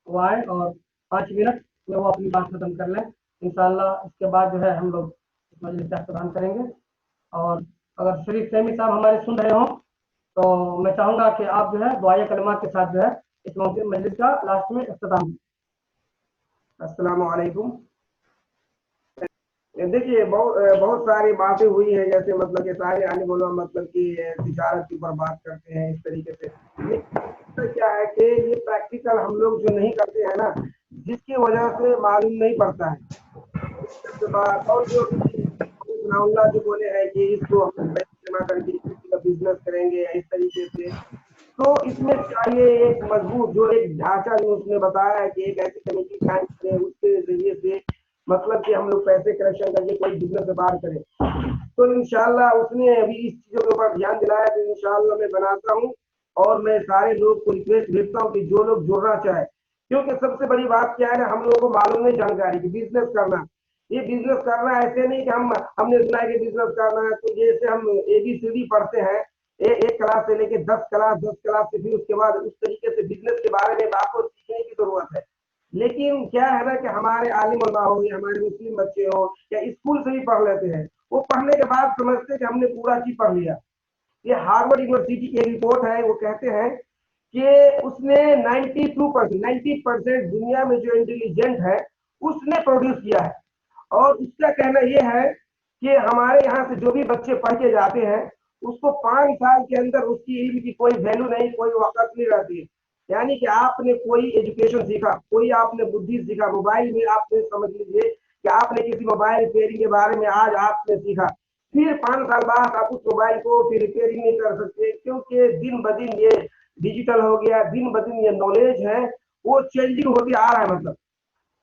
वो आए और 5 मिनट में वो अपनी बात खत्म कर लें इंशाल्लाह। इसके बाद जो है हम लोग मजलिस का इख्तिताम करेंगे, और अगर शरीफ फहमी साहब हमारे सुन रहे हो तो मैं चाहूंगा कि आप जो है दुआया कलमात के साथ जो है इस मजलिस का लास्ट में इख्तिताम। अस्सलाम वालेकुम। देखिए बहुत सारी बातें हुई है, जैसे मतलब कि सारे आलिम उलमा मतलब कि तिजारत के ऊपर बात करते हैं इस तरीके से। तो क्या है कि ये प्रैक्टिकल हम लोग जो नहीं करते हैं ना, जिसकी वजह से मालूम नहीं पड़ता है। और जो जो बोले हैं कि इसको हम पैसे जमा करके बिजनेस करेंगे इस तरीके से, तो इसमें चाहिए एक मजबूत जो एक ढांचा जो उसने बताया है कि एक ऐसी कमेटी कायम करें, उसके जरिए से मतलब कि हम लोग पैसे कलेक्शन करके कोई बिजनेस व्यापार करें। तो इंशाल्लाह उसने अभी इस चीजों के ऊपर ध्यान दिलाया, तो इंशाल्लाह मैं बनाता हूँ और मैं सारे लोग को रिक्वेस्ट भेजता हूँ कि जो लोग जुड़ना चाहे, क्योंकि सबसे बड़ी बात क्या है ना, हम लोगों को मालूम नहीं जानकारी कि बिजनेस करना, ये बिजनेस करना ऐसे नहीं कि हमने सुना है कि बिजनेस करना है। तो जैसे हम ABCD पढ़ते हैं एक क्लास से लेके 10 क्लास से, फिर उसके बाद उस तरीके से बिजनेस के बारे में आपको सीखने की जरूरत है। लेकिन क्या है ना कि हमारे आलिम उलमा हो या हमारे मुस्लिम बच्चे हो या स्कूल से भी पढ़ लेते हैं, वो पढ़ने के बाद समझते हैं कि हमने पूरा चीज पढ़ लिया। ये हार्वर्ड यूनिवर्सिटी की एक रिपोर्ट है, वो कहते हैं कि उसने 90% दुनिया में जो इंटेलिजेंट है उसने प्रोड्यूस किया है। और उसका कहना यह है कि हमारे यहाँ से जो भी बच्चे पढ़ के जाते हैं उसको 5 साल के अंदर उसकी इल्म की कोई वैल्यू नहीं, कोई वक़्त नहीं रहती है। यानी कि आपने कोई एजुकेशन सीखा, कोई आपने बुद्धि सीखा, मोबाइल में आपने समझ लीजिए कि आपने किसी मोबाइल रिपेयरिंग के बारे में आज आपने सीखा, फिर 5 साल बाद आप उस मोबाइल को फिर रिपेयरिंग नहीं कर सकते, क्योंकि दिन ब दिन ये डिजिटल हो गया, दिन ब दिन ये नॉलेज है वो चेंजिंग होती आ रहा है। मतलब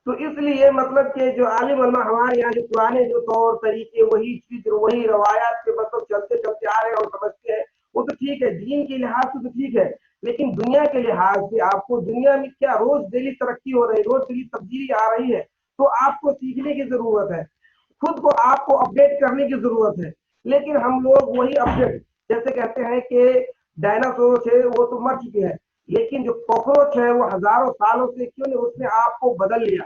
तो इसलिए मतलब कि जो आलिम उलमा हमारे यहाँ जो पुराने जो तौर तरीके वही चीज वही रवायात के मतलब चलते चलते आ रहे हैं और समझते हैं, वो तो ठीक है, दीन के लिहाज से तो ठीक है, लेकिन दुनिया के लिहाज से आपको दुनिया में क्या रोज डेली तरक्की हो रही है, रोज डेली तब्दीली आ रही है, तो आपको सीखने की जरूरत है, खुद को आपको अपडेट करने की जरूरत है। लेकिन हम लोग वही अपडेट, जैसे कहते हैं कि डायनासोर थे वो तो मर चुके हैं, लेकिन जो कॉकरोच है वो हजारों सालों से क्यों नहीं उसने आपको बदल लिया।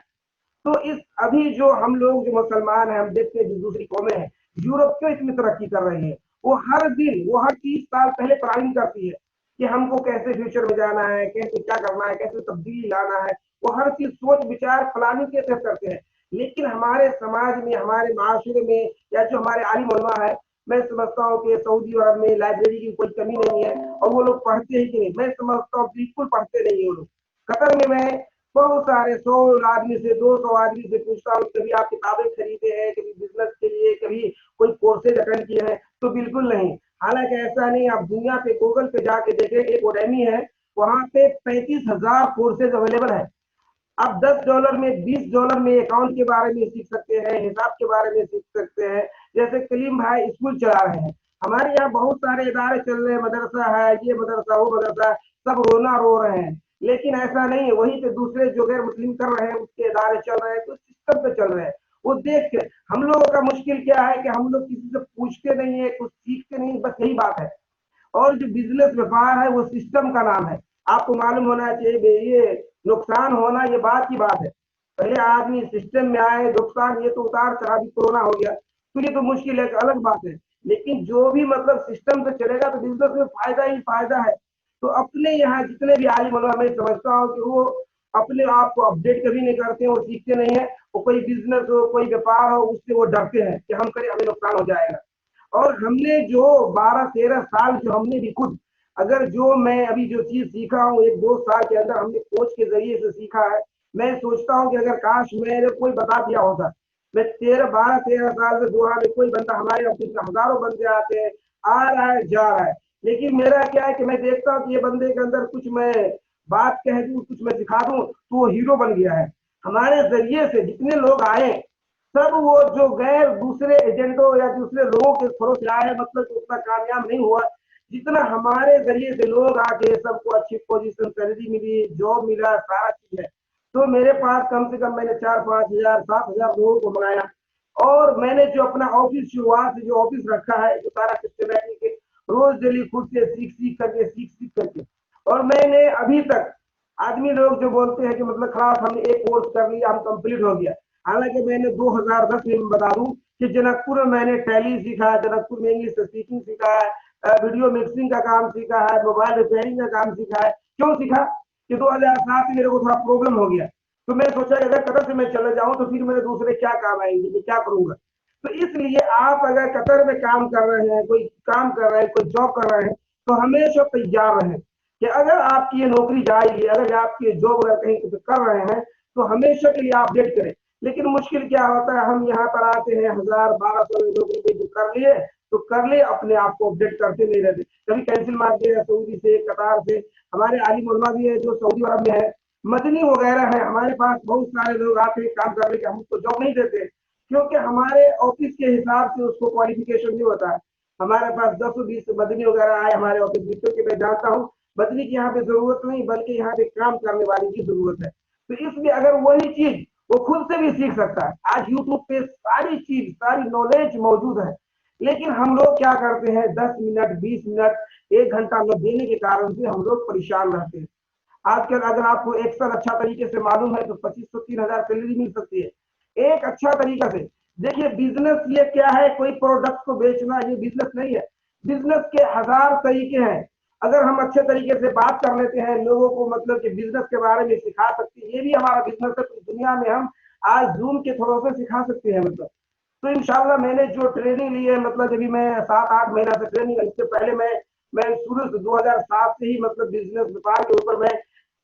तो इस अभी जो हम लोग जो मुसलमान हैं, हम देखते हैं जो दूसरी कौमें हैं, यूरोप क्यों इतनी तरक्की कर रही है, वो हर दिन वो हर 30 साल पहले प्लानिंग करती है कि हमको कैसे फ्यूचर में जाना है, कैसे क्या करना है, कैसे तब्दीली लाना है, वो हर चीज सोच विचार प्लानिंग के तहत करते हैं। लेकिन हमारे समाज में, हमारे माशरे में या जो हमारे आलिम उलमा है, मैं समझता हूँ कि सऊदी अरब में लाइब्रेरी की कोई कमी नहीं है और वो लोग पढ़ते ही कि नहीं, मैं समझता हूँ बिल्कुल पढ़ते नहीं है वो लोग। कतर में मैं बहुत सारे 100 आदमी से 200 आदमी से पूछता हूँ, कभी आप किताबें खरीदे हैं, कभी बिजनेस के लिए कभी कोई कोर्सेज अटेंड किए हैं, तो बिल्कुल नहीं। हालांकि ऐसा नहीं, आप दुनिया पे गूगल पे जाके देखें, एक उडेमी है, वहां पे 35,000 कोर्सेज अवेलेबल है। आप $10 में $20 में अकाउंट के बारे में सीख सकते हैं, हिसाब के बारे में सीख सकते हैं। जैसे कलीम भाई स्कूल चला रहे हैं, हमारे यहाँ बहुत सारे इदारे चल रहे हैं, मदरसा है, ये मदरसा वो मदरसा, सब रोना रो रहे हैं, लेकिन ऐसा नहीं है। वहीं पे दूसरे जो गैर मुस्लिम कर रहे हैं उसके इदारे चल रहे हैं, तो सिस्टम पे चल रहे हैं, वो देख के हम लोगों का मुश्किल क्या है कि हम लोग किसी से पूछते नहीं है, कुछ सीखते नहीं, बस यही बात है। और जो बिजनेस व्यापार है वो सिस्टम का नाम है, आपको मालूम होना चाहिए, ये नुकसान होना ये बात की बात है। पहले आदमी सिस्टम में आए, नुकसान ये तो उतार चढ़ा, भी कोरोना हो गया तो ये तो मुश्किल है, अलग बात है, लेकिन जो भी मतलब सिस्टम से चलेगा तो बिजनेस में फायदा ही फायदा है। तो अपने यहाँ जितने भी आलिम उलमा, मैं समझता हूँ कि वो अपने आप को अपडेट कभी नहीं करते हैं, वो सीखते नहीं है, वो कोई बिजनेस हो कोई व्यापार हो उससे वो डरते हैं कि हम करें हमें नुकसान हो जाएगा। और हमने जो 12-13 साल जो हमने भी खुद, अगर जो मैं अभी जो चीज सीखा हूँ 1-2 साल के अंदर हमने कोच के जरिए से सीखा है, मैं सोचता हूँ कि अगर काश मेरे कोई बता दिया होता, मैं 12-13 साल से दोहा में कोई बंदा, हमारे ऑफिस में हजारों बंदे आते हैं, आ रहा है जा रहा है, लेकिन मेरा क्या है कि मैं देखता हूँ कि ये बंदे के अंदर कुछ मैं बात कह दूं, कुछ मैं सिखा दूं तो वो हीरो बन गया है। हमारे जरिए से जितने लोग आए सब वो जो गैर दूसरे एजेंटों या दूसरे लोगों के थ्रू से आए, मतलब उतना कामयाब नहीं हुआ जितना हमारे जरिए से लोग आके सबको अच्छी पोजीशन, सैलरी मिली, जॉब मिला, सारा चीज है। तो मेरे पास कम से कम मैंने 4-5 हजार 7 हजार लोगों को मंगाया, और मैंने जो अपना ऑफिस शुरुआत से जो ऑफिस रखा है, जो सारा सिस्टमैटिक रोज डेली खुद से सीख करके, और मैंने अभी तक आदमी लोग जो बोलते हैं कि मतलब खलास हमने एक कोर्स कर लिया, हम कंप्लीट हो गया, हालांकि मैंने 2010 में बता दूं कि जनकपुर में मैंने टैली सीखा है, जनकपुर में इंग्लिश स्पीकिंग सीखा है, वीडियो मिक्सिंग का काम सीखा है, मोबाइल रिपेयरिंग का काम सीखा है। क्यों सीखा कि 2007 में मेरे को थोड़ा प्रॉब्लम हो गया, तो मैं सोचा अगर कतर से मैं चले जाऊं तो फिर मेरे दूसरे क्या काम आएंगे, मैं क्या करूंगा। तो इसलिए आप अगर कतर में काम कर रहे हैं, कोई काम कर रहे हैं, कोई जॉब कर रहे हैं, तो हमेशा तैयार रहें कि अगर आपकी ये नौकरी जाएगी, अगर आपकी जॉब अगर कहीं कर रहे हैं तो हमेशा के लिए अपडेट करें। लेकिन मुश्किल क्या होता है, हम यहाँ पर आते हैं 1000-1200 नौकरी पे जो कर लिए तो कर ले, अपने आप को अपडेट करते नहीं रहते, कभी कैंसिल मार दिया सऊदी से, कतार से। हमारे आलिम उलमा भी है जो सऊदी अरब में है, मदनी वगैरह है, हमारे पास बहुत सारे लोग आते हैं काम करने के, हम उसको जॉब नहीं देते क्योंकि हमारे ऑफिस के हिसाब से उसको क्वालिफिकेशन नहीं होता है। हमारे पास 10-20 मदनी वगैरह आए हमारे ऑफिस में, क्योंकि मैं जानता हूँ मदनी की यहाँ पे जरूरत नहीं, बल्कि यहाँ पे काम करने वाले की जरूरत है। तो इसलिए अगर वही चीज वो खुद से भी सीख सकता है। आज यूट्यूब पे सारी चीज, सारी नॉलेज मौजूद है, लेकिन हम लोग क्या करते हैं 10 मिनट 20 मिनट 1 घंटा न देने के कारण से हम लोग परेशान रहते हैं। आजकल अगर आपको एक्सेल अच्छा तरीके से मालूम है तो 2500-3000 सैलरी मिल सकती है एक अच्छा तरीका से। देखिए बिजनेस ये क्या है, कोई प्रोडक्ट को बेचना ये बिजनेस नहीं है। बिजनेस के 1000 तरीके हैं। अगर हम अच्छे तरीके से बात कर लेते हैं लोगों को, मतलब कि बिजनेस के बारे में सिखा सकते हैं, ये भी हमारा बिजनेस है। पूरी दुनिया में हम आज जूम के थ्रू से सिखा सकते हैं। मतलब तो इंशाल्लाह मैंने जो ट्रेनिंग ली है, मतलब अभी मैं 7-8 महीना से ट्रेनिंग, इससे पहले मैं शुरू से 2007 से ही मतलब बिजनेस व्यापार के ऊपर मैं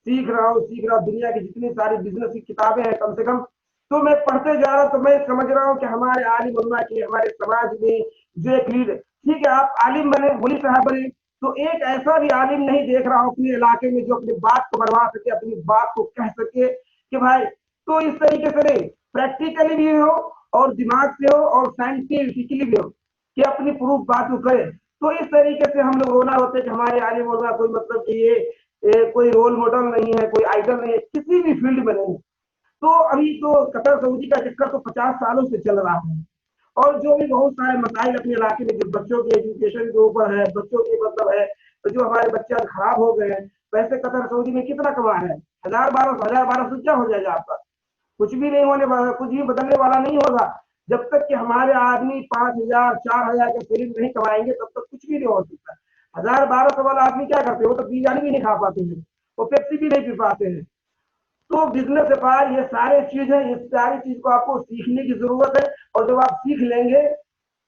सीख रहा हूँ। दुनिया की जितनी सारी बिजनेस की किताबें हैं कम से कम तो मैं पढ़ते जा रहा हूँ। तो मैं समझ रहा हूँ कि हमारे आलिम उलमा के, हमारे समाज में जो एक लीडर, ठीक है आप आलिम बने, मुली साहब बने, तो एक ऐसा भी आलिम नहीं देख रहा हूँ अपने इलाके में जो अपनी बात को बनवा सके, अपनी बात को कह सके कि भाई। तो इस तरीके से नहीं, प्रैक्टिकली भी हो और दिमाग से हो और साइंटिफिकली भी हो कि अपनी प्रूफ बात को करे। तो इस तरीके से हम लोग रोना होते हैं कि हमारे आलिम उलमा कोई मतलब कि ये कोई रोल मॉडल नहीं है, कोई आइडल नहीं है, किसी भी फील्ड में नहीं। तो अभी तो कतर सऊदी का चक्कर तो 50 सालों से चल रहा है, और जो भी बहुत सारे मसाइल अपने इलाके में, जो बच्चों के एजुकेशन के ऊपर है, बच्चों के मतलब है, तो जो हमारे बच्चे आज खराब हो गए हैं। पैसे कतर सऊदी में कितना कमा रहे हैं, 1000-1200 क्या हो जाएगा आपका, कुछ भी नहीं होने वाला, कुछ भी बदलने वाला नहीं होगा। जब तक कि हमारे आदमी 5000-4000 का सैलरी नहीं कमाएंगे तब तक कुछ भी नहीं हो सकता। 1000-1200 वाला आदमी क्या करते हैं, वो तो बिरयानी भी नहीं खा पाते हैं, वो पेप्सी भी नहीं पी पाते हैं। तो बिजनेस व्यापार ये सारे चीज है, इस सारी चीज को आपको सीखने की जरूरत है। और जब आप सीख लेंगे,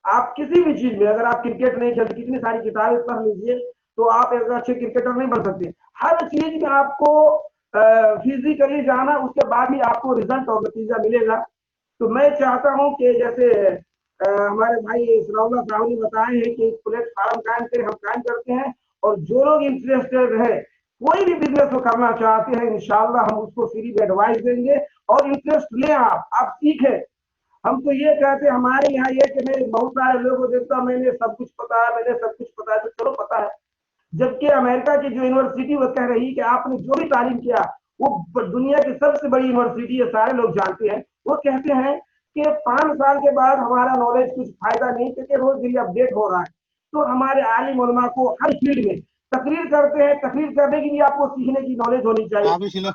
आप किसी भी चीज में, अगर आप क्रिकेट नहीं खेलते, कितनी सारी किताबें पढ़ लीजिए तो आप एक अच्छे क्रिकेटर नहीं बन सकते। हर चीज में आपको फिजिकली जाना, उसके बाद ही आपको रिजल्ट और नतीजा मिलेगा। तो मैं चाहता हूँ कि जैसे हमारे भाई सनाउल्लाह साहब ने बताए हैं कि प्लेटफार्म कायम करें, हम कायम करते हैं। और जो लोग इंटरेस्टेड है, कोई भी बिजनेस को करना चाहते हैं, इंशाल्लाह हम उसको फ्री में एडवाइस देंगे। और इंटरेस्ट लें, आप सीखें। हम तो ये कहते हैं हमारे यहाँ ये कि मैं बहुत सारे लोगों को देखता हूँ, मैंने सब कुछ पता है, मैंने सब कुछ पता है, तो चलो पता है। जबकि अमेरिका की जो यूनिवर्सिटी वो कह रही है कि आपने जो भी तालीम किया वो दुनिया की सबसे बड़ी यूनिवर्सिटी है, सारे लोग जानते हैं। वो कहते हैं कि 5 साल के बाद हमारा नॉलेज कुछ फायदा नहीं, क्योंकि रोज डेली अपडेट हो रहा है। तो हमारे आलिम उलमा को हर फील्ड में तकरीर करते हैं, तकरीर करने के लिए आपको सीखने की नॉलेज होनी चाहिए।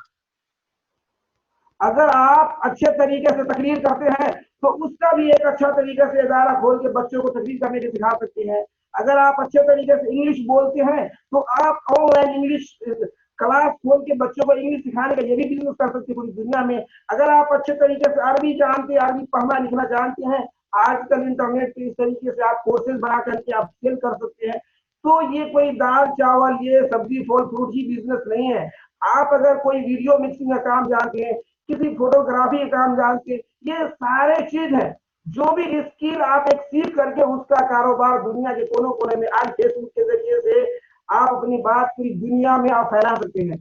अगर आप अच्छे तरीके से तकरीर करते हैं तो उसका भी एक अच्छा तरीके से इदारा खोल के बच्चों को तकरीर करने के सिखा सकते हैं। अगर आप अच्छे तरीके से इंग्लिश बोलते हैं तो आप ऑनलाइन इंग्लिश क्लास खोल के बच्चों को इंग्लिश सिखाने का ये भी बिजनेस कर सकते हैं पूरी दुनिया में। अगर आप अच्छे तरीके से अरबी जानते हैं, अरबी पढ़ना लिखना जानते हैं, आजकल इंटरनेट के इस तरीके से आप कोर्सेज बना करके आप सेल कर सकते हैं। तो ये कोई दाल चावल, ये सब्जी फल फ्रूट ही बिजनेस नहीं है। आप अगर कोई वीडियो मिक्सिंग का काम जानते हैं, किसी फोटोग्राफी का काम जानते हैं, ये सारे चीज है। जो भी स्किल आप एक सीख करके उसका कारोबार दुनिया के कोनों कोने में, आज फेसबुक के जरिए से आप अपनी बात पूरी दुनिया में आप फैला सकते हैं।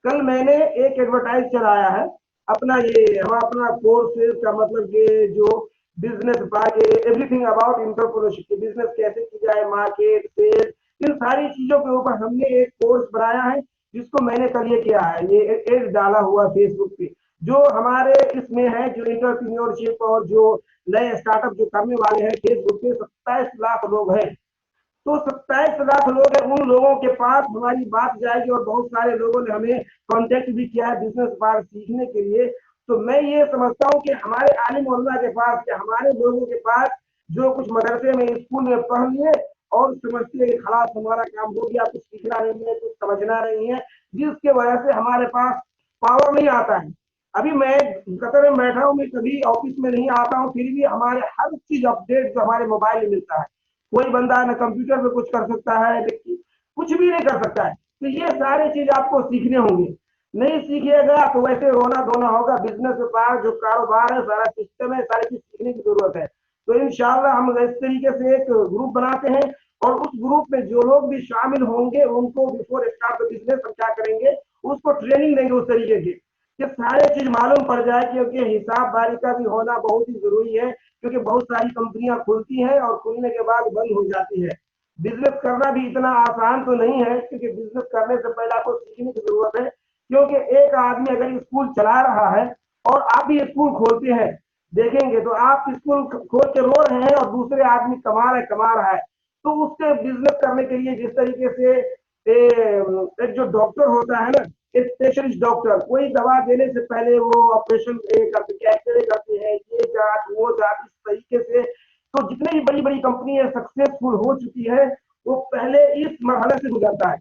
कल मैंने एक एडवर्टाइज चलाया है अपना, ये हम अपना कोर्स का मतलब ये जो बिजनेस बाकी एवरीथिंग अबाउट एंटरप्रेन्योरशिप, बिजनेस कैसे की जाए, मार्केट सेल, इन सारी चीजों के ऊपर हमने एक कोर्स बनाया है, जिसको मैंने कल ये किया है, ये एड डाला हुआ फेसबुक पे। जो हमारे इसमें है, जो एंटरप्रेन्योरशिप और जो नए स्टार्टअप जो करने वाले हैं, फेसबुक पे 27 लाख लोग हैं। तो 27 लाख लोग हैं, उन लोगों के पास हमारी बात जाएगी। और बहुत सारे लोगों ने हमें कांटेक्ट भी किया है बिजनेस बार सीखने के लिए। تو میں یہ سمجھتا ہوں کہ ہمارے عالم علماء کے پاس یا ہمارے لوگوں کے پاس جو کچھ مدرسے میں اسکول میں پڑھ لیے اور سمجھتے ہیں کہ خلاص ہمارا کام ہو گیا, کچھ سیکھنا نہیں ہے, کچھ سمجھنا نہیں ہے, جس کے وجہ سے ہمارے پاس پاور نہیں آتا ہے. ابھی میں قطر میں بیٹھا ہوں, میں کبھی آفس میں نہیں آتا ہوں, پھر بھی ہمارے ہر چیز اپڈیٹ جو ہمارے موبائل میں ملتا ہے. کوئی بندہ نہ کمپیوٹر پہ کچھ کر سکتا ہے, کچھ بھی نہیں کر سکتا ہے. تو یہ سارے چیز آپ کو سیکھنے ہوں گے. نہیں سیکھیے گا تو ویسے رونا دھونا ہوگا. بزنس کے پاس جو کاروبار ہے, سارا سسٹم ہے, ساری چیز سیکھنے کی ضرورت ہے. تو انشاءاللہ ہم اس طریقے سے ایک گروپ بناتے ہیں اور اس گروپ میں جو لوگ بھی شامل ہوں گے ان کو بفور اسٹارٹ بزنس ہم کیا کریں گے, اس کو ٹریننگ دیں گے اس طریقے کی کہ سارے چیز معلوم پڑ جائے. کیونکہ حساب داری کا بھی ہونا بہت ہی ضروری ہے, کیونکہ بہت ساری کمپنیاں کھلتی ہیں اور کھلنے کے بعد بند ہو جاتی ہے. بزنس کرنا بھی اتنا آسان تو نہیں ہے, کیونکہ بزنس کرنے سے پہلے آپ کو سیکھنے کی ضرورت ہے. کیونکہ ایک آدمی اگر اسکول چلا رہا ہے اور آپ بھی اسکول کھولتے ہیں, دیکھیں گے تو آپ اسکول کھول کے رو رہے ہیں اور دوسرے آدمی کما رہا ہے. تو اس کے بزنس کرنے کے لیے جس طریقے سے ایک جو ڈاکٹر ہوتا ہے نا, ایک اسپیشلسٹ ڈاکٹر, کوئی دوا دینے سے پہلے وہ آپریشن کرتے ہیں, یہ جانچ وہ جانچ, اس طریقے سے. تو جتنے بھی بڑی بڑی کمپنیاں سکسیسفل ہو چکی ہے وہ پہلے اس مرحلے سے گزرتا ہے.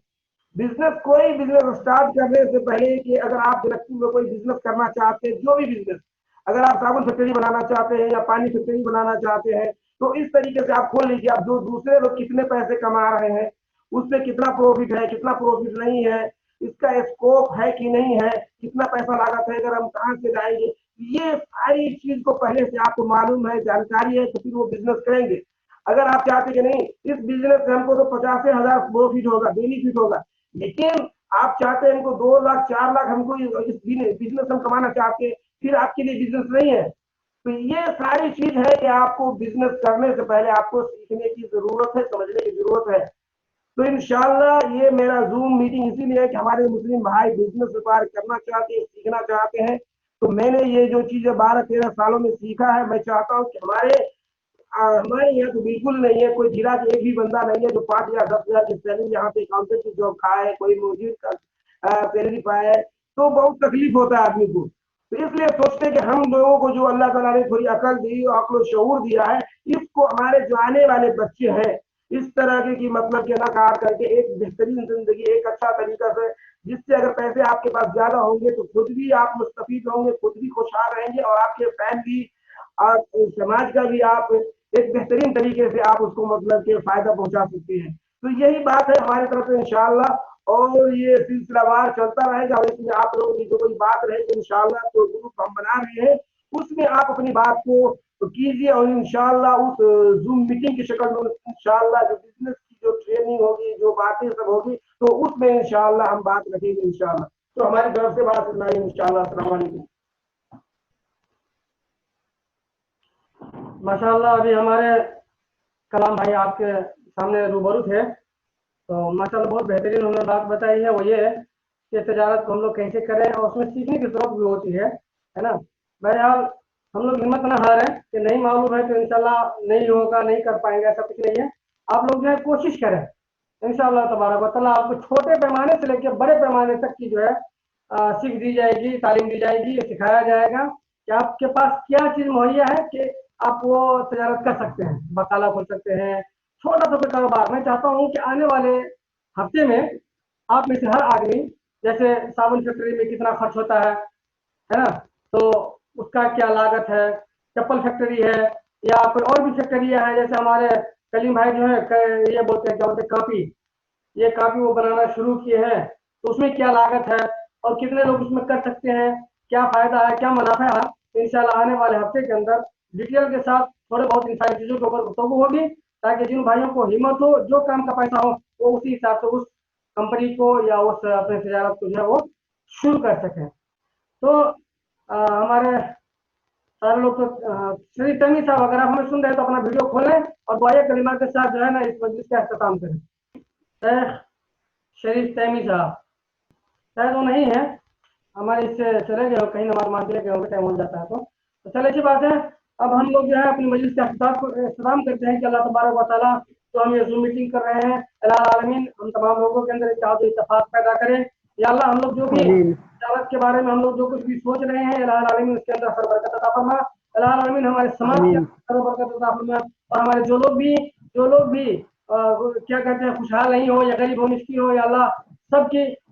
بزنس کوئی بزنس اسٹارٹ کرنے سے پہلے کہ اگر آپ گلکسی میں کوئی بزنس کرنا چاہتے ہیں, جو بھی بزنس, اگر آپ صابن فیکٹری بنانا چاہتے ہیں یا پانی فیکٹری بنانا چاہتے ہیں تو اس طریقے سے آپ کھول لیجیے. آپ جو دوسرے لوگ کتنے پیسے کما رہے ہیں, اس میں کتنا پروفٹ ہے, کتنا پروفٹ نہیں ہے, اس کا اسکوپ ہے کہ نہیں ہے, کتنا پیسہ لاگت ہے, اگر ہم کہاں سے لائیں گے, یہ ساری چیز کو پہلے سے آپ کو معلوم ہے, جانکاری ہے, تو پھر وہ بزنس کریں گے. اگر آپ چاہتے کہ نہیں اس بزنس سے ہم کو تو 50,000 پروفٹ ہوگا, بینیفٹ ہوگا, لیکن آپ چاہتے ہیں ہم کو 2 لاکھ 4 لاکھ ہم کو اس بزنس ہم کمانا چاہتے ہیں, پھر آپ کے لیے بزنس نہیں ہے. تو یہ ساری چیز ہے کہ آپ کو بزنس کرنے سے پہلے آپ کو سیکھنے کی ضرورت ہے, سمجھنے کی ضرورت ہے. تو انشاءاللہ یہ میرا زوم میٹنگ اسی لیے ہے کہ ہمارے مسلم بھائی بزنس وپار کرنا چاہتے ہیں, سیکھنا چاہتے ہیں. تو میں نے یہ جو چیزیں 12-13 سالوں میں سیکھا ہے, میں چاہتا ہوں کہ ہمارے یہاں تو بالکل نہیں ہے, کوئی ضلع کا ایک بھی بندہ نہیں ہے جو 5 یا 10 ہزار کی سیلری یہاں پہ اکاؤنٹنٹ کی جاب کھائے, کوئی موجود کا سیلری پائے, تو بہت تکلیف ہوتا ہے آدمی کو. تو اس لیے سوچتے کہ ہم لوگوں کو جو اللہ تعالیٰ نے تھوڑی عقل دی, عقل و شعور دیا ہے, اس کو ہمارے جو آنے والے بچے ہیں اس طرح کی مطلب کہ نکار کر کے ایک بہترین زندگی, ایک اچھا طریقہ سے, جس سے اگر پیسے آپ کے پاس زیادہ ہوں گے تو خود بھی آپ مستفید ہوں گے, خود بھی خوشحال رہیں گے, اور آپ کے فیملی اور سماج کا بھی آپ ایک بہترین طریقے سے آپ اس کو مطلب کہ فائدہ پہنچا سکتے ہیں. تو یہی بات ہے ہماری طرف سے انشاءاللہ, اور یہ سلسلہ وار چلتا رہے گا. اور اس میں آپ لوگوں کی جو کوئی بات رہے گی انشاءاللہ تو گروپ ہم بنا رہے ہیں, اس میں آپ اپنی بات کو کیجیے, اور انشاءاللہ اس زوم میٹنگ کی شکل میں انشاءاللہ جو بزنس کی جو ٹریننگ ہوگی, جو باتیں سب ہوگی, تو اس میں انشاءاللہ ہم بات رکھیں گے انشاءاللہ. تو ہماری طرف سے بات اتنا ہی انشاءاللہ. السلام علیکم. ماشاءاللہ ابھی ہمارے کلام بھائی آپ کے سامنے روبرو تھے, تو ماشاءاللہ بہت بہترین انہوں نے بات بتائی ہے. وہ یہ ہے کہ تجارت کو ہم لوگ کیسے کریں, اور اس میں سیکھنے کی ضرورت بھی ہوتی ہے نا. بہرحال ہم لوگ ہمت نہ ہاریں کہ نہیں معلوم ہے تو انشاءاللہ نہیں ہوگا, نہیں کر پائیں گے, ایسا کچھ نہیں ہے. آپ لوگ جو ہے کوشش کریں انشاءاللہ تبارک و تعالیٰ. آپ کو چھوٹے پیمانے سے لے کے بڑے پیمانے تک کی جو ہے سیکھ دی جائے گی, تعلیم دی جائے گی, سکھایا جائے گا کہ آپ کے پاس کیا چیز مہیا ہے کہ آپ وہ تجارت کر سکتے ہیں, بقالہ کھول سکتے ہیں, چھوٹا سا کاروبار. میں چاہتا ہوں کہ آنے والے ہفتے میں آپ میں سے ہر آدمی, جیسے صابن فیکٹری میں کتنا خرچ ہوتا ہے نا, تو اس کا کیا لاگت ہے, چپل فیکٹری ہے یا کوئی اور بھی فیکٹریاں ہیں, جیسے ہمارے کلیم بھائی جو ہے یہ بولتے ہیں کیا بولتے ہیں کاپی, یہ کاپی وہ بنانا شروع کیے ہیں, تو اس میں کیا لاگت ہے اور کتنے لوگ اس میں کر سکتے ہیں, کیا فائدہ ہے, کیا منافع ہے. انشاءاللہ آنے والے ہفتے کے اندر ڈیٹیل کے ساتھ تھوڑے بہت ان ساری چیزوں کے اوپر گفتگو ہوگی, تاکہ جن بھائیوں کو ہمت ہو, جو کام کا پیسہ ہو, وہ اسی حساب سے اس کمپنی کو یا اس اپنے تجارت کو جو ہے وہ شروع کر سکیں. تو ہمارے سارے لوگ تو شریف تیمی صاحب اگر آپ ہمیں سن رہے تو اپنا ویڈیو کھولیں اور دعائے کلمات کے ساتھ جو ہے نا اس مجلس کا اختتام کریں. شیخ شریف تیمی صاحب شاید وہ نہیں ہے, ہمارے اس سے چلے گئے, کہیں نماز مان کے گئے, ٹائم ہو جاتا ہے. تو چلے اچھی بات ہے. اب ہم لوگ جو ہے اپنی مجلس کا اختتام کرتے ہیں کہ اللہ تبارک و تعالیٰ تو ہم یہ زوم میٹنگ کر رہے ہیں, الہ العالمین ہم تمام لوگوں کے اندر اتحاد و اتفاق پیدا کریں. یا اللہ ہم لوگ جو بھی तिजारत के बारे में हम लोग जो कुछ भी सोच रहे हैं, अल्लाह आलमीन उसके अंदर हर बरकत अता फरमा। अल्लाह आलमीन हमारे समाज के अंदर हर बरकत अता फरमा। और हमारे जो लोग भी क्या कहते हैं खुशहाल नहीं हो या गरीब हो मिस्कीन हो, या अल्लाह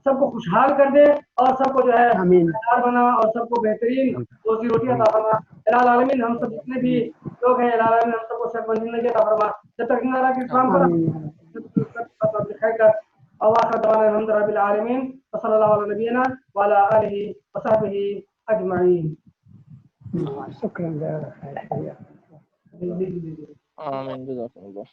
सबको खुशहाल कर दे और सबको जो है बेहतर बना और सबको बेहतरीन रोजी रोटी अता फरमा। अल्लाह आलमीन हम सब जितने भी लोग हैं, अल्लाह आलमीन हम सबको सेहतमंद जिंदगी अता फरमा। जब तक जिंदा रखे इस्लाम पर खैर कर आखिर दवाना अल्हम्दुलिल्लाह रब्बिल आलमीन व सल्लल्लाहु अला नबियना व अला आलिहि व सहबिहि अजमईन। शुक्रिया। आमीन जज़ाकल्लाह।